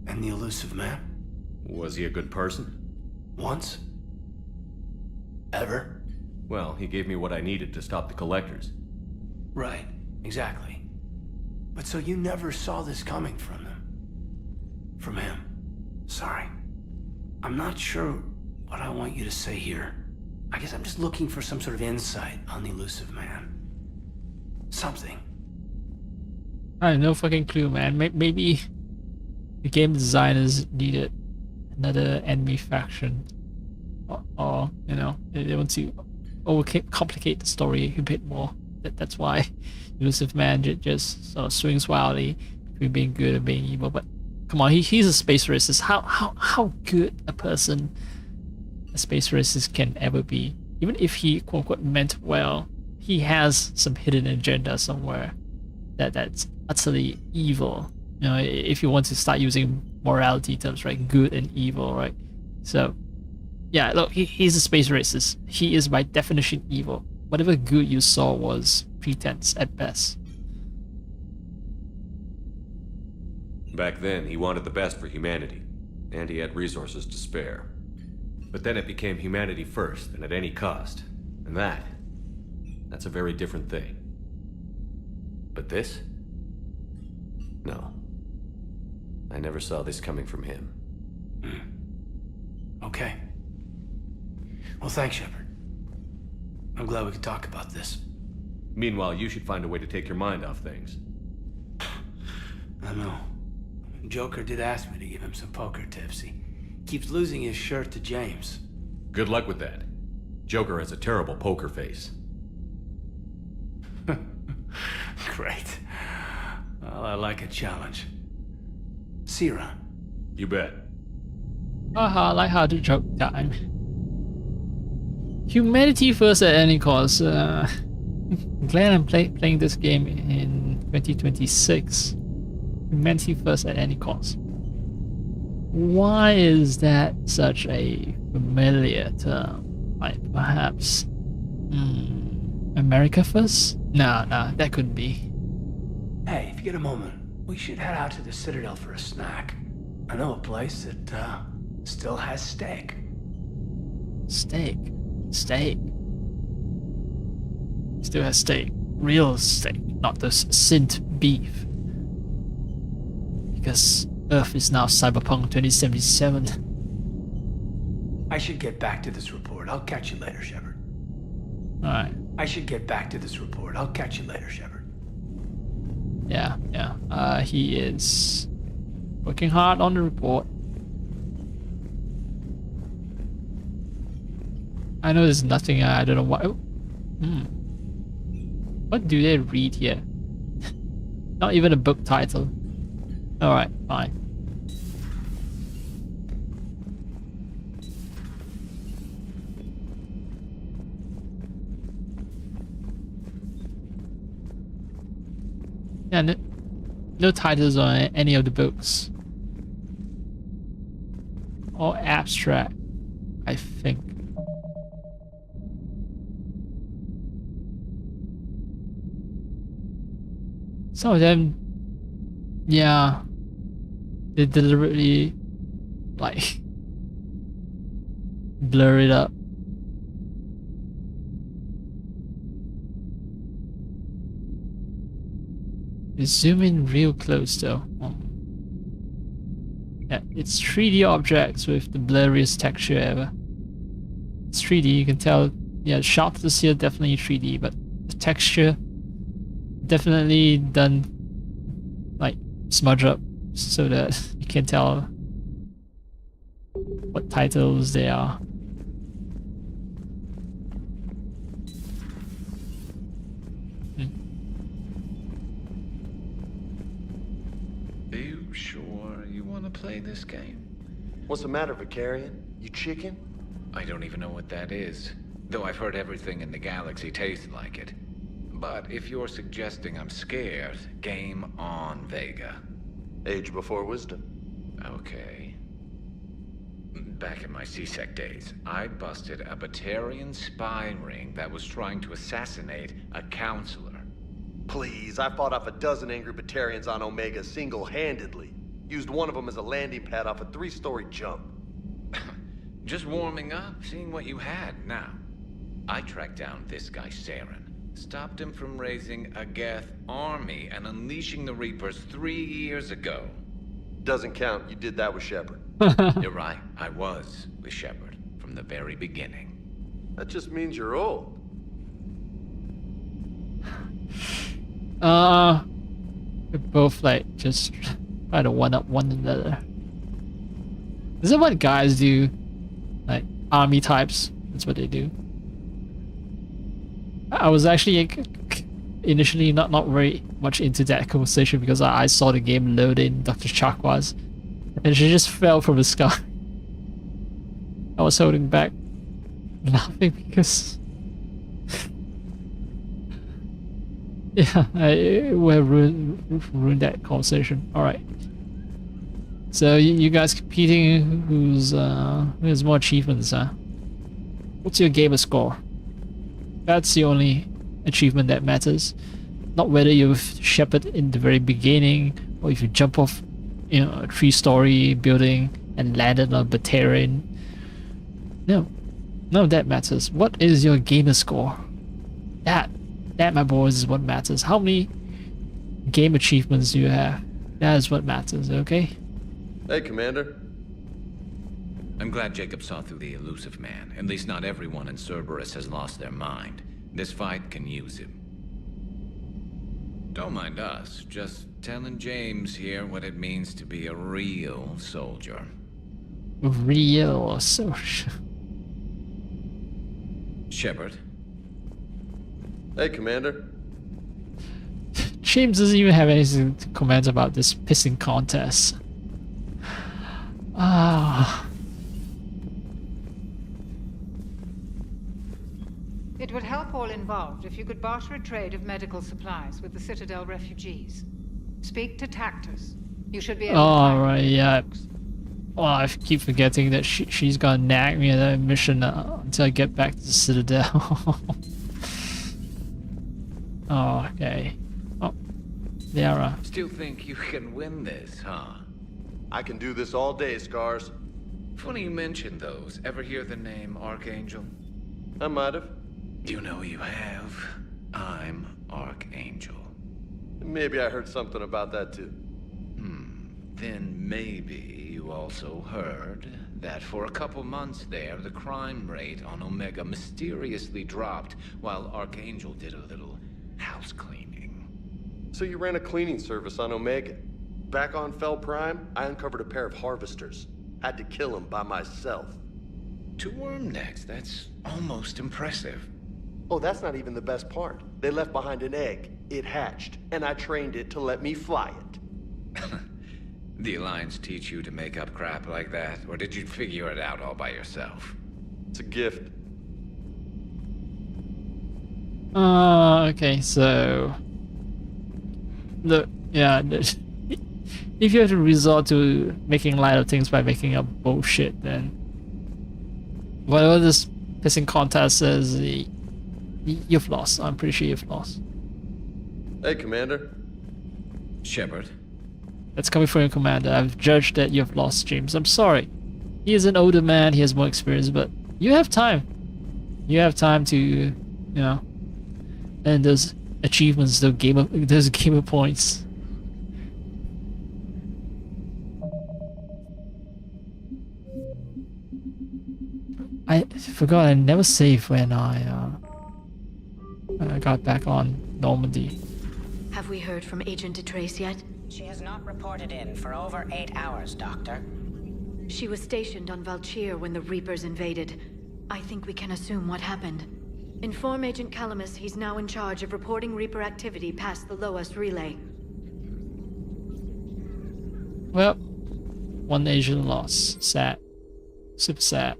And the elusive man? Was he a good person? Once? Ever? Well, he gave me what I needed to stop the collectors. Right, exactly. But so you never saw this coming from them? From him? Sorry. I'm not sure what I want you to say here. I guess I'm just looking for some sort of insight on the elusive man. Something. I have no fucking clue, man. Maybe the game designers needed another enemy faction, or they want to complicate the story a bit more. That's why elusive man just sort of swings wildly between being good and being evil. But come on, he's a space racist. How good a space racist can ever be? Even if he quote unquote meant well, he has some hidden agenda somewhere that's utterly evil. If you want to start using morality terms, right? Good and evil, right? So yeah, look, he's a space racist. He is by definition evil. Whatever good you saw was pretense at best. Back then, he wanted the best for humanity, and he had resources to spare. But then it became humanity first, and at any cost. And that's a very different thing. But this? No. I never saw this coming from him. Okay. Well, thanks, Shepard. I'm glad we could talk about this. Meanwhile, you should find a way to take your mind off things. I know. Joker did ask me to give him some poker tips. He keeps losing his shirt to James. Good luck with that. Joker has a terrible poker face. Great. Well, I like a challenge. See you around. You bet. Haha, lighthearted joke time. Humanity first at any cost. I'm glad I'm playing this game in 2026. Humanity first at any cost. Why is that such a familiar term? Like perhaps America first? Nah, that couldn't be. Hey, if you get a moment, we should head out to the Citadel for a snack. I know a place that still has steak. Steak. Still has steak. Real steak, not this synth beef. Because Earth is now Cyberpunk 2077. I should get back to this report. I'll catch you later, Shepard. Alright. I should get back to this report. I'll catch you later, Shepard. Yeah. He is working hard on the report. I know there's nothing, I don't know what. Oh. What do they read here? Not even a book title. Alright, fine. Yeah, no titles on any of the books. Or abstract, I think. Some of them, yeah, they deliberately, like, blur it up. You zoom in real close though. Oh. Yeah, it's 3D objects with the blurriest texture ever. It's 3D, you can tell. Yeah, sharpness here definitely 3D, but the texture definitely done like smudge up so that you can tell what titles they are. Are you sure you want to play this game? What's the matter, Vicarian? You chicken? I don't even know what that is, though I've heard everything in the galaxy tastes like it. But if you're suggesting I'm scared, game on, Vega. Age before wisdom. Okay. Back in my C-Sec days, I busted a Batarian spy ring that was trying to assassinate a counselor. Please, I fought off a dozen angry Batarians on Omega single-handedly. Used one of them as a landing pad off a 3-story jump. Just warming up, seeing what you had. Now, I tracked down this guy, Saren. Stopped him from raising a Geth army and unleashing the Reapers 3 years ago. Doesn't count. You did that with Shepard. You're right. I was with Shepard from the very beginning. That just means you're old. We're both like just try to one-up one another. Is that what guys do? Like army types? That's what they do. I was actually initially not very much into that conversation because I saw the game load in Dr. Chakwas and she just fell from the sky. I was holding back laughing because yeah, it would have ruined that conversation. Alright. So you guys competing, who has more achievements, huh? What's your gamer score? That's the only achievement that matters. Not whether you've Shepard in the very beginning, or if you jump off, you know, a 3-story building and landed on a Batarian. No, none of that matters. What is your gamer score? That, my boys, is what matters. How many game achievements do you have? That is what matters, okay? Hey, Commander. I'm glad Jacob saw through the elusive man. At least not everyone in Cerberus has lost their mind. This fight can use him. Don't mind us, just telling James here what it means to be a real soldier. Real soldier. Shepard. Hey, Commander. James doesn't even have anything to comment about this pissing contest. Ah. It would help all involved if you could barter a trade of medical supplies with the Citadel refugees. Speak to Tactus. You should be able to find right, yeah. Well, I keep forgetting that she's gonna nag me at that mission until I get back to the Citadel. Oh, okay. Oh, Liara. Still think you can win this, huh? I can do this all day, Scars. Funny you mentioned those. Ever hear the name Archangel? I might have. You know you have. I'm Archangel. Maybe I heard something about that too. Then maybe you also heard that for a couple months there, the crime rate on Omega mysteriously dropped while Archangel did a little house cleaning. So you ran a cleaning service on Omega. Back on Fel Prime, I uncovered a pair of harvesters. Had to kill them by myself. 2 worm necks, that's almost impressive. Oh, that's not even the best part. They left behind an egg. It hatched, and I trained it to let me fly it. The Alliance teach you to make up crap like that, or did you figure it out all by yourself? It's a gift. Okay, so... Look, yeah, if you have to resort to making light of things by making up bullshit, then... Whatever this pissing contest says, you've lost. I'm pretty sure you've lost. Hey, Commander. Shepard. That's coming from your commander. I've judged that you've lost, James. I'm sorry. He is an older man, he has more experience, but you have time. You have time to, you know, earn those achievements, those gamer points. I forgot I never saved when I got back on Normandy. Have we heard from Agent DeTrace yet? She has not reported in for over 8 hours, Doctor. She was stationed on Valchir when the Reapers invaded. I think we can assume what happened. Inform Agent Calamus he's now in charge of reporting Reaper activity past the Loas relay. Well, 1 agent lost. Sad. Super sad.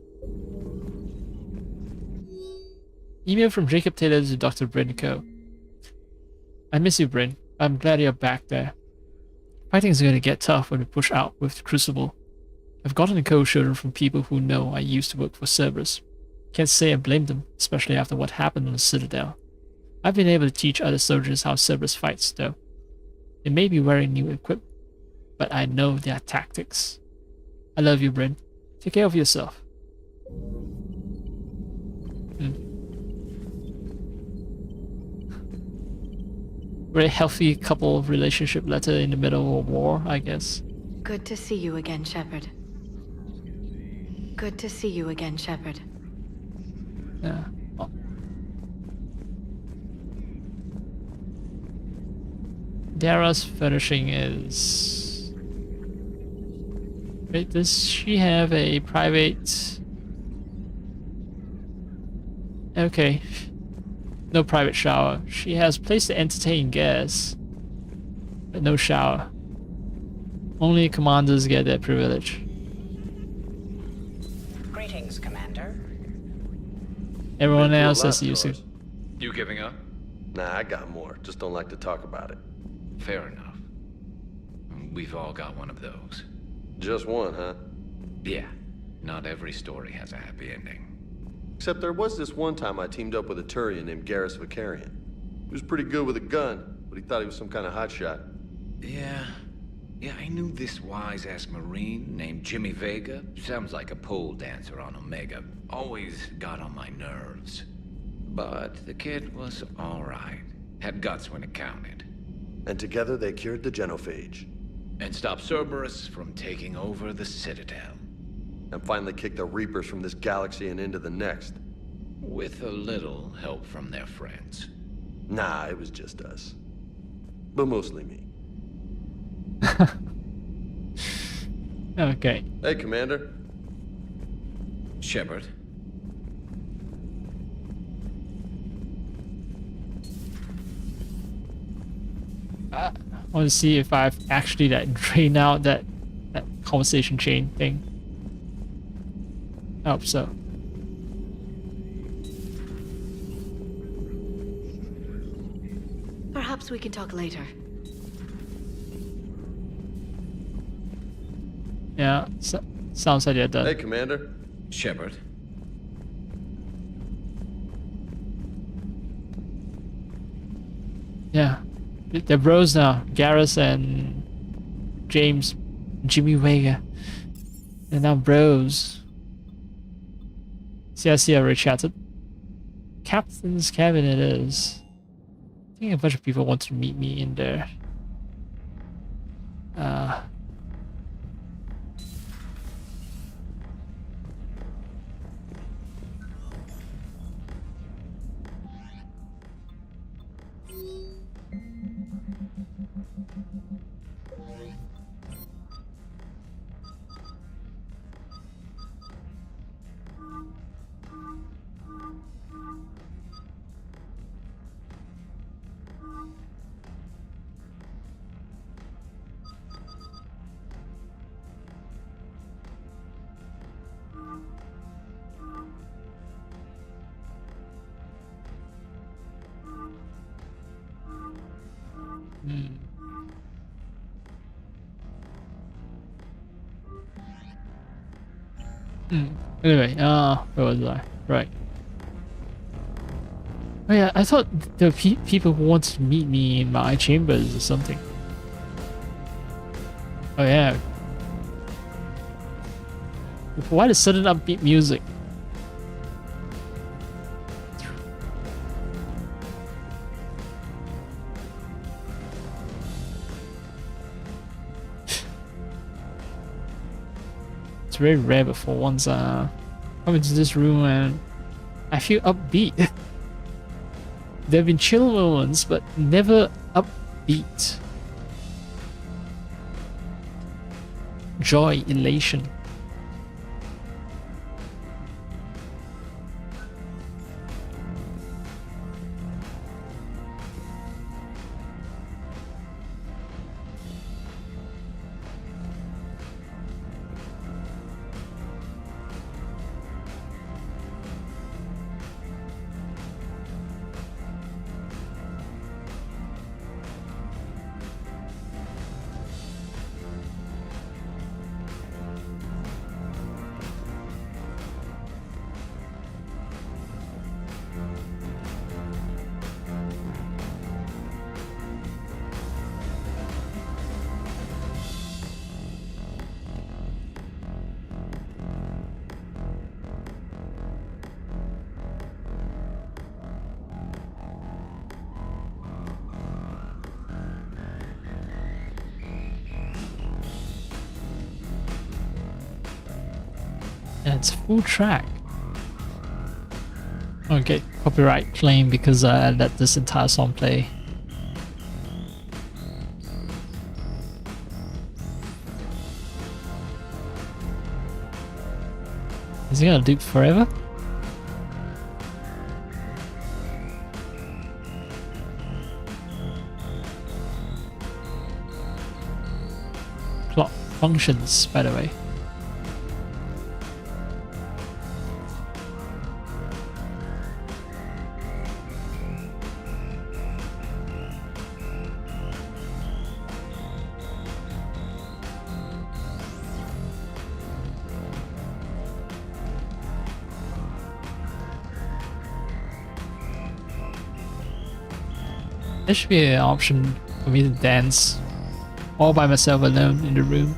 Email from Jacob Taylor to Dr. Bryn Co. I miss you, Bryn. I'm glad you're back there. Fighting is going to get tough when we push out with the Crucible. I've gotten a code showing from people who know I used to work for Cerberus. Can't say I blame them, especially after what happened on the Citadel. I've been able to teach other soldiers how Cerberus fights, though. They may be wearing new equipment, but I know their tactics. I love you, Bryn. Take care of yourself. Very healthy couple relationship letter in the middle of war, I guess. Good to see you again, Shepard. Good to see you again, Shepard. Yeah. Oh. Dara's furnishing is... Wait, does she have a private... Okay. No private shower. She has place to entertain guests, but no shower. Only commanders get that privilege. Greetings, Commander. Everyone else has to use it. You giving up? Nah, I got more. Just don't like to talk about it. Fair enough. We've all got one of those. Just one, huh? Yeah. Not every story has a happy ending. Except there was this one time I teamed up with a Turian named Garrus Vicarian. He was pretty good with a gun, but he thought he was some kind of hotshot. Yeah, I knew this wise-ass Marine named Jimmy Vega. Sounds like a pole dancer on Omega. Always got on my nerves. But the kid was alright. Had guts when it counted. And together they cured the genophage. And stopped Cerberus from taking over the Citadel. And finally kicked the Reapers from this galaxy and into the next. With a little help from their friends. Nah, it was just us. But mostly me. Okay. Hey, Commander. Shepard. I want to see if I've actually drained out that conversation chain thing. I hope so. Perhaps we can talk later. Yeah, sounds like you're done. Hey, Commander. Shepard. Yeah, they're bros now. Garrus and Jimmy Vega. They're now bros. See, I see I already chatted. Captain's cabin it is. I think a bunch of people want to meet me in there. Anyway, where was I? Right. Oh yeah, I thought there were people who wanted to meet me in my chambers or something. Oh yeah. Why the sudden upbeat music? It's very rare, but for once, come into this room and I feel upbeat. There have been chill moments, but never upbeat. Joy, elation. And it's full track. Okay, copyright claim because I let this entire song play. Is it gonna loop forever? Clock functions, by the way. There should be an option for me to dance all by myself alone in the room.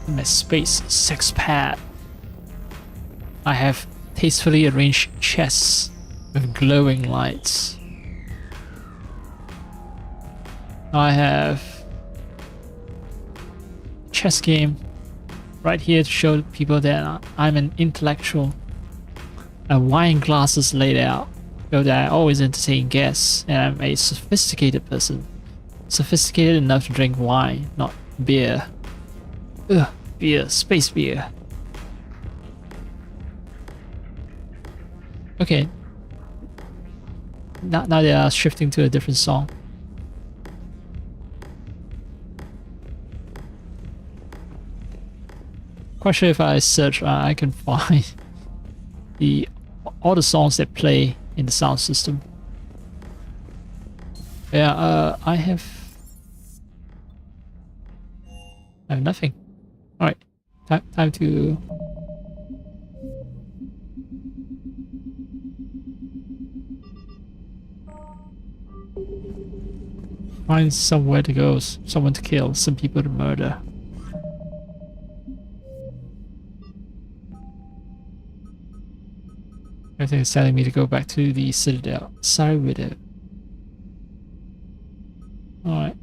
My space sex pad. I have tastefully arranged chests with glowing lights. I have a chess game right here to show people that I'm an intellectual. Wine glasses laid out so that I always entertain guests, and I'm a sophisticated person. Sophisticated enough to drink wine, not beer. Ugh. Beer, space beer. Okay. Now they are shifting to a different song. Quite sure if I search, I can find all the songs that play in the sound system. Yeah, I have nothing. Alright, time to... find somewhere to go, someone to kill, some people to murder. Everything is telling me to go back to the Citadel. Sorry, Widow. Alright.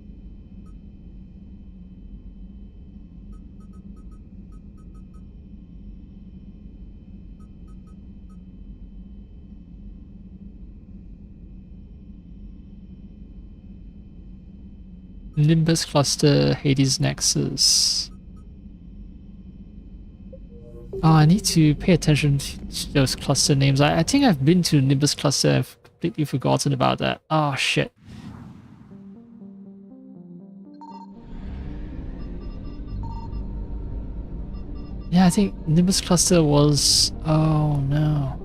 Nimbus Cluster, Hades Nexus. Oh, I need to pay attention to those cluster names. I think I've been to Nimbus Cluster. I've completely forgotten about that. Oh, shit. Yeah, I think Nimbus Cluster was... Oh, no.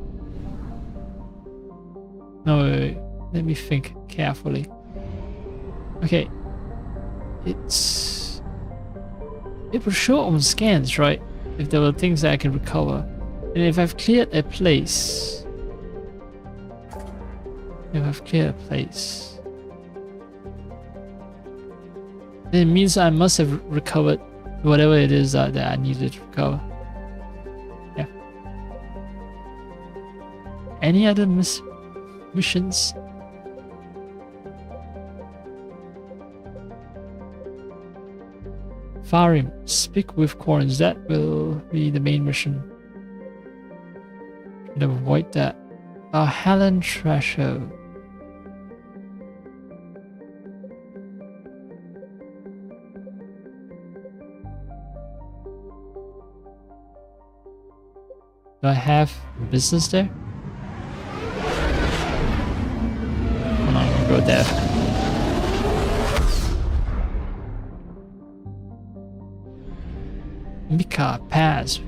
No, wait. Let me think carefully. Okay. It will show on scans, right? If there were things that I can recover. And if I've cleared a place... then it means I must have recovered whatever it is that I needed to recover. Yeah. Any other missions? Farim, speak with Corns. That will be the main mission. And avoid that. Helen Treasure. Do I have business there? Hold on, I'm gonna go there. Mika, pass.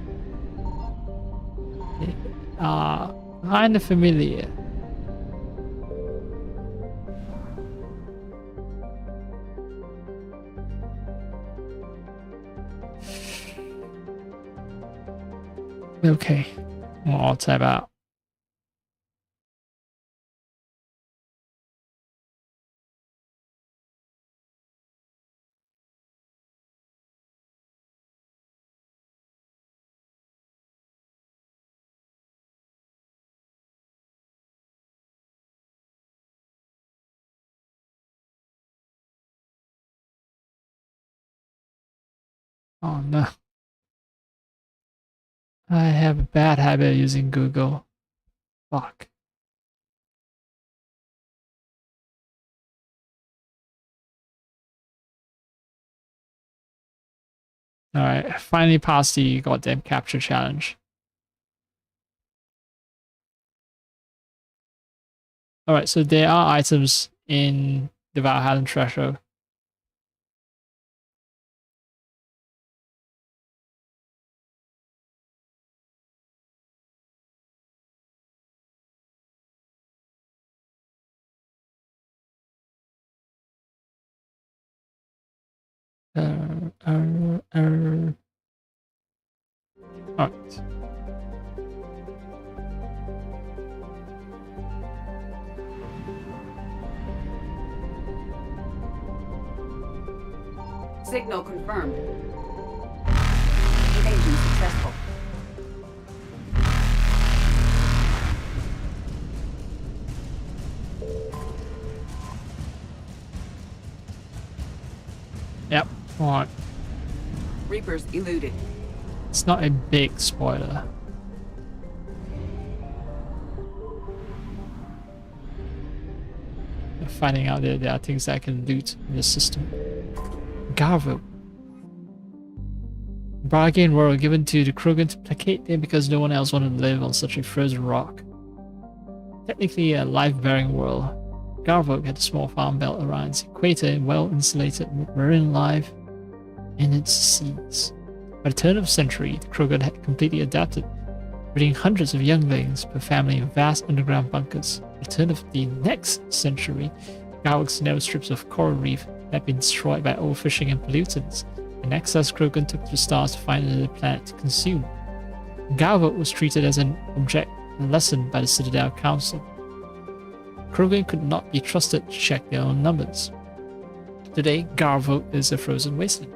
Kinda familiar. Okay, well, I'll type out. Oh no. I have a bad habit of using Google. Fuck. Alright, I finally passed the goddamn capture challenge. Alright, so there are items in the Valhalla Treasure. Alright. Signal confirmed. Invasion successful. Yep, alright. Reapers eluded. It's not a big spoiler. Finding out that there are things that I can loot in the system. Garvo. Bargain world given to the Krogan to placate them because no one else wanted to live on such a frozen rock. Technically a life-bearing world, Garvo had a small farm belt around its equator and well-insulated marine life in its seas. By the turn of the century, the Krogan had completely adapted, breeding hundreds of younglings per family in vast underground bunkers. By the turn of the next century, Garvo's narrow strips of coral reef had been destroyed by overfishing and pollutants, and excess Krogan took to the stars to find another planet to consume. Garvo was treated as an object lesson by the Citadel Council. Krogan could not be trusted to check their own numbers. Today, Garvo is a frozen wasteland,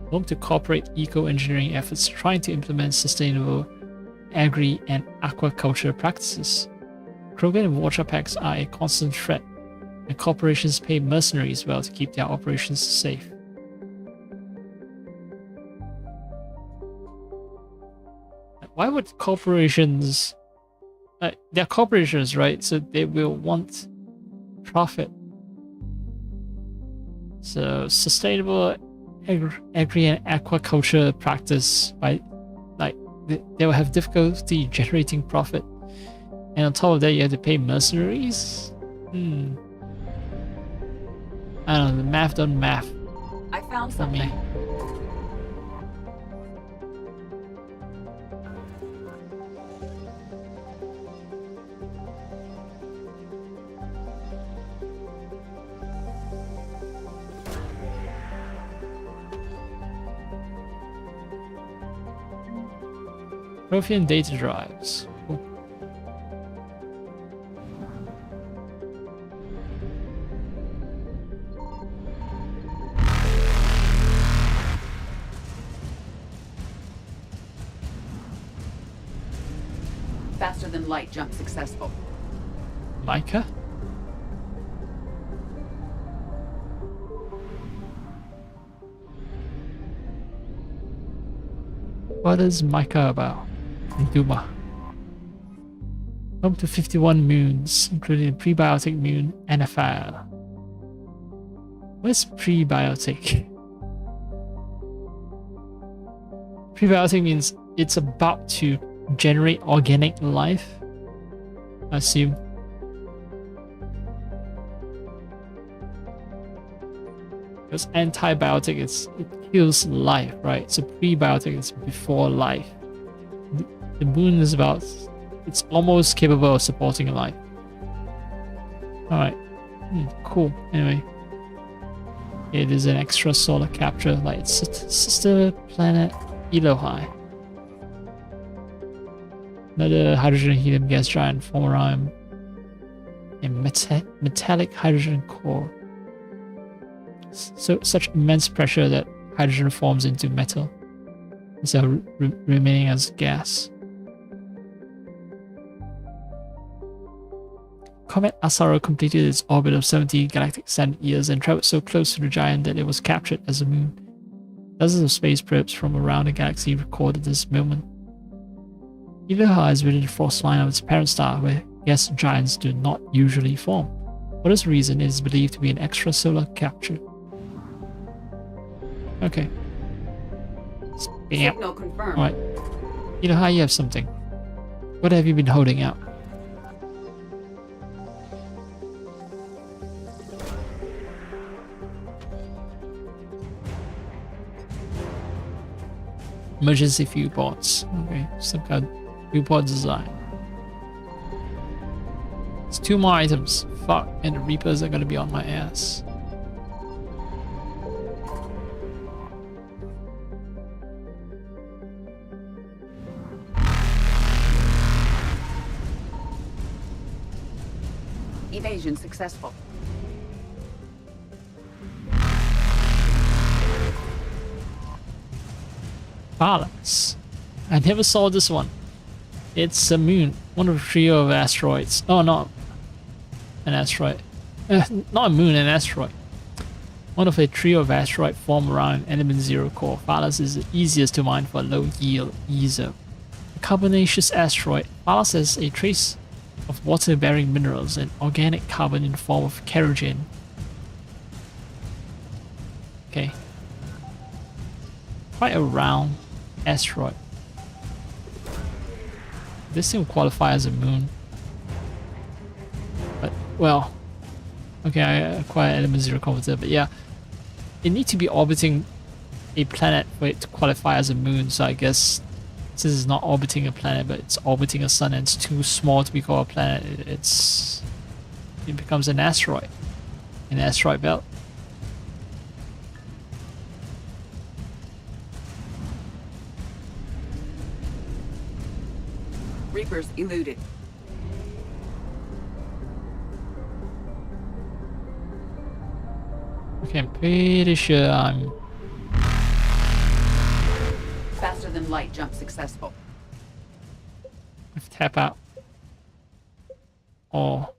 home to corporate eco-engineering efforts trying to implement sustainable agri- and aquaculture practices. Krogan and water packs are a constant threat, and corporations pay mercenaries well to keep their operations safe. Why would corporations... they're corporations, right? So they will want profit. So sustainable agri and aquaculture practice by they will have difficulty generating profit. And on top of that, you have to pay mercenaries? I don't know, the math don't math. I found for something. me. Prothean data drives. Cool. Faster than light jump successful. Micah? What is Micah about? Duma. Up to 51 moons, including a prebiotic moon and a fire. What's prebiotic? Prebiotic means it's about to generate organic life, I assume. Because antibiotic it kills life, right? So prebiotic is before life. The moon is about, it's almost capable of supporting life. Alright, cool. Anyway, it is an extra solar capture, like its sister planet Elohai. Another hydrogen helium gas giant form around a metallic hydrogen core. So such immense pressure that hydrogen forms into metal instead of remaining as gas. Comet Asaro completed its orbit of 70 galactic standard years and traveled so close to the giant that it was captured as a moon. Dozens of space probes from around the galaxy recorded this moment. Elohai is within the frost line of its parent star, where gas giants do not usually form. For this reason, it is believed to be an extrasolar capture. Okay. Signal confirmed. Alright. Elohai, you have something. What have you been holding out? Emergency fuel pods. Okay, some kind of fuel pod design. It's 2 more items. Fuck, and the Reapers are gonna be on my ass. Evasion successful. Balance. I never saw this one. It's a moon, one of a trio of asteroids. Oh, not an asteroid. Not a moon, an asteroid. One of a trio of asteroids formed around element 0 core. Phalas is the easiest to mine for low yield ESO. A carbonaceous asteroid, Phalas has a trace of water-bearing minerals and organic carbon in the form of kerogen. Okay. Quite a round asteroid. This thing will qualify as a moon. But, well, okay, I acquired element 0 converter, but yeah. It needs to be orbiting a planet for it to qualify as a moon, so I guess since it's not orbiting a planet, but it's orbiting a sun and it's too small to be called a planet, it becomes an asteroid. An asteroid belt. Reapers eluded. Okay, I'm pretty sure I'm... Faster than light jump successful. If tap out. Or...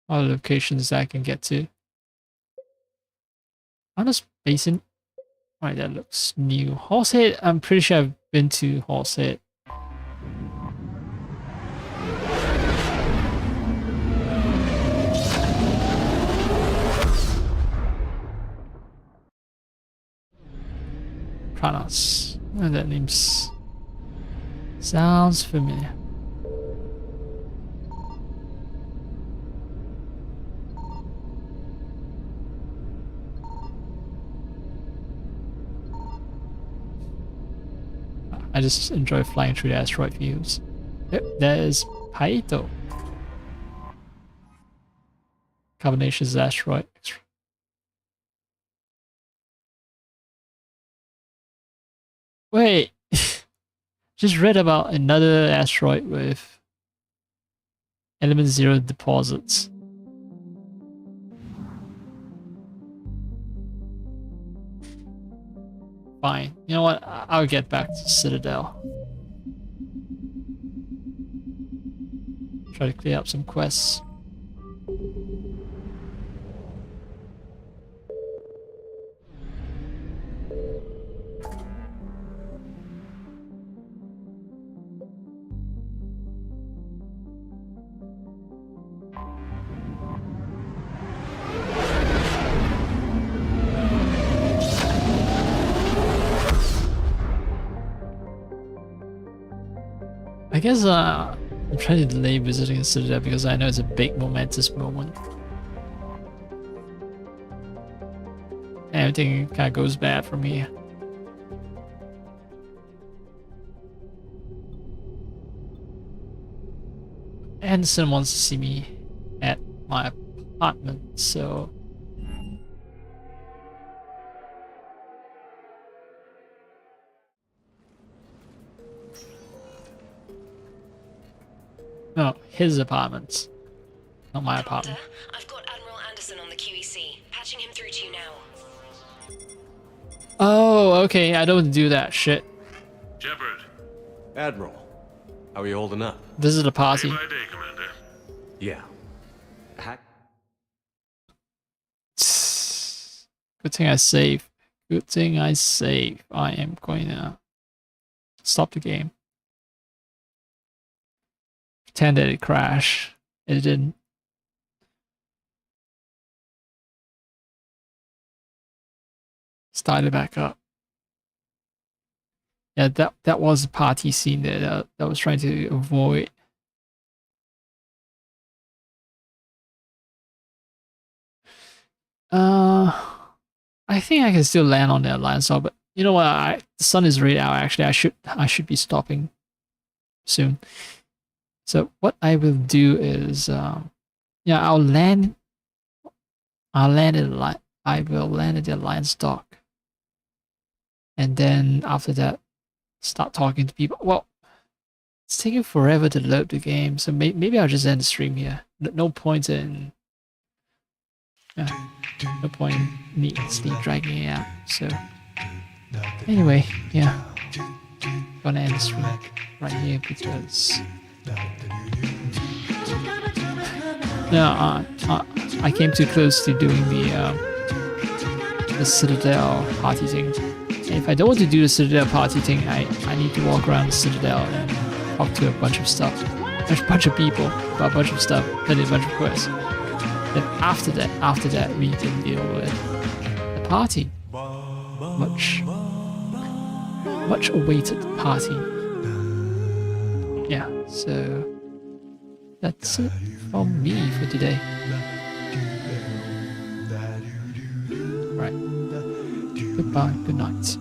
other locations that I can get to. On this basin. Right, that looks new. Horsehead, I'm pretty sure I've been to Horsehead. Pranas. Oh, that name sounds familiar. I just enjoy flying through the asteroid fields. Yep, there's Paito. Carbonaceous asteroid. Wait, just read about another asteroid with element 0 deposits. Fine. You know what? I'll get back to Citadel. Try to clear up some quests. I guess I'm trying to delay visiting the Citadel because I know it's a big momentous moment. Everything kind of goes bad from here. Anderson wants to see me at my apartment, so... No, his apartment. Not my apartment. I've got Admiral Anderson on the QEC. Patching him through to you now. Oh, okay. I don't do that shit. Shepard. Admiral, how are you holding up? This is the party. Day by day, Commander. Yeah. Good thing I save. Good thing I save. I am going to stop the game. Pretend that it crashed. It didn't. Start it back up. Yeah, that was the party scene that I was trying to avoid. I think I can still land on the Alliance side, but you know what? The sun is right out. Actually, I should be stopping soon. So what I will do is, yeah, I will land at the Alliance dock, and then after that, start talking to people. Well, it's taking forever to load the game, so maybe I'll just end the stream here. No point in, no point in me dragging it out. So anyway, yeah, gonna end the stream right here because. No, I came too close to doing the Citadel party thing. And if I don't want to do the Citadel party thing, I need to walk around the Citadel and talk to a bunch of stuff. There's a bunch of people about a bunch of stuff, then a bunch of quests. Then after that, we can deal with the party. Much awaited party. Yeah, so that's it from me for today. Right. Goodbye, good night.